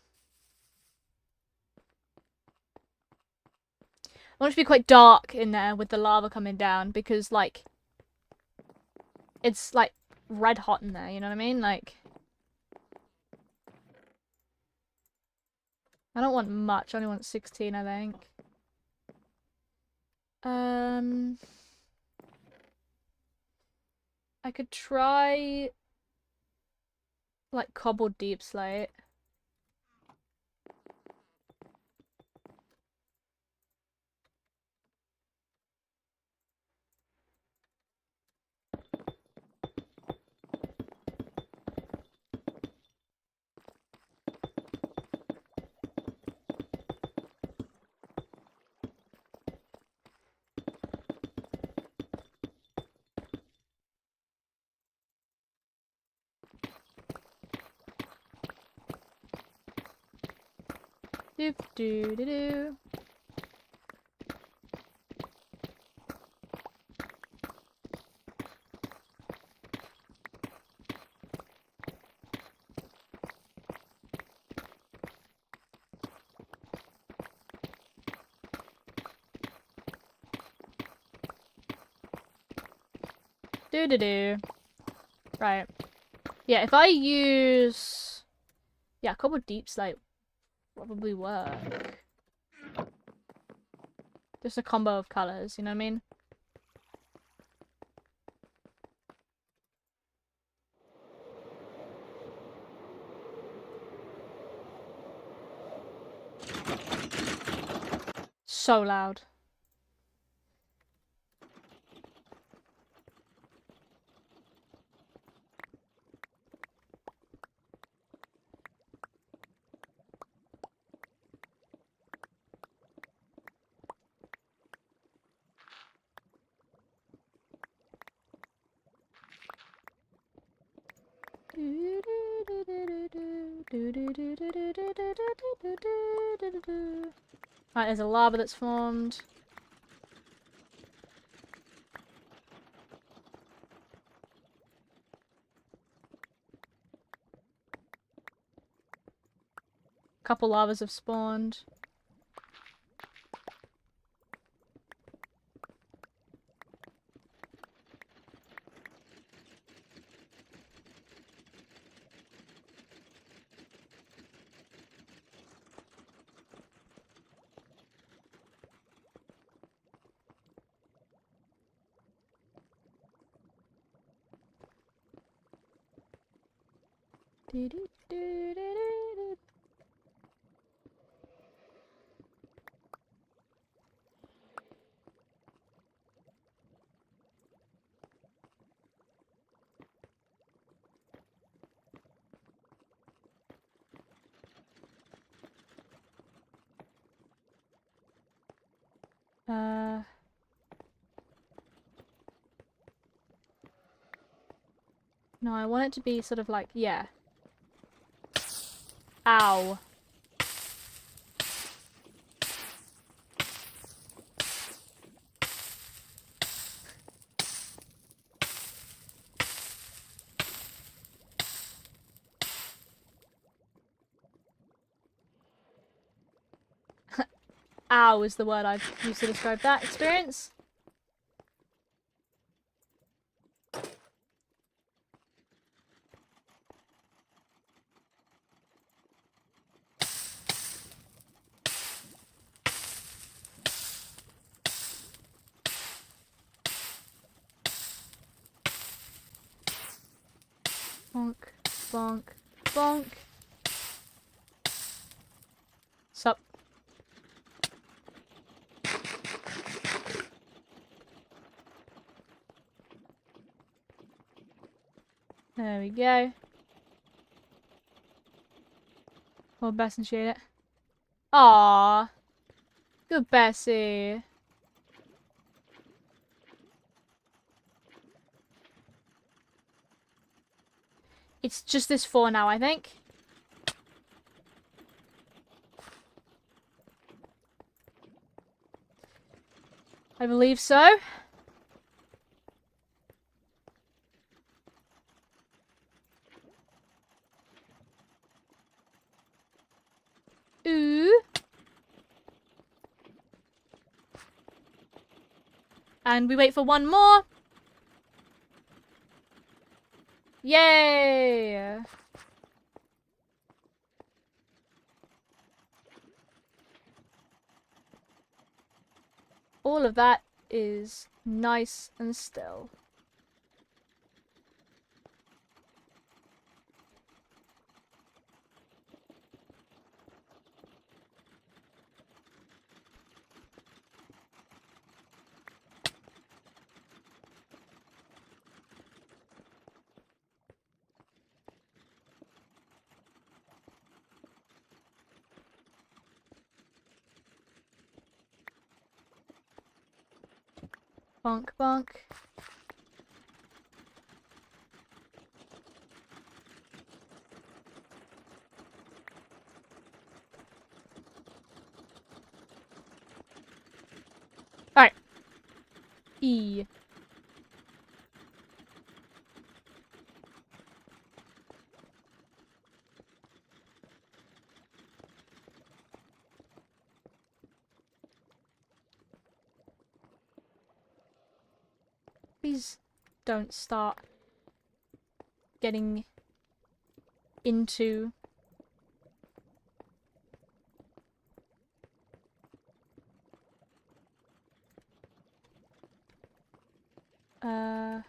I want it to be quite dark in there with the lava coming down because, like, it's, like, red hot in there, you know what I mean? Like, I don't want much. I only want 16, I think. I could try, like, cobbled deep slate. Doop doo doo doo. Doo doo doo. Right. Yeah, if I use... yeah, cobbled deep slate probably work. Just a combo of colors, you know what I mean? So loud. Right, there's a lava that's formed. Couple lavas have spawned. No, I want it to be sort of like, yeah. Ow. Ow is the word I've used to describe that experience. Bonk, bonk, bonk. Sup? There we go. Oh, Bess and shade it. Aww. Good Bessie. It's just this 4 now, I think. I believe so. Ooh. And we wait for one more. Yay! All of that is nice and still. Bonk, bonk. Alright. E. Please don't start getting into There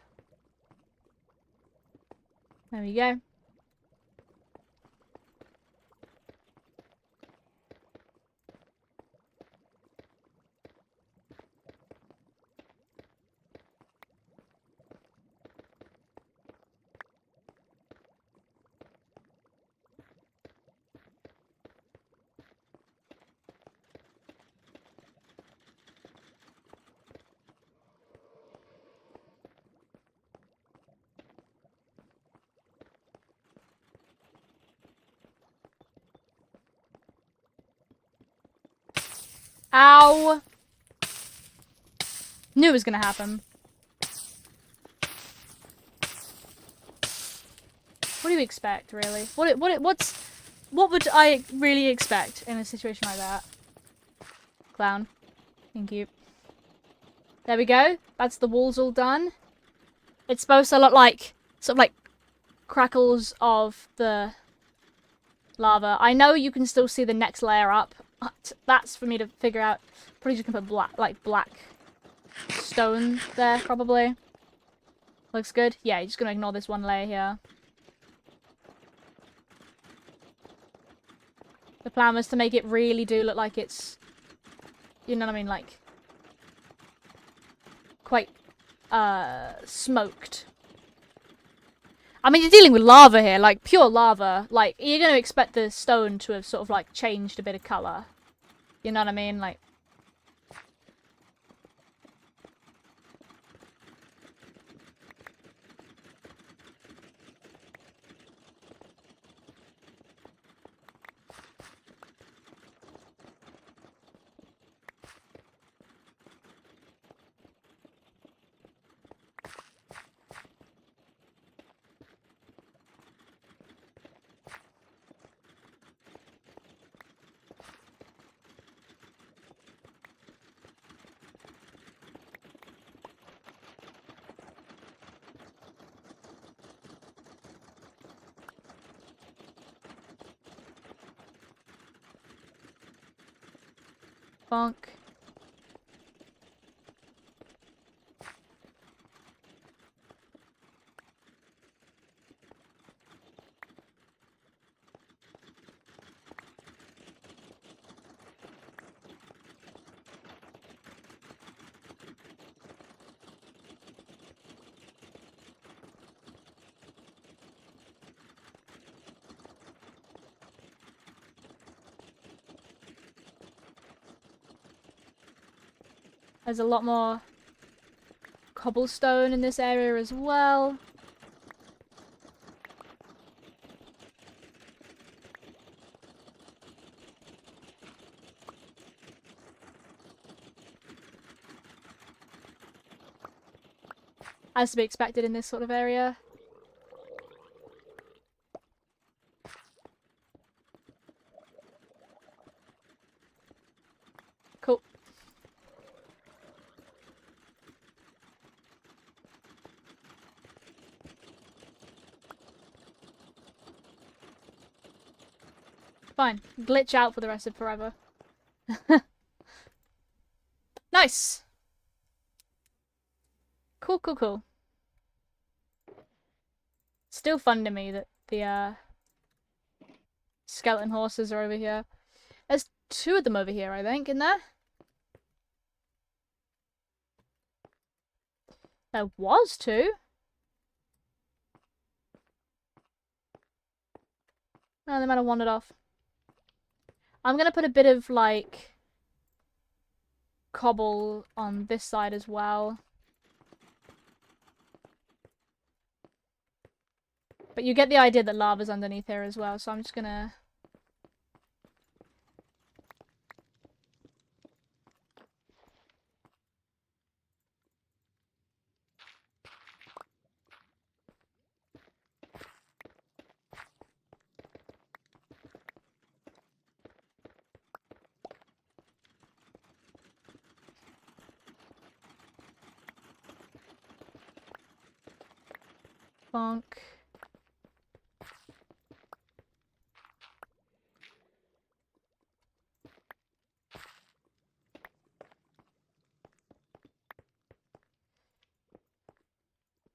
we go. Ow! Knew it was gonna happen. What do you expect, really? What would I really expect in a situation like that? Clown. Thank you. There we go. That's the walls all done. It's supposed to look like, sort of like, crackles of the lava. I know you can still see the next layer up. That's for me to figure out. Probably just gonna put black stone there, probably. Looks good. Yeah, you're just gonna ignore this one layer here. The plan was to make it really do look like it's, you know what I mean, like, quite, smoked. I mean, you're dealing with lava here, like, pure lava. Like, you're gonna expect the stone to have sort of, like, changed a bit of colour. You know what I mean? Like, bonk. There's a lot more cobblestone in this area as well. As to be expected in this sort of area. Cool. Fine. Glitch out for the rest of forever. Nice! Cool, cool, cool. Still fun to me that the, skeleton horses are over here. There's 2 of them over here, I think, in there? There was 2? No, they might have wandered off. I'm gonna put a bit of, like, cobble on this side as well. But you get the idea that lava's underneath here as well, so I'm just gonna... bonk.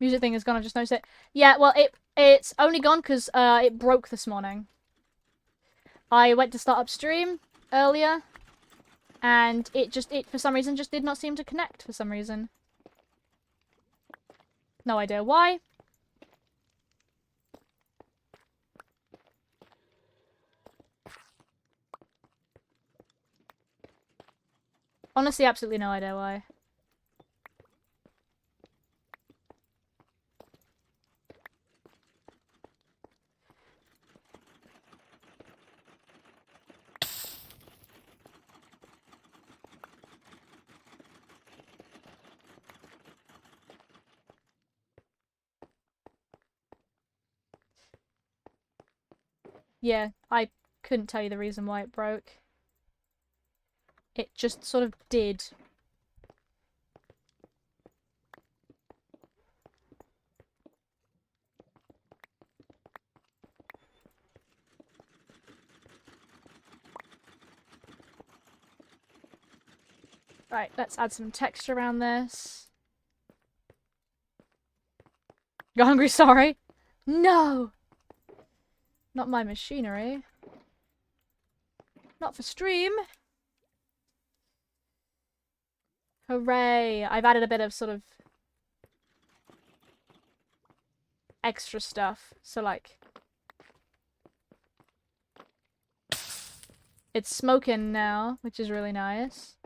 Music thing is gone, I just noticed it. Yeah, well, it's only gone because it broke this morning. I went to start up stream earlier, and it for some reason just did not seem to connect for some reason. No idea why. Honestly, absolutely no idea why. Yeah, I couldn't tell you the reason why it broke. It just sort of did. Right, let's add some texture around this. You're hungry, sorry. No! Not my machinery. Not for stream. Hooray! I've added a bit of sort of extra stuff. So like, it's smoking now, which is really nice.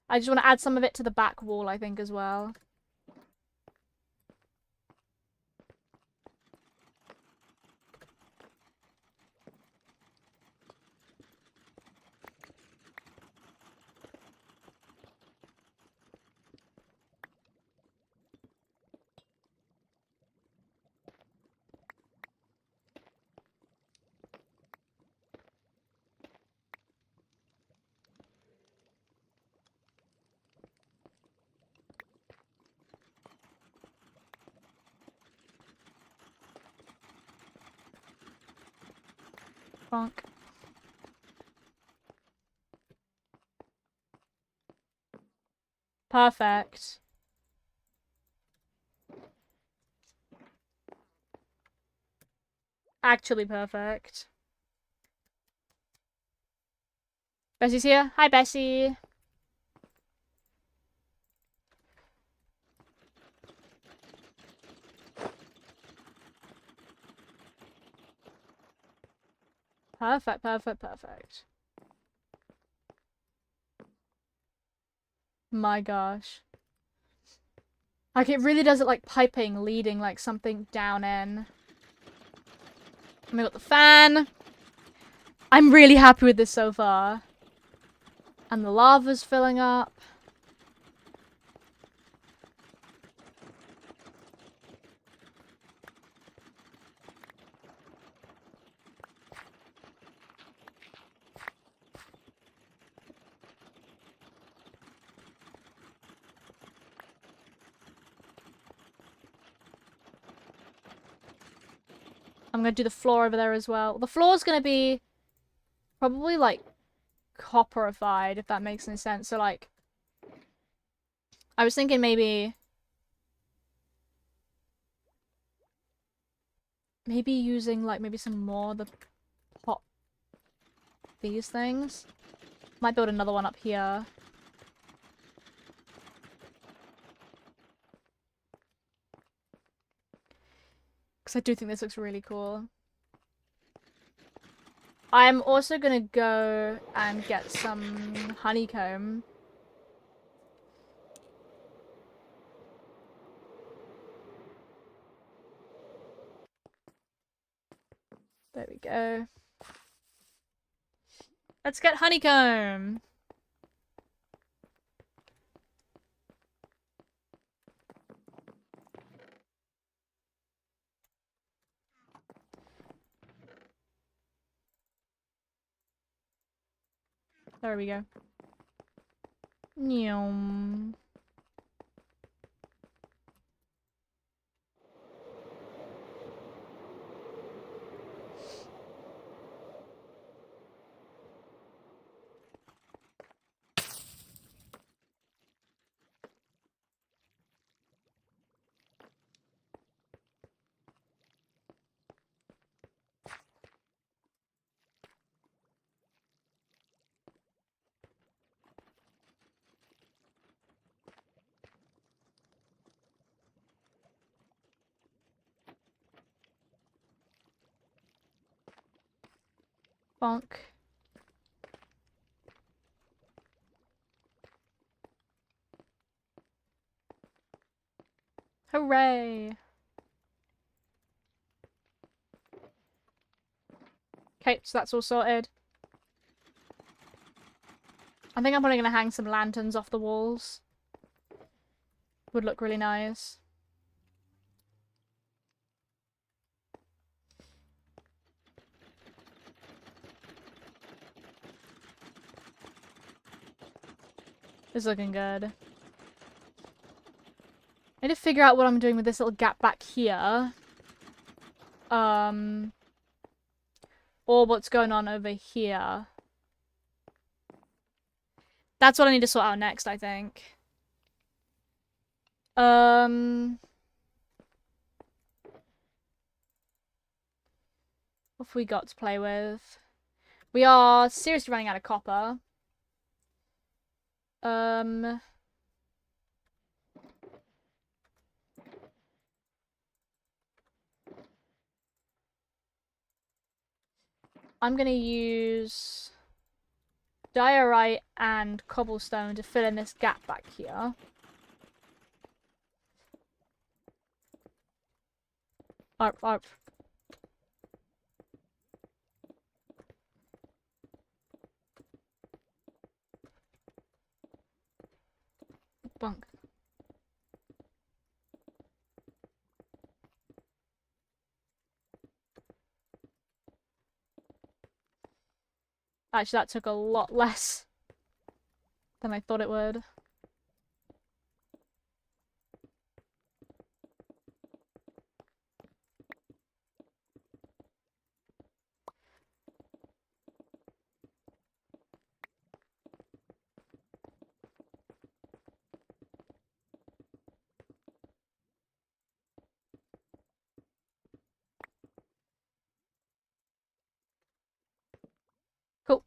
I just want to add some of it to the back wall, I think, as well. Bonk. Perfect. Actually perfect. Bessie's here. Hi, Bessie. Perfect, perfect, perfect. My gosh. Like, it really does it like piping, leading like something down in. And we got the fan. I'm really happy with this so far. And the lava's filling up. I'm gonna do the floor over there as well. The floor's gonna be probably like copperified, if that makes any sense. So like, I was thinking maybe using like maybe some more of the pop these things. Might build another one up here. Because I do think this looks really cool. I'm also gonna go and get some honeycomb. There we go. Let's get honeycomb. There we go. Nyum. Bonk. Hooray! Okay, so that's all sorted. I think I'm probably gonna hang some lanterns off the walls. Would look really nice. It's looking good. I need to figure out what I'm doing with this little gap back here. Or what's going on over here. That's what I need to sort out next, I think. What have we got to play with? We are seriously running out of copper. I'm gonna use diorite and cobblestone to fill in this gap back here. Arp, arp. Bonk. Actually, that took a lot less than I thought it would. Cool.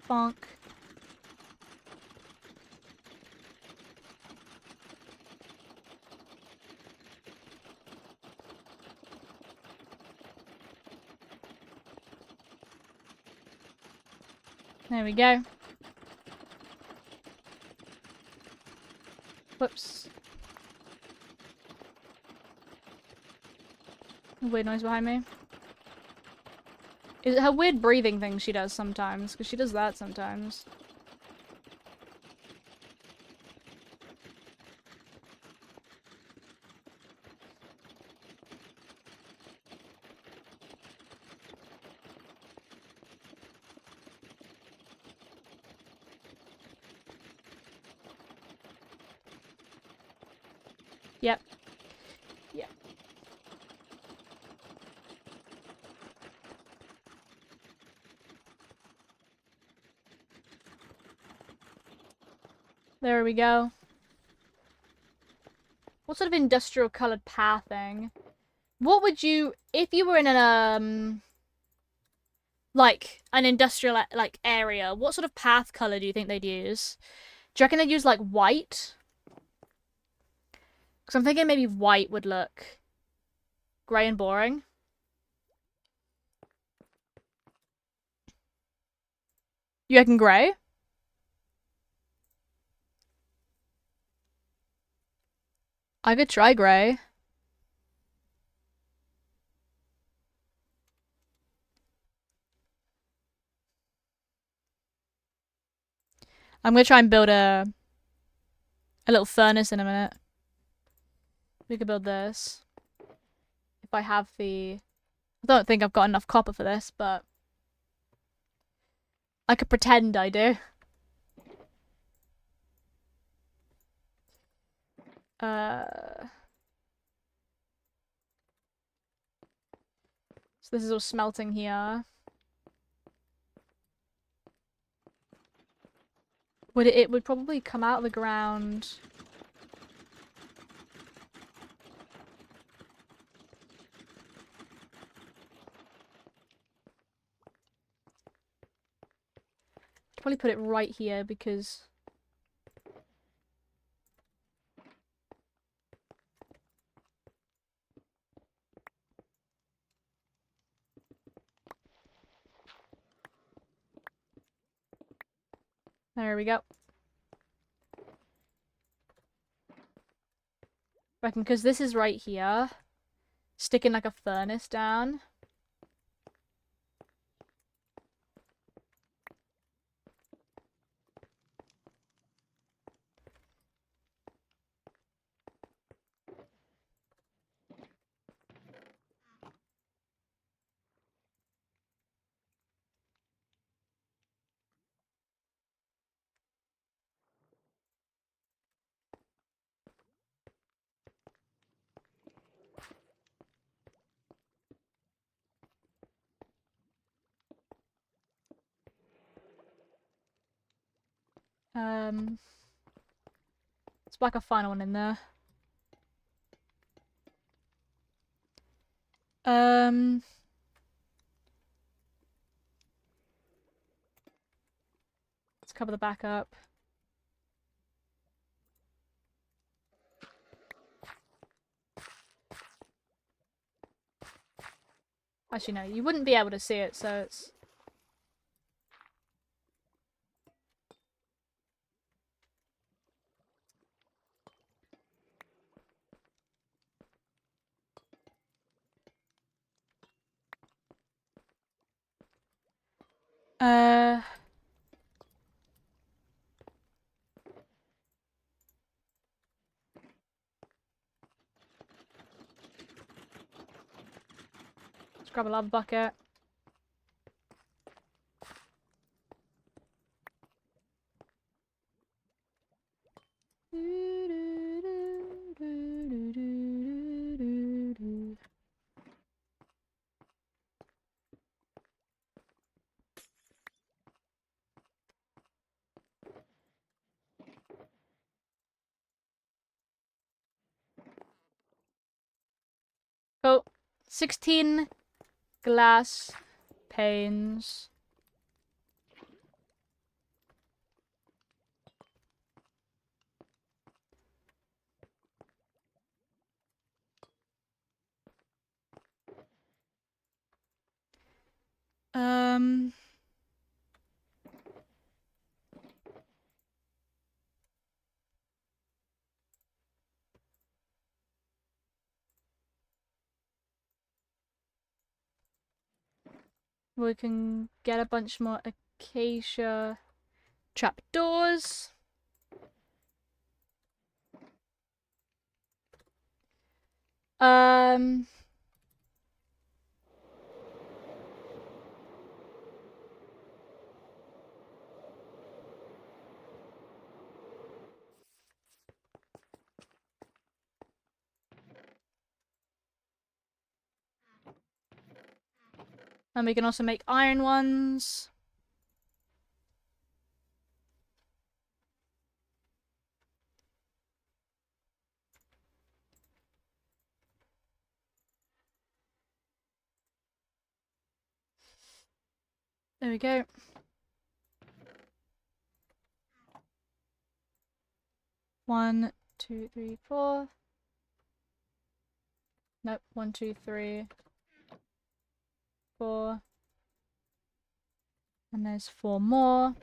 Bonk. There we go. Whoops. A weird noise behind me. Is it her weird breathing thing she does sometimes? Because she does that sometimes. Yep. Yep. There we go. What sort of industrial colored pathing? What would you, if you were in an, like, an industrial, like, area, what sort of path color do you think they'd use? Do you reckon they'd use, like, white? Because I'm thinking maybe white would look grey and boring. You reckon grey? I could try grey. I'm gonna try and build a little furnace in a minute. We could build this. If I have the... I don't think I've got enough copper for this, but... I could pretend I do. So this is all smelting here. It would probably come out of the ground. Probably put it right here because there we go. Reckon because this is right here, sticking like a furnace down. Let's whack a final one in there. Let's cover the back up. Actually, no, you wouldn't be able to see it, so it's... Uh... Let's grab a lava bucket. Oh, 16 glass panes. We can get a bunch more acacia trapdoors. Um... And we can also make iron ones. There we go. One, two, three, four. Nope. 1, 2, 3, 4. And there's 4 more.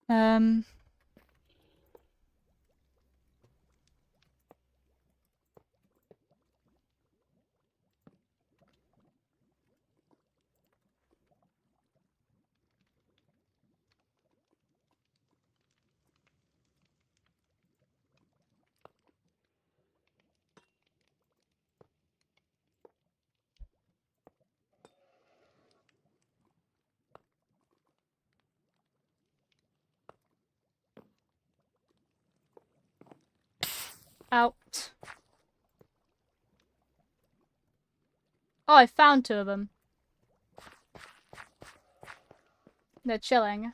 Um... Out. Oh, I found 2 of them. They're chilling.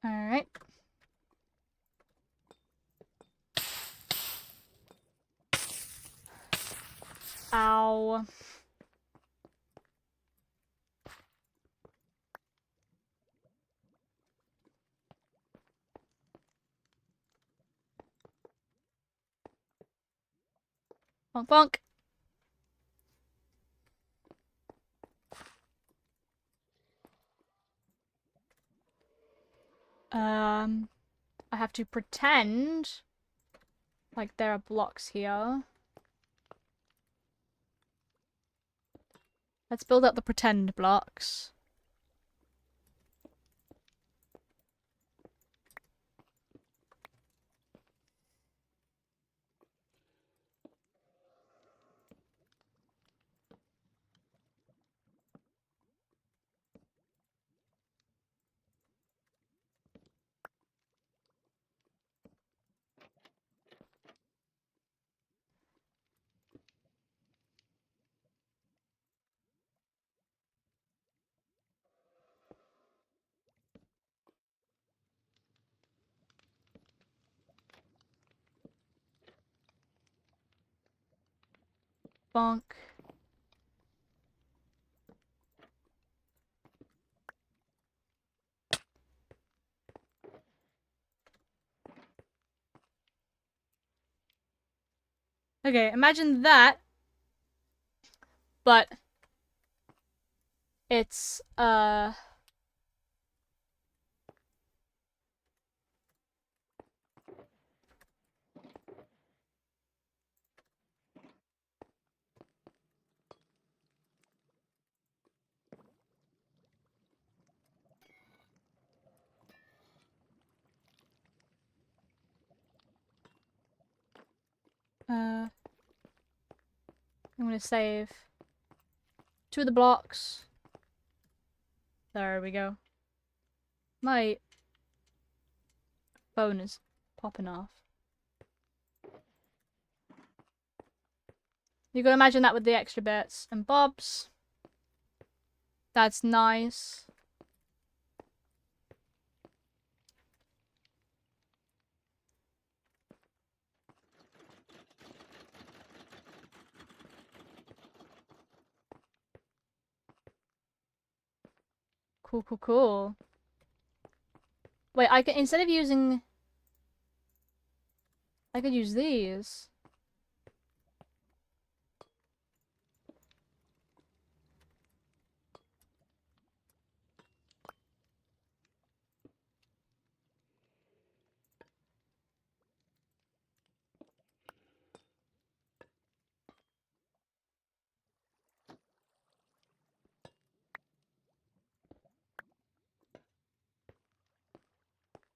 Alright. Ow. Bonk bonk. I have to pretend like there are blocks here. Let's build up the pretend blocks. Bonk. Okay, imagine that, but it's, I'm gonna save 2 of the blocks. There we go. My phone is popping off. You can imagine that with the extra bits and bobs. That's nice. Cool, cool, cool. Wait, I can, instead of using, I could use these.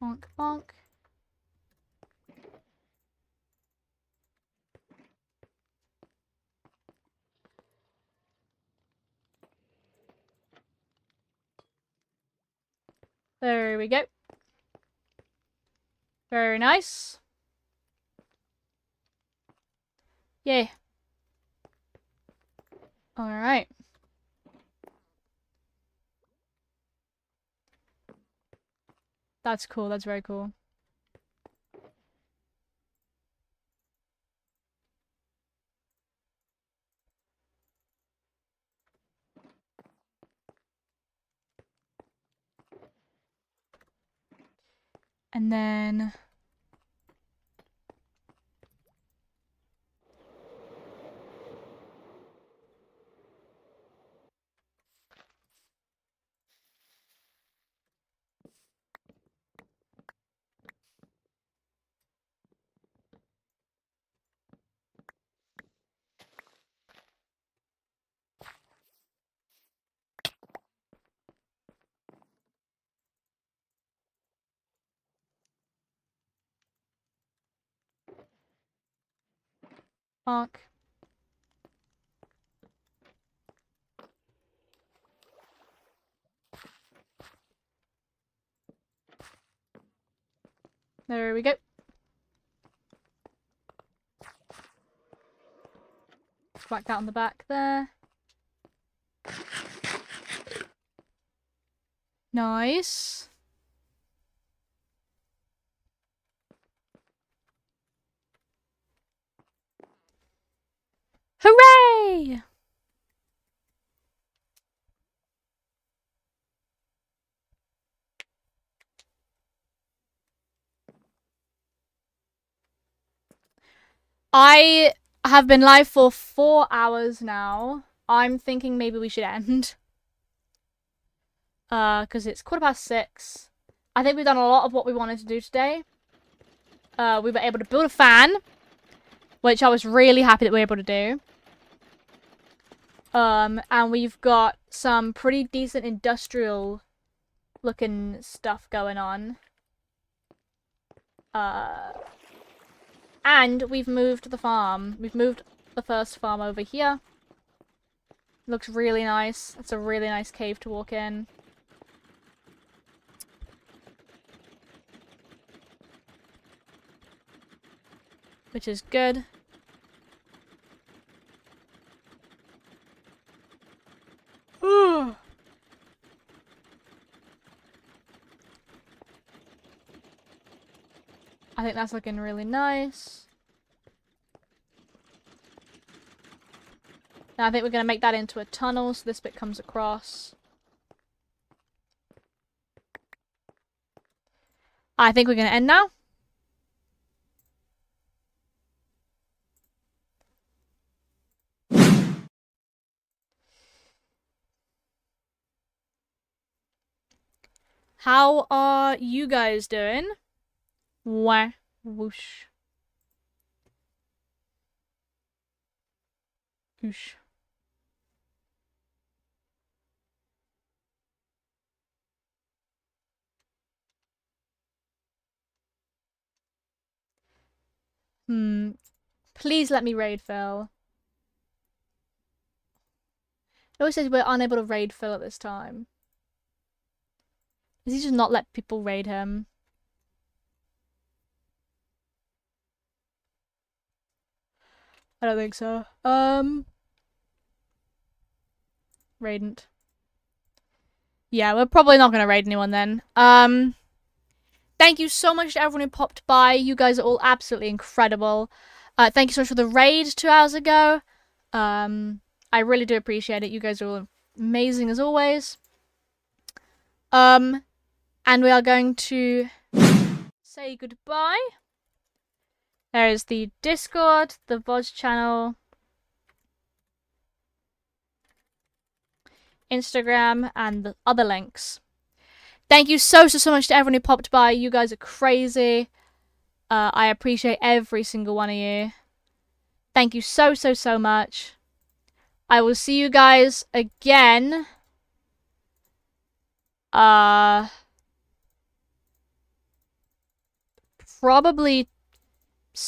Bonk, bonk. There we go. Very nice. Yay. Alright. That's cool, that's very cool. And then... Arc. There we go. Whack that on the back there. Nice. Hooray! I have been live for 4 hours now. I'm thinking maybe we should end. Because it's 6:15. I think we've done a lot of what we wanted to do today. We were able to build a fan, which I was really happy that we were able to do. And we've got some pretty decent industrial looking stuff going on. And we've moved the farm. We've moved the first farm over here. Looks really nice. It's a really nice cave to walk in. Which is good. Ooh. I think that's looking really nice. Now I think we're going to make that into a tunnel so this bit comes across. I think we're going to end now. How are you guys doing? Wah, whoosh. Whoosh. Please let me raid Phil. It always says we're unable to raid Phil at this time. Does he just not let people raid him? I don't think so. Raidant. Yeah, we're probably not gonna raid anyone then. Thank you so much to everyone who popped by. You guys are all absolutely incredible. Thank you so much for the raid 2 hours ago. I really do appreciate it. You guys are all amazing as always. And we are going to say goodbye. There is the Discord, the VOD channel, Instagram, and the other links. Thank you so much to everyone who popped by. You guys are crazy. I appreciate every single one of you. Thank you so much. I will see you guys again. Probably